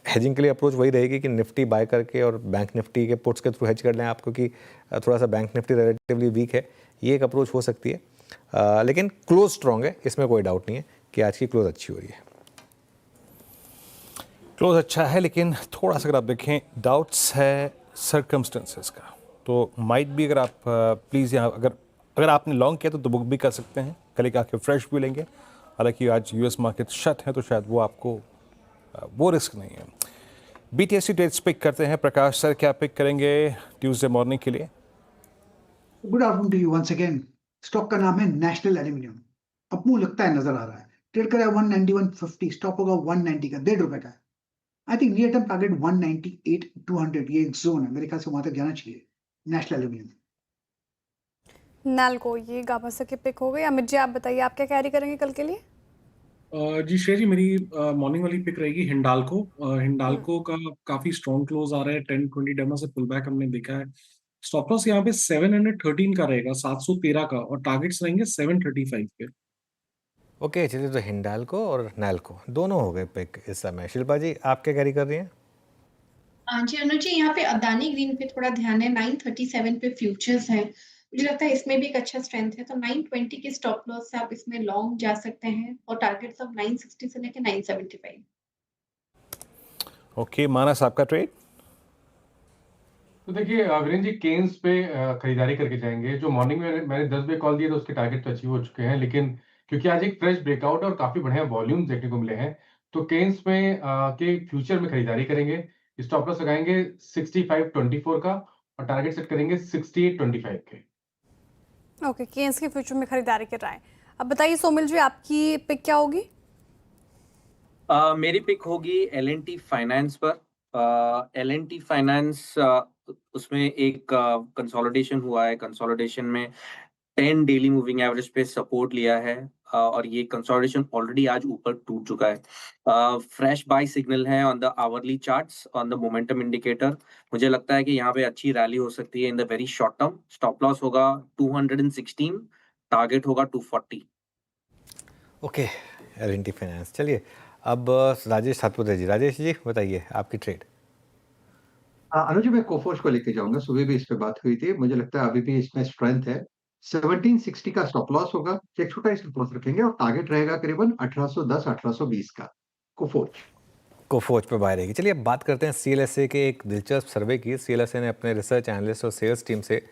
हेजिंग के लिए अप्रोच वही रहेगी कि निफ्टी बाय करके और बैंक निफ्टी के पुट्स के थ्रू हेज कर लें आप, क्योंकि थोड़ा सा बैंक निफ्टी रिलेटिवली वीक है, ये एक अप्रोच हो सकती है। लेकिन क्लोज स्ट्रॉन्ग है, इसमें कोई डाउट नहीं है कि आज की क्लोज अच्छी हो रही है। क्लोज अच्छा है, लेकिन थोड़ा सा अगर आप देखें डाउट्स है सर्कमस्टेंसेस का, तो माइट भी अगर आप प्लीज़ यहाँ अगर आपने लॉन्ग किया तो बुक भी कर सकते हैं, कल एक आके फ्रेश भी लेंगे। हालांकि आज यूएस मार्केट शट है तो शायद वो आपको वो रिस्क नहीं है। बीटीएससी ट्रेड्स पिक करते हैं। प्रकाश सर क्या पिक करेंगे ट्यूसडे मॉर्निंग के लिए? Good afternoon to you once again. Stock का नाम है नेशनल एल्यूमिनियम। अपमू लगता है, नजर आ रहा है, ट्रेड कर रहा है 191.50, स्टॉप होगा 190 का, ₹1.5 का है। I think near term target 198-200, ये एक जोन है, मेरे ख्याल से वहां तक जाना चाहिए नेशनल एल्यूमिनियम। नालको, ये गाभासा की पिक हो गई। अमित जी आप बताइए, आप क्या कैरी करेंगे कल के लिए? जी श्रेया जी, मेरी मॉर्निंग वाली पिक रहेगी हिंडाल्को। हिंडाल्को का काफी स्ट्रॉन्ग क्लोज आ रहा है, 10-20 डेमा से पुल बैक हमने देखा है। स्टॉप लॉस यहाँ पे 713 का रहेगा, 713 का, और टारगेट्स रहेंगे 735 के। ओके, चलिए तो हिंडाल्को और नाल्को दोनों हो गए पिक इस समय। शिल्पा जी आप क्या कैरी कर रही हैं? जी अनुज जी, यहाँ पे अदानी ग्रीन पे थोड़ा ध्यान है, 937 पे फ्यूचर्स है, मुझे लगता है इसमें भी एक अच्छा स्ट्रेंथ है, तो 920 के स्टॉप लॉस से आप इसमें लॉन्ग जा सकते हैं, और टारगेट्स अब 960 से लेके 975। ओके, मानस आपका ट्रेड? तो देखिए वीरेंद्र जी, केन्स पे खरीदारी करके जाएंगे। जो मॉर्निंग में मैंने 10 बजे कॉल दिया था उसके टारगेट तो अचीव हो चुके हैं, लेकिन क्योंकि आज एक फ्रेश ब्रेकआउट और काफी बढ़िया वॉल्यूम्स देखने को मिले हैं, तो केन्स में के फ्यूचर में खरीदारी करेंगे। स्टॉप लॉस लगाएंगे 65.24 का और टारगेट सेट करेंगे 68.25 के। ओके, केन्स के फ्यूचर में खरीदारी कर रहा है। अब बताइए सोमिल जी, आपकी पिक क्या होगी? मेरी पिक होगी L&T फाइनेंस पर। L&T फाइनेंस उसमें एक कंसोलिडेशन हुआ है, कंसोलिडेशन में 10 डेली मूविंग एवरेज पे सपोर्ट लिया है, और ये कंसोलिडेशन ऑलरेडी आज ऊपर टूट चुका है। फ्रेश बाय सिग्नल है on the hourly charts, on the momentum indicator. मुझे लगता है कि यहाँ पे अच्छी रैली हो सकती है in the very short term. Stop loss होगा 216, टारगेट होगा 240। Okay, L&T finance. चलिए अब राजेश सातपुते जी। राजेश जी बताइए आपकी ट्रेड। अनुज, मैं कोफोर्ज को लेके जाऊंगा, सुबह भी इस पे बात हुई थी, मुझे लगता है अभी भी इसमें स्ट्रेंथ है। 1760 का स्टॉप लॉस होगा, एक छोटा स्टॉप लॉस रखेंगे, और टारगेट रहेगा करीबन 1810-1820 का। कोफोर्ज पे बाय रहेगी। चलिए अब बात करते हैं CLSA के एक दिलचस्प सर्वे की। CLSA ने अपने रिसर्च एनालिस्ट और सेल्स टीम से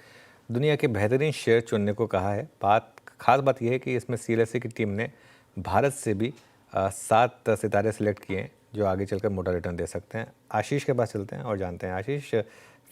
दुनिया के बेहतरीन शेयर चुनने को कहा है। खास बात यह है कि इसमें CLSA की टीम ने भारत से भी 7 सितारे सिलेक्ट किए हैं जो आगे चलकर मोटा रिटर्न दे सकते हैं। आशीष के पास चलते हैं और जानते हैं। आशीष,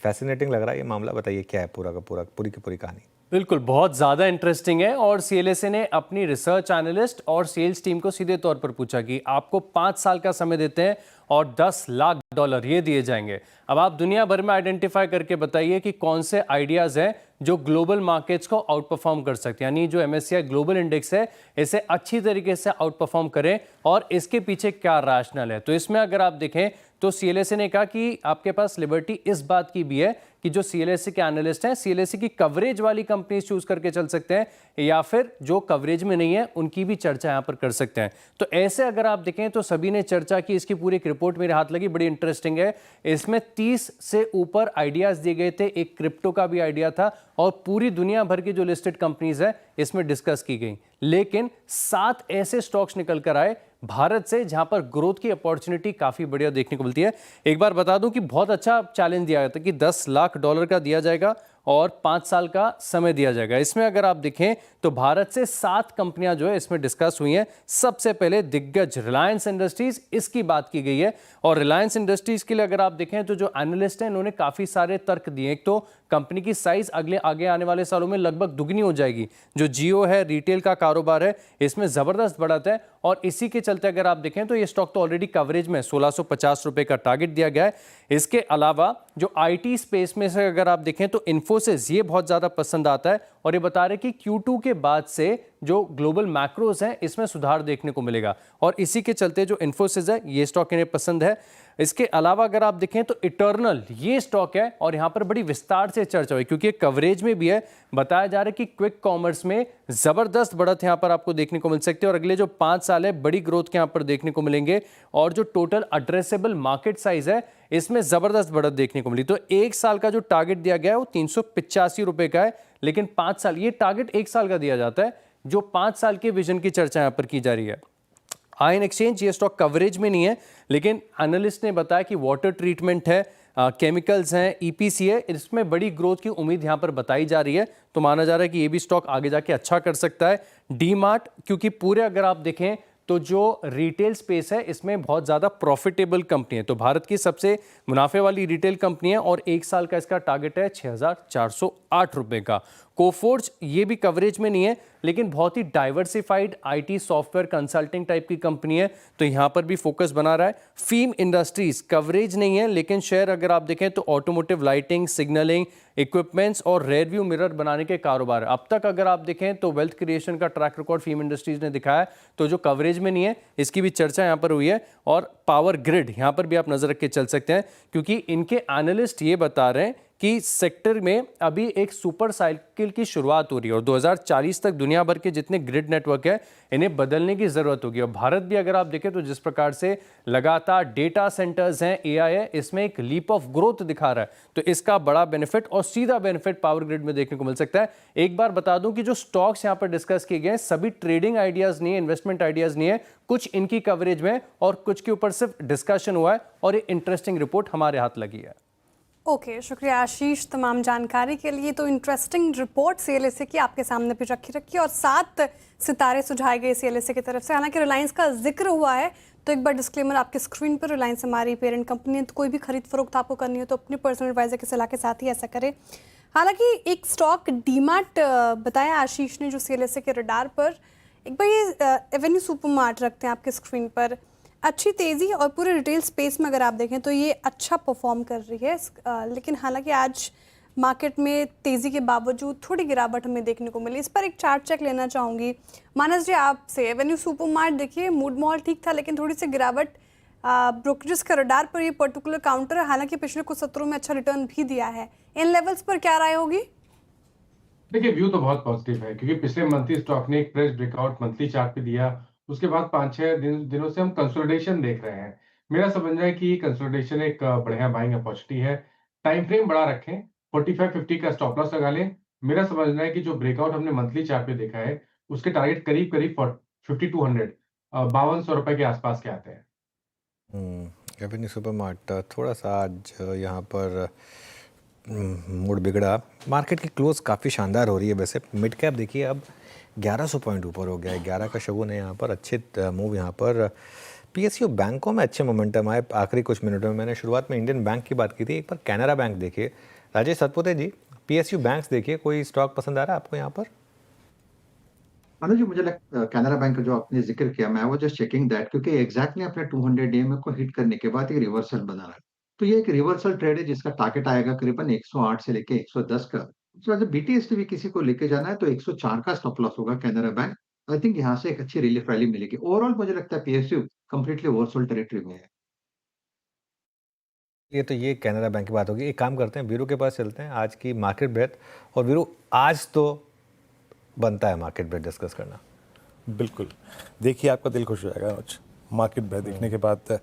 फैसिनेटिंग लग रहा है ये मामला, बताइए क्या है पूरी की पूरी कहानी। बिल्कुल, बहुत ज़्यादा इंटरेस्टिंग है, और CLSA ने अपनी रिसर्च एनालिस्ट और सेल्स टीम को सीधे तौर पर पूछा कि आपको 5 साल का समय देते हैं और $10 लाख ये दिए जाएंगे। अब आप दुनिया भर में आइडेंटिफाई करके बताइए कि कौन से आइडियाज़ हैं जो ग्लोबल मार्केट्स को आउट परफॉर्म कर सकते हैं, यानी जो MSCI ग्लोबल इंडेक्स है इसे अच्छी तरीके से आउट परफॉर्म करें, और इसके पीछे क्या रैशनल है। तो इसमें अगर आप देखें तो CLSA ने कहा कि आपके पास लिबर्टी इस बात की भी है कि जो CLSA के एनालिस्ट हैं CLSA की कवरेज वाली कंपनीज चूज करके चल सकते हैं, या फिर जो कवरेज में नहीं है उनकी भी चर्चा यहाँ पर कर सकते हैं। तो ऐसे अगर आप देखें तो सभी ने चर्चा की। इसकी पूरी एक रिपोर्ट मेरे हाथ लगी, बड़ी इंटरेस्टिंग है। इसमें 30 से ऊपर आइडियाज दिए गए थे, एक क्रिप्टो का भी आइडिया था, और पूरी दुनिया भर की जो लिस्टेड कंपनीज है इसमें डिस्कस की गई। लेकिन 7 ऐसे स्टॉक्स निकल कर आए भारत से जहां पर ग्रोथ की अपॉर्चुनिटी काफी बढ़िया देखने को मिलती है। एक बार बता दूं कि बहुत अच्छा चैलेंज दिया गया था कि $10 लाख का दिया जाएगा और 5 साल का समय दिया जाएगा। इसमें अगर आप देखें तो भारत से 7 कंपनियां जो है इसमें डिस्कस हुई हैं। सबसे पहले दिग्गज रिलायंस इंडस्ट्रीज, इसकी बात की गई है, और रिलायंस इंडस्ट्रीज के लिए अगर आप देखें तो जो एनालिस्ट हैं इन्होंने काफी सारे तर्क दिए। एक तो कंपनी की साइज आगे आने वाले सालों में लगभग दुगनी हो जाएगी। जो जियो है, रिटेल का कारोबार है, इसमें जबरदस्त बढ़त है, और इसी के चलते अगर आप देखें तो ये स्टॉक तो ऑलरेडी कवरेज में 1650 रुपए का टारगेट दिया गया है। इसके अलावा जो IT स्पेस में से अगर आप देखें तो इन्फोसिस ये बहुत ज्यादा पसंद आता है, और ये बता रहे कि Q2 के बाद से जो ग्लोबल मैक्रोज हैं इसमें सुधार देखने को मिलेगा और इसी के चलते जो इन्फोसिस है ये स्टॉक इन्हें पसंद है। इसके अलावा अगर आप देखें तो इटर्नल ये स्टॉक है और यहाँ पर बड़ी विस्तार से चर्चा हुई क्योंकि कवरेज में भी है। बताया जा रहा है कि क्विक कॉमर्स में जबरदस्त बढ़त यहाँ पर आपको देखने को मिल सकती है और अगले जो 5 साल है बड़ी ग्रोथ के यहाँ पर देखने को मिलेंगे और जो टोटल एड्रेसेबल मार्केट साइज है इसमें जबरदस्त बढ़त देखने को मिली। तो 1 साल का जो टारगेट दिया गया है वो 385 रुपए का है, लेकिन 5 साल ये टारगेट 1 साल का दिया जाता है, जो 5 साल के विजन की चर्चा यहाँ पर की जा रही है। आयन एक्सचेंज ये स्टॉक कवरेज में नहीं है, लेकिन एनालिस्ट ने बताया कि वाटर ट्रीटमेंट है, केमिकल्स हैं, ईपीसी है, इसमें बड़ी ग्रोथ की उम्मीद यहाँ पर बताई जा रही है। तो माना जा रहा है कि ये भी स्टॉक आगे जाके अच्छा कर सकता है। डी-मार्ट क्योंकि पूरे अगर आप देखें तो जो रिटेल स्पेस है इसमें बहुत ज़्यादा प्रॉफिटेबल कंपनी है, तो भारत की सबसे मुनाफे वाली रिटेल कंपनी है और 1 साल का इसका टारगेट है 6,408 रुपये का। कोफोर्ज ये भी कवरेज में नहीं है, लेकिन बहुत ही diversified IT software consulting type की कंपनी है, तो यहाँ पर भी फोकस बना रहा है। फीम इंडस्ट्रीज कवरेज नहीं है, लेकिन शेयर अगर आप देखें तो ऑटोमोटिव, लाइटिंग, सिग्नलिंग, इक्विपमेंट्स और रेयर व्यू मिरर बनाने के कारोबार है। अब तक अगर आप देखें तो वेल्थ क्रिएशन का ट्रैक रिकॉर्ड फीम इंडस्ट्रीज ने दिखाया, तो जो कवरेज में नहीं है इसकी भी चर्चा यहाँ पर हुई है। और पावर ग्रिड यहाँ पर भी आप नजर रख के चल सकते हैं क्योंकि इनके एनालिस्ट ये बता रहे हैं कि सेक्टर में अभी एक सुपर साइकिल की शुरुआत हो रही है और 2040 तक दुनिया भर के जितने ग्रिड नेटवर्क है इन्हें बदलने की जरूरत होगी। और भारत भी अगर आप देखें तो जिस प्रकार से लगातार डेटा सेंटर्स हैं, एआई है, इसमें एक लीप ऑफ ग्रोथ दिखा रहा है, तो इसका बड़ा बेनिफिट और सीधा बेनिफिट पावर ग्रिड में देखने को मिल सकता है। एक बार बता दूं कि जो स्टॉक्स यहां पर डिस्कस किए गए हैं सभी ट्रेडिंग आइडियाज नहीं है, इन्वेस्टमेंट आइडियाज नहीं है, कुछ इनकी कवरेज में और कुछ के ऊपर सिर्फ डिस्कशन हुआ है और एक इंटरेस्टिंग रिपोर्ट हमारे हाथ लगी है। ओके, शुक्रिया आशीष तमाम जानकारी के लिए। तो इंटरेस्टिंग रिपोर्ट सीएलएसए की आपके सामने भी रखी और 7 सितारे सुझाए गए सीएलएसए की तरफ से। हालांकि रिलायंस का जिक्र हुआ है, तो एक बार डिस्क्लेमर आपके स्क्रीन पर, रिलायंस हमारी पेरेंट कंपनी है, तो कोई भी खरीद फरोख्त आपको करनी हो तो अपने पर्सनल एडवाइजर की सलाह के साथ ही ऐसा करें। हालांकि एक स्टॉक डीमार्ट बताया आशीष ने जो सीएलएसए के रडार पर, एक बार ये एवेन्यू सुपरमार्ट रखते हैं आपके स्क्रीन पर। अच्छी तेज़ी और पूरे रिटेल स्पेस में अगर आप देखें तो ये अच्छा परफॉर्म कर रही है, लेकिन हालांकि आज मार्केट में तेज़ी के बावजूद थोड़ी गिरावट हमें देखने को मिली। इस पर एक चार्ट चेक लेना चाहूँगी मानस जी आपसे। एवेन्यू सुपरमार्ट देखिए मूड मॉल ठीक था, लेकिन थोड़ी सी गिरावट ब्रोकरेज का रडार पर ये पर्टिकुलर काउंटर है, हालांकि पिछले कुछ सत्रों में अच्छा रिटर्न भी दिया है। इन लेवल्स पर क्या राय होगी? देखिए, व्यू तो बहुत पॉजिटिव है क्योंकि पिछले मंथली स्टॉक ने एक फ्रेश ब्रेकआउट मंथली चार्ट पे दिया, उसके बाद 5-6 दिनों से हम कंसोलिडेशन देख रहे हैं। मेरा समझना है कि कंसोलिडेशन एक बढ़िया बाइंग अपॉर्चुनिटी है। टाइम फ्रेम बड़ा रखें, 45-50 का स्टॉप लॉस लगा लें। मेरा समझना है कि जो ब्रेकआउट हमने मंथली चार्ट पे देखा है उसके टारगेट करीब 5200 5200 रुपए के आसपास के आते हैं। एवेन्यू सुपरमार्ट थोड़ा सा आज यहाँ पर मूड बिगड़ा। मार्केट की क्लोज काफ़ी शानदार हो रही है वैसे। मिड कैप देखिए अब 1100 पॉइंट ऊपर हो गया है, 11 का शगुन है यहाँ पर। अच्छे मूव यहाँ पर पीएसयू बैंकों में अच्छे मोमेंटम आए आखिरी कुछ मिनटों में। मैंने शुरुआत में इंडियन बैंक की बात की थी, एक बार कैनरा बैंक देखिए। राजेश सतपुते जी, पीएसयू बैंक्स देखिए, कोई स्टॉक पसंद आ रहा है आपको यहाँ पर? अनुज जी, मुझे कैनरा बैंक का जो आपने जिक्र किया, मैं वो जस्ट चेकिंग दैट क्योंकि एग्जैक्टली अपने 200 EMA को हिट करने के बाद ये रिवर्सल बना रहा है। तो ये एक रिवर्सल ट्रेड है जिसका टारगेट आएगा करीबन 108 से लेके 110 का। तो जब बीटीएसटी भी किसी को लेके जाना है तो 104 का स्टॉप लॉस होगा कैनरा बैंक। आई थिंक यहाँ से एक अच्छी रिलीफ रैली मिलेगी। ओवरऑल मुझे लगता है पीएसयू कंप्लीटली ओवरसोल्ड टेरिटरी में है। ये कैनरा बैंक की बात होगी। एक काम करते हैं, वीरू के पास चलते हैं, आज की मार्केट ब्रेथ। और वीरू, आज तो बनता है मार्केट ब्रेथ डिस्कस करना। बिल्कुल, देखिए आपका दिल खुश हो जाएगा आज मार्केट ब्रेथ देखने के बाद।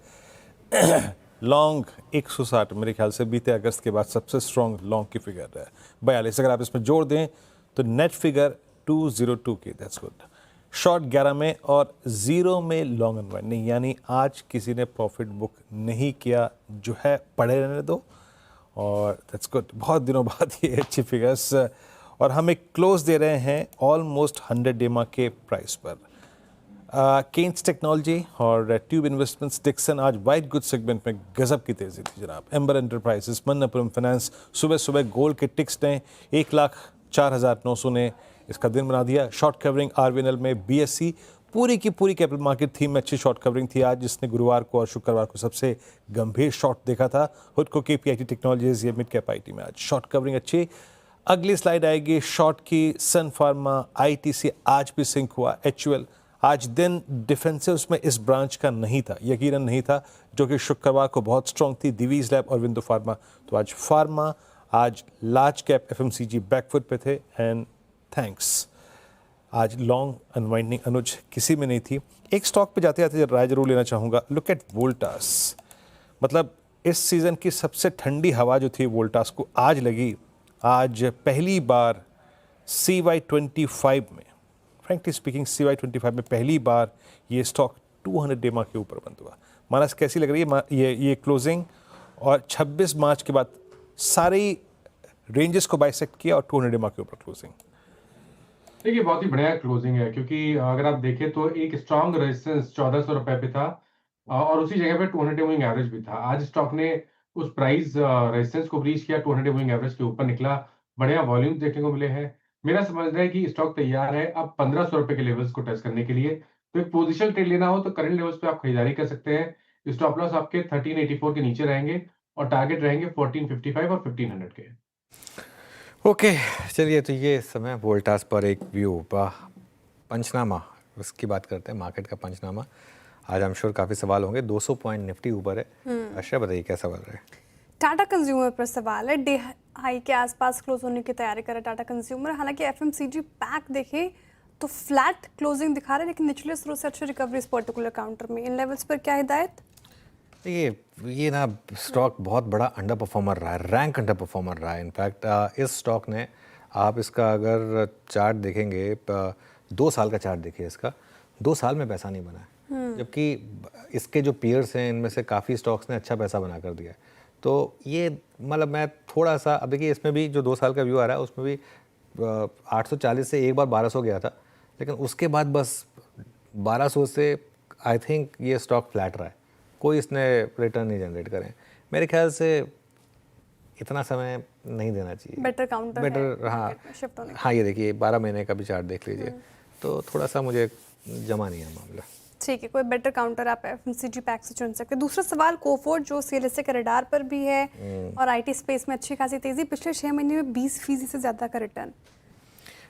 लॉन्ग 160 मेरे ख्याल से बीते अगस्त के बाद सबसे स्ट्रॉन्ग लॉन्ग की फिगर है 42। अगर आप इसमें जोड़ दें तो नेट फिगर 202 की, दैट्स गुड। शॉर्ट 11 में और 0 में लॉन्ग अनवाइंड नहीं, यानी आज किसी ने प्रॉफिट बुक नहीं किया, जो है पड़े रहने दो, और दैट्स गुड। बहुत दिनों बाद ये अच्छी फिगर्स। और हम एक क्लोज दे रहे हैं ऑलमोस्ट 100 EMA के प्राइस पर। केन्स टेक्नोलॉजी और ट्यूब इन्वेस्टमेंट्स, डिक्सन आज वाइट गुड सेगमेंट में गजब की तेजी थी जनाब। एम्बर एंटरप्राइजेस, मन्नपुरम फाइनेंस सुबह सुबह गोल्ड के टिक्स ने 1,04,900 ने इसका दिन बना दिया। शॉर्ट कवरिंग आरवीएनएल में बीएससी पूरी की पूरी कैपिटल मार्केट थीम में अच्छी शॉर्ट कवरिंग थी आज, जिसने गुरुवार को और शुक्रवार को सबसे गंभीर शॉर्ट देखा था। खुद को केपीआईटी टेक्नोलॉजीज, ये मिड कैप आईटी में आज शॉर्ट कवरिंग अच्छी। अगली स्लाइड आएगी शॉर्ट की। सन फार्मा, आईटीसी आज भी सिंक हुआ। एचयूएल आज दिन डिफेंसिव्स में इस ब्रांच का नहीं था, यकीनन नहीं था, जो कि शुक्रवार को बहुत स्ट्रॉन्ग थी। दिवीज लैब और विंडो फार्मा। तो आज फार्मा, आज लार्ज कैप एफएमसीजी बैकफुट पे थे। एंड थैंक्स, आज लॉन्ग अनवाइंडिंग अनुज किसी में नहीं थी। एक स्टॉक पे जाते जाते राय जरूर लेना चाहूँगा। Look at Voltas. मतलब इस सीज़न की सबसे ठंडी हवा जो थी वोल्टास को आज लगी। आज पहली बार CY25 में, फ्रेंकली स्पीकिंग CY25 में पहली बार ये स्टॉक 200 डेमा के ऊपर बंद हुआ। मानस कैसी लग रही है ये क्लोजिंग? और 26 मार्च के बाद सारी रेंजेस को बाइसेक्ट किया और 200 डेमा के ऊपर क्लोजिंग। देखिए बहुत ही बढ़िया क्लोजिंग है, क्योंकि अगर आप देखें तो एक स्ट्रॉन्ग रेजिस्टेंस 1400 रुपए पे था और उसी जगह पे 200 डे मूविंग एवरेज भी था। आज स्टॉक ने उस प्राइस रेजिस्टेंस को ब्रीच किया, 200 डे मूविंग एवरेज के ऊपर निकला। बढ़िया वॉल्यूम देखने को मिले हैं। मेरा समझना है कि स्टॉक तैयार है अब 1500 रुपए के लेवल्स को टच करने के लिए। तो एक पोजिशनल ट्रेड लेना हो तो करंट लेवल्स पे आप खरीदारी कर सकते हैं। स्टॉप लॉस आपके 1384 के नीचे रहेंगे और टारगेट रहेंगे 1455 और 1500 के। ओके चलिए, तो ये समय वोल्टास पर एक व्यू पंचनामा, उसकी बात करते हैं, मार्केट का पंचनामा। आज हम श्योर काफ़ी सवाल होंगे। 200 पॉइंट निफ्टी ऊपर है। अच्छा बताइए क्या सवाल रहे? टाटा कंज्यूमर पर सवाल है। डे हाई के आसपास क्लोज होने की तैयारी करे टाटा कंज्यूमर। हालांकि एफएमसीजी पैक देखें तो फ्लैट क्लोजिंग दिखा रहा है, लेकिन निचले स्रोत से अच्छी रिकवरी इस पर्टिकुलर काउंटर में। इन लेवल्स पर क्या हिदायत? ये ना स्टॉक बहुत बड़ा अंडर परफॉर्मर रहा है, रैंक अंडर परफॉर्मर रहा है। इनफैक्ट इस स्टॉक ने, आप इसका अगर चार्ट देखेंगे, 2 साल का चार्ट देखिए इसका, 2 साल में पैसा नहीं बना है। जबकि इसके जो पीयर्स हैं इनमें से काफ़ी स्टॉक्स ने अच्छा पैसा बना कर दिया है। तो ये मतलब मैं थोड़ा सा, अब देखिए इसमें भी जो 2 साल का व्यू आ रहा है उसमें भी 840 से एक बार 1200 गया था, लेकिन उसके बाद बस 1200 से आई थिंक ये स्टॉक फ्लैट रहा है। कोई इसने रिटर्न नहीं जनरेट करें। मेरे ख्याल से इतना समय नहीं देना चाहिए। बेटर काउंटर बेटर, हाँ ये देखिए 12 महीने का भी चार्ट देख लीजिए, तो थोड़ा सा मुझे जमा नहीं है मामला। ठीक है, कोई बेटर काउंटर आप एफएमसीजी पैक से चुन सकते हैं। दूसरा सवाल कोफोर्ज, जो सीएलएसए के रडार पर भी है और आईटी स्पेस में अच्छी खासी तेजी, पिछले 6 महीने में 20% से ज़्यादा का रिटर्न।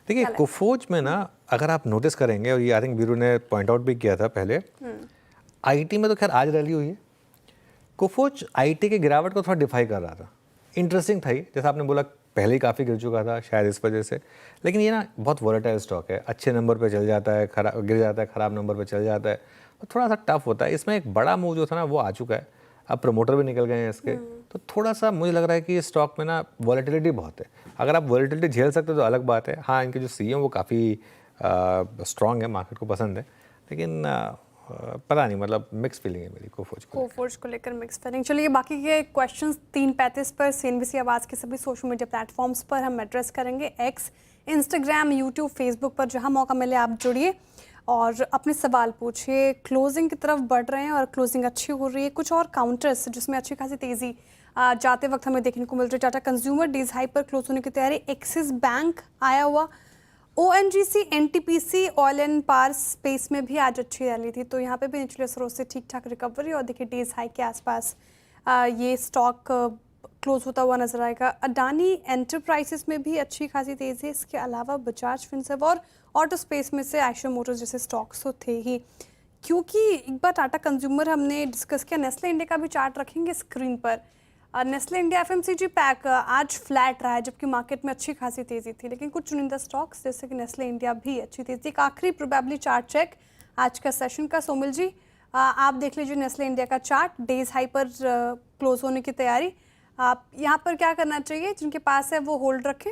देखिए कोफोर्ज में ना, अगर आप नोटिस करेंगे, और ये आई थिंक वीरू ने पॉइंट आउट भी किया था पहले, आईटी में तो खैर आज रैली हुई है। कोफोर्ज आईटी के गिरावट को थोड़ा डिफाई कर रहा था। इंटरेस्टिंग था ये, जैसा आपने बोला पहले ही काफ़ी गिर चुका था शायद इस वजह से, लेकिन ये ना बहुत वोलेटाइल स्टॉक है। अच्छे नंबर पे चल जाता है, खराब गिर जाता है, ख़राब नंबर पे चल जाता है, तो थोड़ा सा टफ होता है। इसमें एक बड़ा मूव जो था ना वो आ चुका है, अब प्रमोटर भी निकल गए हैं इसके, तो थोड़ा सा मुझे लग रहा है कि इस स्टॉक में ना वॉलेटिलिटी बहुत है। अगर आप वॉलेटिलिटी झेल सकते हो तो अलग बात है। हाँ, इनके जो सीईओ वो काफ़ी स्ट्रॉन्ग है, मार्केट को पसंद है, लेकिन पता नहीं, मतलब मिक्स फीलिंग है मेरी कोफोर्ज को लेकर मिक्स फीलिंग। चलिए बाकी के क्वेश्चंस 3:35 पर CNBC आवाज़ के सभी सोशल मीडिया प्लेटफॉर्म्स पर हम एड्रेस करेंगे। एक्स, इंस्टाग्राम, यूट्यूब, फेसबुक पर जहां मौका मिले आप जुड़िए और अपने सवाल पूछिए। क्लोजिंग की तरफ बढ़ रहे हैं और क्लोजिंग अच्छी हो रही है। कुछ और काउंटर्स जिसमें अच्छी खासी तेज़ी जाते वक्त हमें देखने को मिल रही है। टाटा कंज्यूमर डेज हाई पर क्लोज होने की तैयारी। एक्सिस बैंक आया हुआ। ONGC, NTPC, oil and power space में भी आज अच्छी रैली थी, तो यहाँ पे भी निचले स्रोत से ठीक ठाक रिकवरी। और देखिए डेज हाई के आसपास ये स्टॉक क्लोज होता हुआ नजर आएगा। अडानी एंटरप्राइजेस में भी अच्छी खासी तेज़ी है। इसके अलावा बजाज फिनसर्व और ऑटो स्पेस में से आयशर मोटर्स जैसे स्टॉक्स तो थे ही। क्योंकि एक बार टाटा कंज्यूमर हमने डिस्कस किया, नेस्ले इंडिया का भी चार्ट रखेंगे स्क्रीन पर। नेस्ले इंडिया एफएमसीजी पैक आज फ्लैट रहा है, जबकि मार्केट में अच्छी खासी तेज़ी थी, लेकिन कुछ चुनिंदा स्टॉक्स जैसे कि नेस्ले इंडिया भी अच्छी तेज़ी। एक आखिरी प्रोबेबली चार्ट चेक आज का सेशन का। सोमिल जी आप देख लीजिए नेस्ले इंडिया का चार्ट, डेज हाई पर क्लोज होने की तैयारी। आप यहाँ पर क्या करना चाहिए, जिनके पास है वो होल्ड रखें?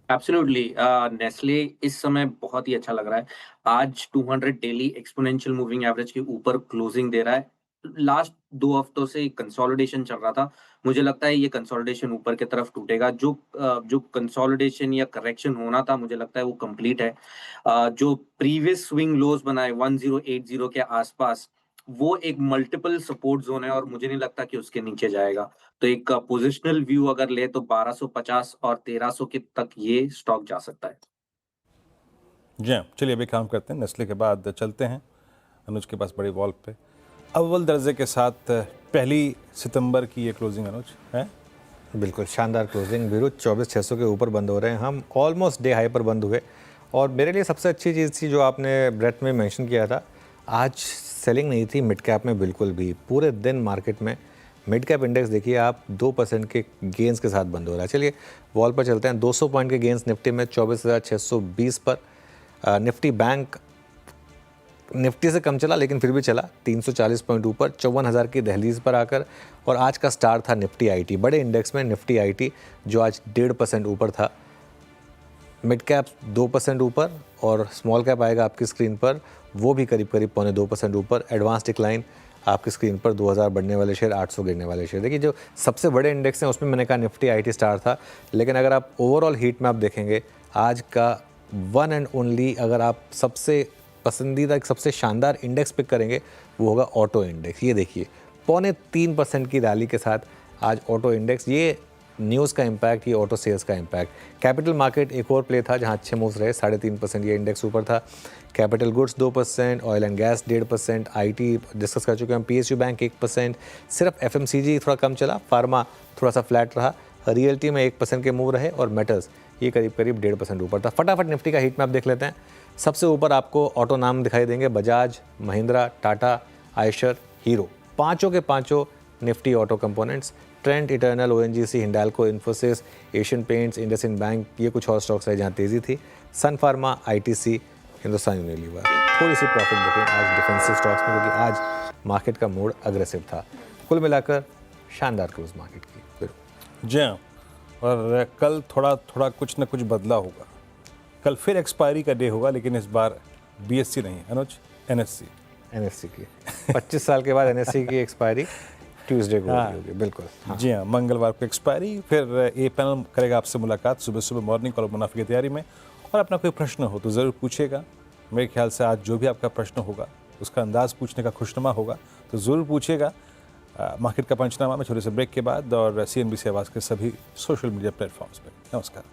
एब्सोल्युटली, नेस्ले इस समय बहुत ही अच्छा लग रहा है। आज 200 डेली एक्सपोनेंशियल मूविंग एवरेज के ऊपर क्लोजिंग दे रहा है। लास्ट 2 हफ्तों से कंसोलिडेशन चल रहा था, मुझे लगता है ये कंसोलिडेशन ऊपर की तरफ टूटेगा। जो कंसोलिडेशन या करेक्शन होना था मुझे लगता है वो कंप्लीट है। जो प्रीवियस स्विंग लोज बनाए 1080 के आसपास, वो एक मल्टीपल सपोर्ट जोन है और मुझे नहीं लगता कि उसके नीचे जाएगा। तो एक पोजिशनल व्यू अगर ले तो 1250 और 1300 के तक ये स्टॉक जा सकता है। जी हाँ, चलिए अभी काम करते हैं, नेस्ले के बाद चलते हैं अनुज के पास बड़ी वॉल पे। अव्वल दर्जे के साथ 1 सितंबर की ये क्लोजिंग अनुज है। बिल्कुल शानदार क्लोजिंग वीरू, 24,600 के ऊपर बंद हो रहे हैं हम, ऑलमोस्ट डे हाई पर बंद हुए। और मेरे लिए सबसे अच्छी चीज़ थी जो आपने ब्रेथ में मेंशन किया था, आज सेलिंग नहीं थी मिड कैप में बिल्कुल भी। पूरे दिन मार्केट में मिड कैप इंडेक्स देखिए आप 2% के गेंस के साथ बंद हो रहा है। चलिए वॉल पर चलते हैं, 200 पॉइंट के गेंस निफ्टी में 24,620 पर। निफ्टी बैंक निफ्टी से कम चला लेकिन फिर भी चला 340 पॉइंट ऊपर 54,000 की दहलीज पर आकर। और आज का स्टार था निफ्टी आईटी, बड़े इंडेक्स में निफ्टी आईटी जो आज 1.5% ऊपर था। मिड कैप 2% ऊपर और स्मॉल कैप आएगा आपकी स्क्रीन पर, वो भी करीब करीब 0.25% ऊपर। एडवांस डिक्लाइन आपकी स्क्रीन पर 2000 बढ़ने वाले शेयर, 800 गिरने वाले शेयर। देखिए जो सबसे बड़े इंडेक्स हैं उसमें मैंने कहा निफ्टी आईटी स्टार था, लेकिन अगर आप ओवरऑल हीट मैप देखेंगे आज का वन एंड ओनली अगर आप सबसे पसंदीदा एक सबसे शानदार इंडेक्स पिक करेंगे वो होगा ऑटो इंडेक्स। ये देखिए 0.3% की रैली के साथ आज ऑटो इंडेक्स, ये न्यूज़ का इम्पैक्ट, ये ऑटो सेल्स का इम्पैक्ट। कैपिटल मार्केट एक और प्ले था जहां अच्छे मूव्स रहे, 3.5% ये इंडेक्स ऊपर था। Capital goods 2%, oil and gas 1.5%, IT discuss कर चुके हैं, पीएसयू बैंक 1%, सिर्फ एफएमसीजी थोड़ा कम चला, फार्मा थोड़ा सा फ्लैट रहा, रियल्टी में 1% के मूव रहे और मेटल्स ये करीब करीब 1.5% ऊपर था। फटाफट निफ्टी का हीट मैप देख लेते हैं। सबसे ऊपर आपको ऑटो नाम दिखाई देंगे, बजाज, महिंद्रा, टाटा, आयशर, हीरो, पाँचों के पाँचों Nifty auto components. Trent, eternal, ONGC, Hindalco, Infosys, Asian paints, IndusInd bank, ये कुछ और स्टॉक्स है जहाँ तेज़ी थी। सन फार्मा, आईटीसी, हिंदुस्तान यूनिलीवर थोड़ी सी प्रॉफिट बुकिंग आज डिफेंसिव स्टॉक्स में, क्योंकि आज मार्केट का मूड अग्रेसिव था। कुल मिलाकर शानदार क्लोज मार्केट की। जी हाँ, और कल थोड़ा थोड़ा कुछ ना कुछ बदला होगा। कल फिर एक्सपायरी का डे होगा, लेकिन इस बार बीएससी नहीं अनुज, एनएससी की 25 साल के बाद एनएससी की एक्सपायरी ट्यूसडे को होगी। बिल्कुल हाँ। जी हाँ, मंगलवार को एक्सपायरी। फिर ये पैनल करेगा आपसे मुलाकात सुबह सुबह मॉर्निंग कॉल मुनाफे की तैयारी में। और अपना कोई प्रश्न हो तो ज़रूर पूछिएगा। मेरे ख्याल से आज जो भी आपका प्रश्न होगा उसका अंदाज़ पूछने का खुशनुमा होगा, तो ज़रूर पूछिएगा। मार्केट का पंचनामा में छोटे से ब्रेक के बाद और CNBC आवाज़ के सभी सोशल मीडिया प्लेटफॉर्म्स पर। नमस्कार।